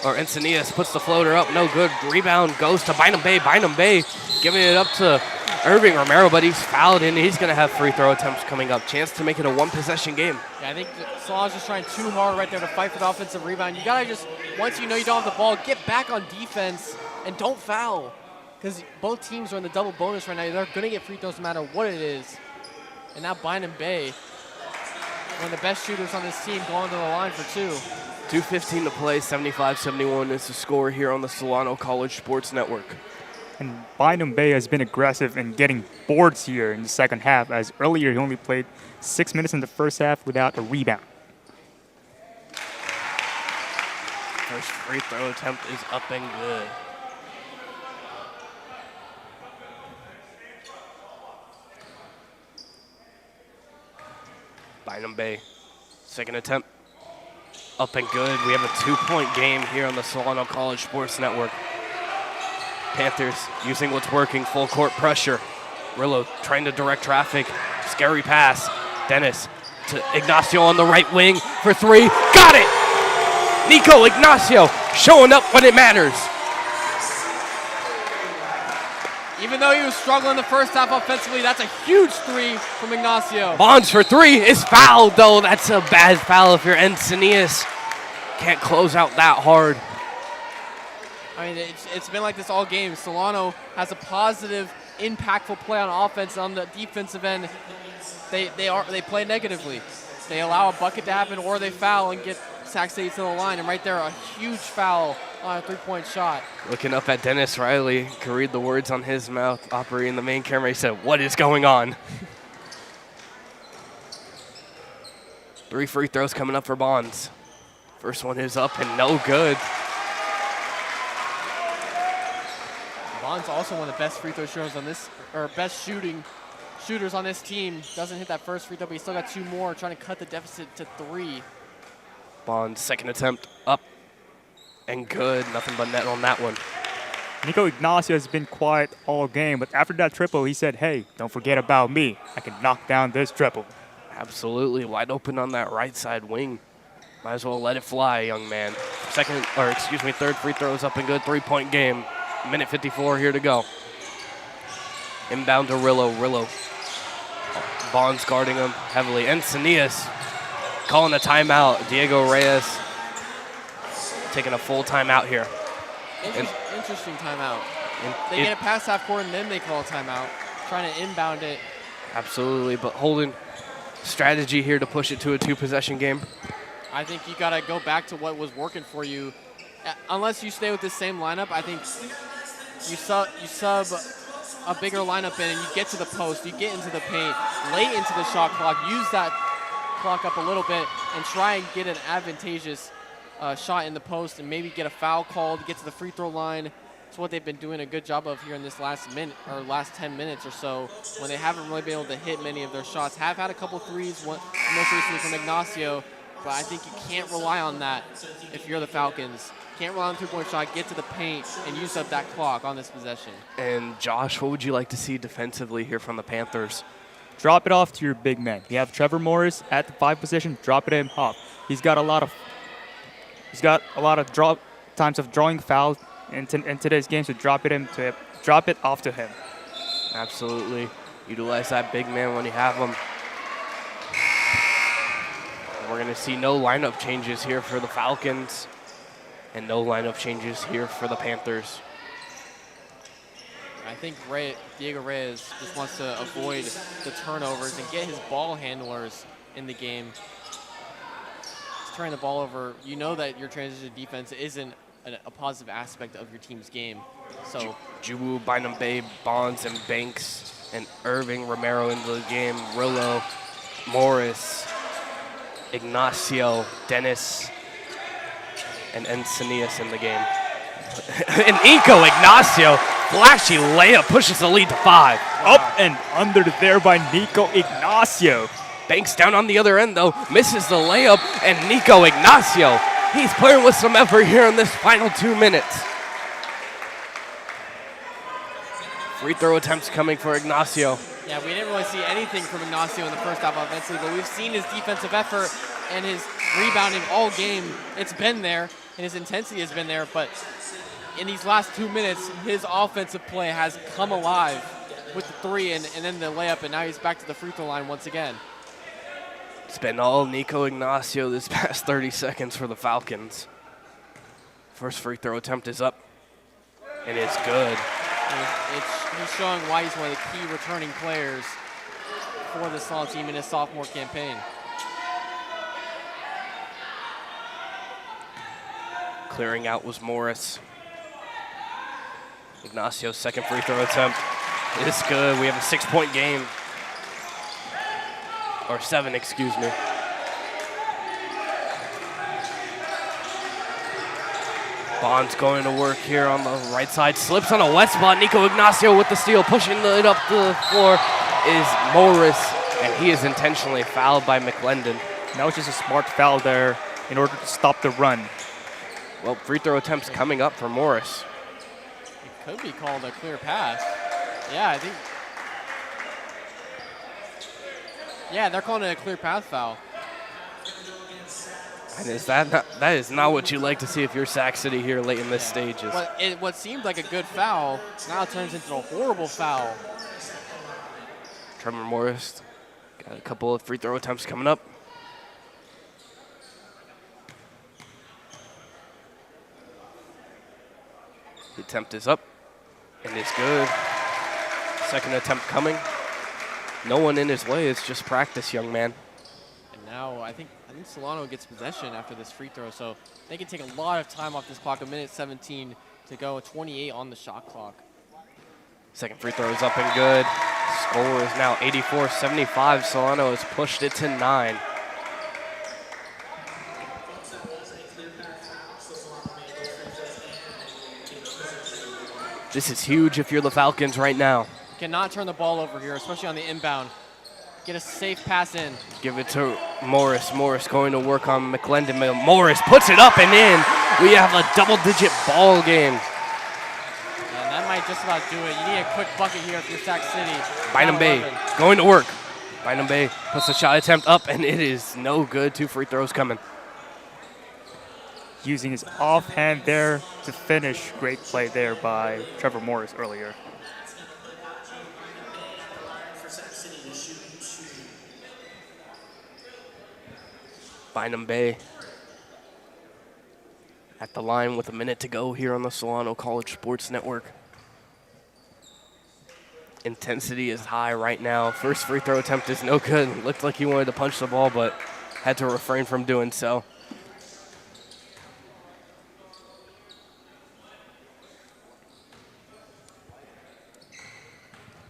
Encinias puts the floater up, no good. Rebound goes to Bynum Bay. Bynum Bay giving it up to Irving Romero, but he's fouled and he's going to have free throw attempts coming up. Chance to make it a 1-possession game. Yeah, I think Solano's just trying too hard right there to fight for the offensive rebound. You got to just, once you know you don't have the ball, get back on defense and don't foul. Because both teams are in the double bonus right now. They're going to get free throws no matter what it is. And now Bynum Bay, one of the best shooters on this team, going to the line for 2. 2:15 to play, 75-71 is the score here on the Solano College Sports Network. And Bynum Bay has been aggressive in getting boards here in the second half, as earlier he only played 6 minutes in the first half without a rebound. First free throw attempt is up and good. Bynum Bay, second attempt, up and good. We have a 2-point game here on the Solano College Sports Network. Panthers using what's working, full court pressure. Rillo trying to direct traffic, scary pass. Dennis to Ignacio on the right wing for 3, got it! Nico Ignacio showing up when it matters. Even though he was struggling the first half offensively, that's a huge 3 from Ignacio. Bonds for 3 is fouled, though. That's a bad foul if you're Encinias. Can't close out that hard. I mean, it's been like this all game. Solano has a positive, impactful play on offense. On the defensive end, they play negatively. They allow a bucket to happen, or they foul and get Sac State to the line. And right there, a huge foul on a 3-point shot. Looking up at Dennis Riley, can read the words on his mouth. Operating the main camera, he said, "What is going on?" 3 free throws coming up for Bonds. First one is up and no good. Bonds also one of the best free throw shooters on this, or best shooters on this team. Doesn't hit that first free throw, but he's still got 2 more, trying to cut the deficit to 3. Bonds, second attempt, up and good. Nothing but net on that one. Nico Ignacio has been quiet all game, but after that triple, he said, "Hey, don't forget about me. I can knock down this triple." Absolutely, wide open on that right side wing. Might as well let it fly, young man. Third free throw is up and good. 3-point game. Minute 54 here to go. Inbound to Rillo. Bonds guarding him heavily. Encinias calling a timeout. Diego Reyes taking a full timeout here. Interesting timeout. They get it past half court and then they call a timeout. trying to inbound it. Absolutely, but Holden, strategy here to push it to a 2-possession game. I think you got to go back to what was working for you. Unless you stay with the same lineup, I think you sub a bigger lineup in and you get to the post, you get into the paint, late into the shot clock, use that clock up a little bit and try and get an advantageous shot in the post and maybe get a foul called, get to the free throw line. It's what they've been doing a good job of here in this last 10 minutes or so, when they haven't really been able to hit many of their shots. Have had a couple threes, most recently from Ignacio, but I think you can't rely on that if you're the Falcons. Can't rely on the 3-point shot, get to the paint, and use up that clock on this possession. And Josh, what would you like to see defensively here from the Panthers? Drop it off to your big man. You have Trevor Morris at the 5 position. Drop it in off. He's got a lot of times of drawing fouls in today's game, so drop it off to him. Absolutely. Utilize that big man when you have him. We're going to see no lineup changes here for the Falcons and no lineup changes here for the Panthers. I think Diego Reyes just wants to avoid the turnovers and get his ball handlers in the game. Just turning the ball over, you know that your transition defense isn't a positive aspect of your team's game. So Juwu, Bynum Bay, Bonds, and Banks, and Irving Romero into the game. Rillo, Morris, Ignacio, Dennis, and Encinias in the game. And Nico Ignacio, flashy layup, pushes the lead to 5. Up and under there by Nico Ignacio. Banks down on the other end, though, misses the layup, and Nico Ignacio, he's playing with some effort here in this final 2 minutes. Free throw attempts coming for Ignacio. Yeah, we didn't really see anything from Ignacio in the first half offensively, but we've seen his defensive effort and his rebounding all game. It's been there, and his intensity has been there, but in these last 2 minutes, his offensive play has come alive with the 3 and then the layup, and now he's back to the free throw line once again. It's been all Nico Ignacio this past 30 seconds for the Falcons. First free throw attempt is up, and it's good. He's showing why he's one of the key returning players for the Solano team in his sophomore campaign. Clearing out was Morris. Ignacio's second free throw attempt is good. We have a 6-point game. Or 7, excuse me. Bond's going to work here on the right side. Slips on a wet spot. Nico Ignacio with the steal. Pushing it up the floor is Morris. And he is intentionally fouled by McClendon. That was just a smart foul there in order to stop the run. Well, free throw attempts coming up for Morris. It could be called a clear pass. Yeah, I think. Yeah, they're calling it a clear pass foul. And that is not what you like to see if you're Sac City here late in this stages. What seemed like a good foul now turns into a horrible foul. Trevor Morris got a couple of free throw attempts coming up. The attempt is up, and it's good. Second attempt coming. No one in his way. It's just practice, young man. And now I think Solano gets possession after this free throw, so they can take a lot of time off this clock. 1:17 to go, 28 on the shot clock. Second free throw is up and good. Score is now 84-75. Solano has pushed it to 9. This is huge if you're the Falcons right now. Cannot turn the ball over here, especially on the inbound. Get a safe pass in. Give it to Morris. Morris going to work on McClendon. Morris puts it up and in. We have a double-digit ball game. And that might just about do it. You need a quick bucket here if you're Sac City. Bynum Bay going to work. Bynum Bay puts the shot attempt up, and it is no good. 2 free throws coming. Using his offhand there to finish. Great play there by Trevor Morris earlier. Bynum Bay at the line with a minute to go here on the Solano College Sports Network. Intensity is high right now. First free throw attempt is no good. Looked like he wanted to punch the ball, but had to refrain from doing so.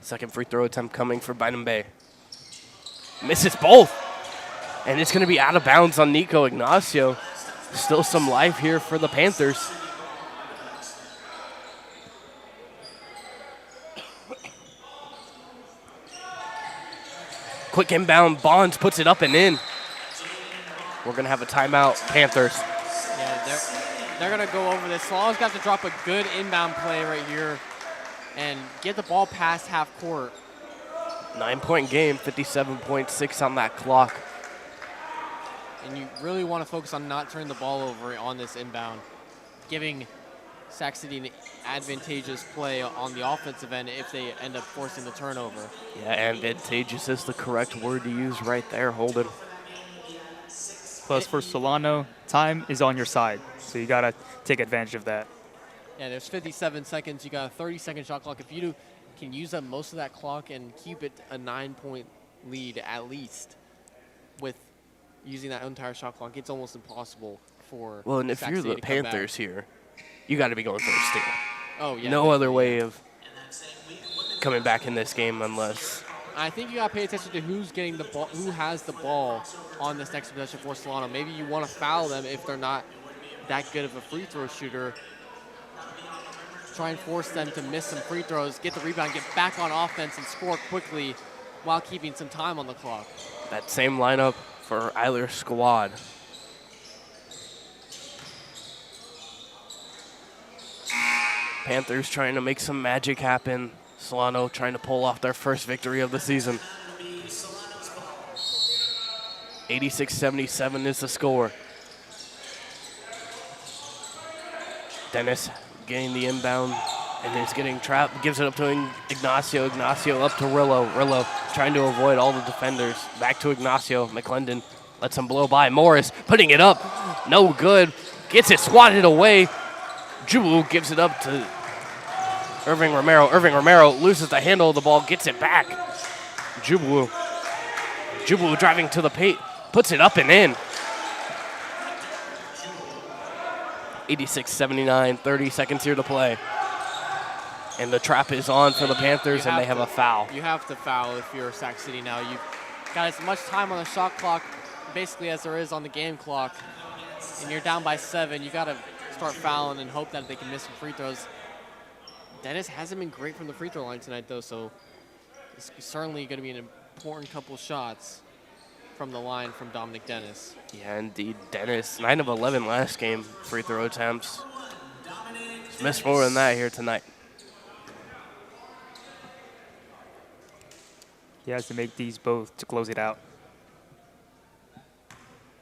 Second free throw attempt coming for Bynum Bay. Misses both. And it's going to be out of bounds on Nico Ignacio. Still some life here for the Panthers. Quick inbound, Bonds puts it up and in. We're going to have a timeout, Panthers. Yeah, they're going to go over this. Solano's got to drop a good inbound play right here and get the ball past half court. 9-point game, 57.6 on that clock. And you really want to focus on not turning the ball over on this inbound, giving Sac City an advantageous play on the offensive end if they end up forcing the turnover. Yeah, advantageous is the correct word to use right there, Holden. Plus, for Solano, time is on your side, so you got to take advantage of that. Yeah, there's 57 seconds. You got a 30-second shot clock. If you can use up most of that clock and keep it a 9-point lead at least with using that entire shot clock, it's almost impossible for Well, and if Sac you're City the to come back. Panthers here, you got to be going for a steal. Oh, yeah. No other way of coming back in this game unless. I think you got to pay attention to who's getting the ball, who has the ball on this next possession for Solano. Maybe you want to foul them if they're not that good of a free throw shooter. Try and force them to miss some free throws, get the rebound, get back on offense, and score quickly while keeping some time on the clock. That same lineup for either squad. Panthers trying to make some magic happen. Solano trying to pull off their first victory of the season. 86-77 is the score. Dennis getting the inbound and is getting trapped. Gives it up to Ignacio. Ignacio up to Rillo. Rillo trying to avoid all the defenders. Back to Ignacio. McClendon lets him blow by. Morris putting it up. No good. Gets it swatted away. Jubu gives it up to Irving Romero. Irving Romero loses the handle of the ball. Gets it back. Jubu driving to the paint. Puts it up and in. 86-79, 30 seconds here to play. And the trap is on for the Panthers, and they have a foul. You have to foul if you're Sac City now. You've got as much time on the shot clock basically as there is on the game clock, and you're down by 7. You got to start fouling and hope that they can miss some free throws. Dennis hasn't been great from the free throw line tonight, though, so it's certainly going to be an important couple shots from the line from Dominic Dennis. Yeah, indeed. Dennis, 9 of 11 last game, free throw attempts. He's missed more than that here tonight. He has to make these both to close it out.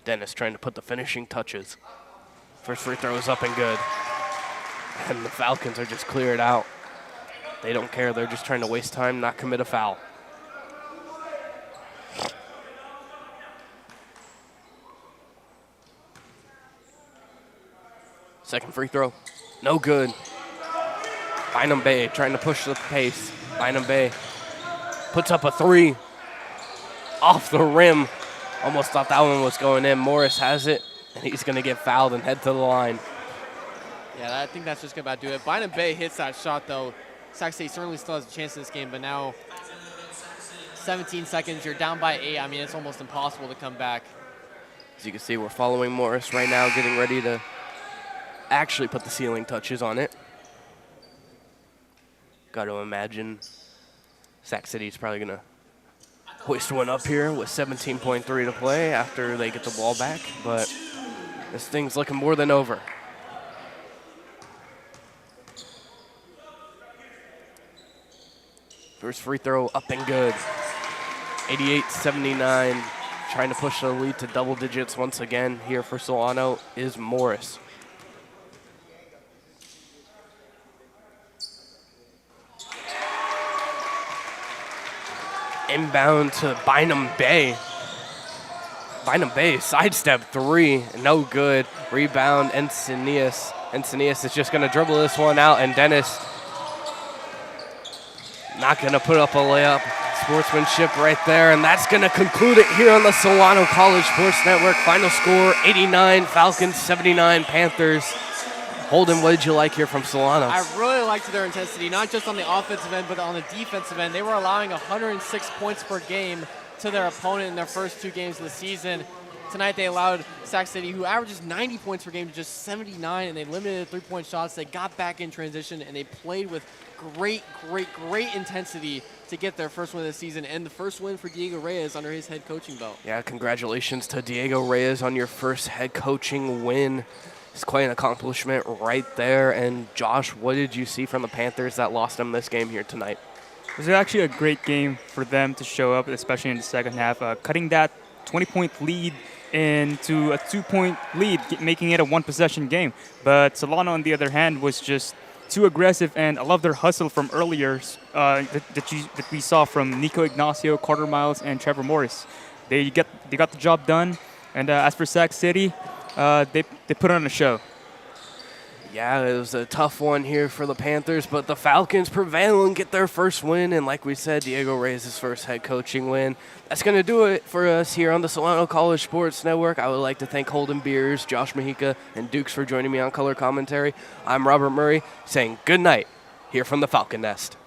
Dennis trying to put the finishing touches. First free throw is up and good. And the Falcons are just cleared out. They don't care. They're just trying to waste time, not commit a foul. Second free throw, no good. Bynum Bay trying to push the pace. Bynum Bay puts up a 3 off the rim. Almost thought that one was going in. Morris has it, and he's going to get fouled and head to the line. Yeah, I think that's just about to do it. Bynum Bay hits that shot, though. Sac State certainly still has a chance in this game, but now 17 seconds, you're down by 8. I mean, it's almost impossible to come back. As you can see, we're following Morris right now, getting ready to actually put the sealing touches on it. Got to imagine Sac City's probably going to hoist one up here with 17.3 to play after they get the ball back, but this thing's looking more than over. First free throw up and good. 88-79, trying to push the lead to double digits once again here for Solano is Morris. Inbound to Bynum Bay. Bynum Bay, sidestep 3, no good. Rebound, Encinias. Encinias is just going to dribble this one out, and Dennis Not going to put up a layup. Sportsmanship right there, and that's going to conclude it here on the Solano College Sports Network. Final score, 89 Falcons, 79 Panthers. Holden, what did you like here from Solano? I really liked their intensity, not just on the offensive end, but on the defensive end. They were allowing 106 points per game to their opponent in their first 2 games of the season. Tonight they allowed Sac City, who averages 90 points per game, to just 79, and they limited three-point shots. They got back in transition, and they played with great intensity to get their first win of the season, and the first win for Diego Reyes under his head coaching belt. Yeah, congratulations to Diego Reyes on your first head coaching win. It's quite an accomplishment right there. And Josh, what did you see from the Panthers that lost them this game here tonight? It was actually a great game for them to show up, especially in the second half, cutting that 20-point lead into a 2-point lead, making it a one-possession game. But Solano, on the other hand, was just too aggressive, and I love their hustle from earlier that we saw from Nico Ignacio, Carter Miles, and Trevor Morris. They got the job done. And as for Sac City, they put on a show. Yeah, it was a tough one here for the Panthers, but the Falcons prevail and get their first win. And like we said, Diego Reyes' his first head coaching win. That's going to do it for us here on the Solano College Sports Network. I would like to thank Holden Beers, Josh Mahika, and Dukes for joining me on color commentary. I'm Robert Murray saying good night here from the Falcon Nest.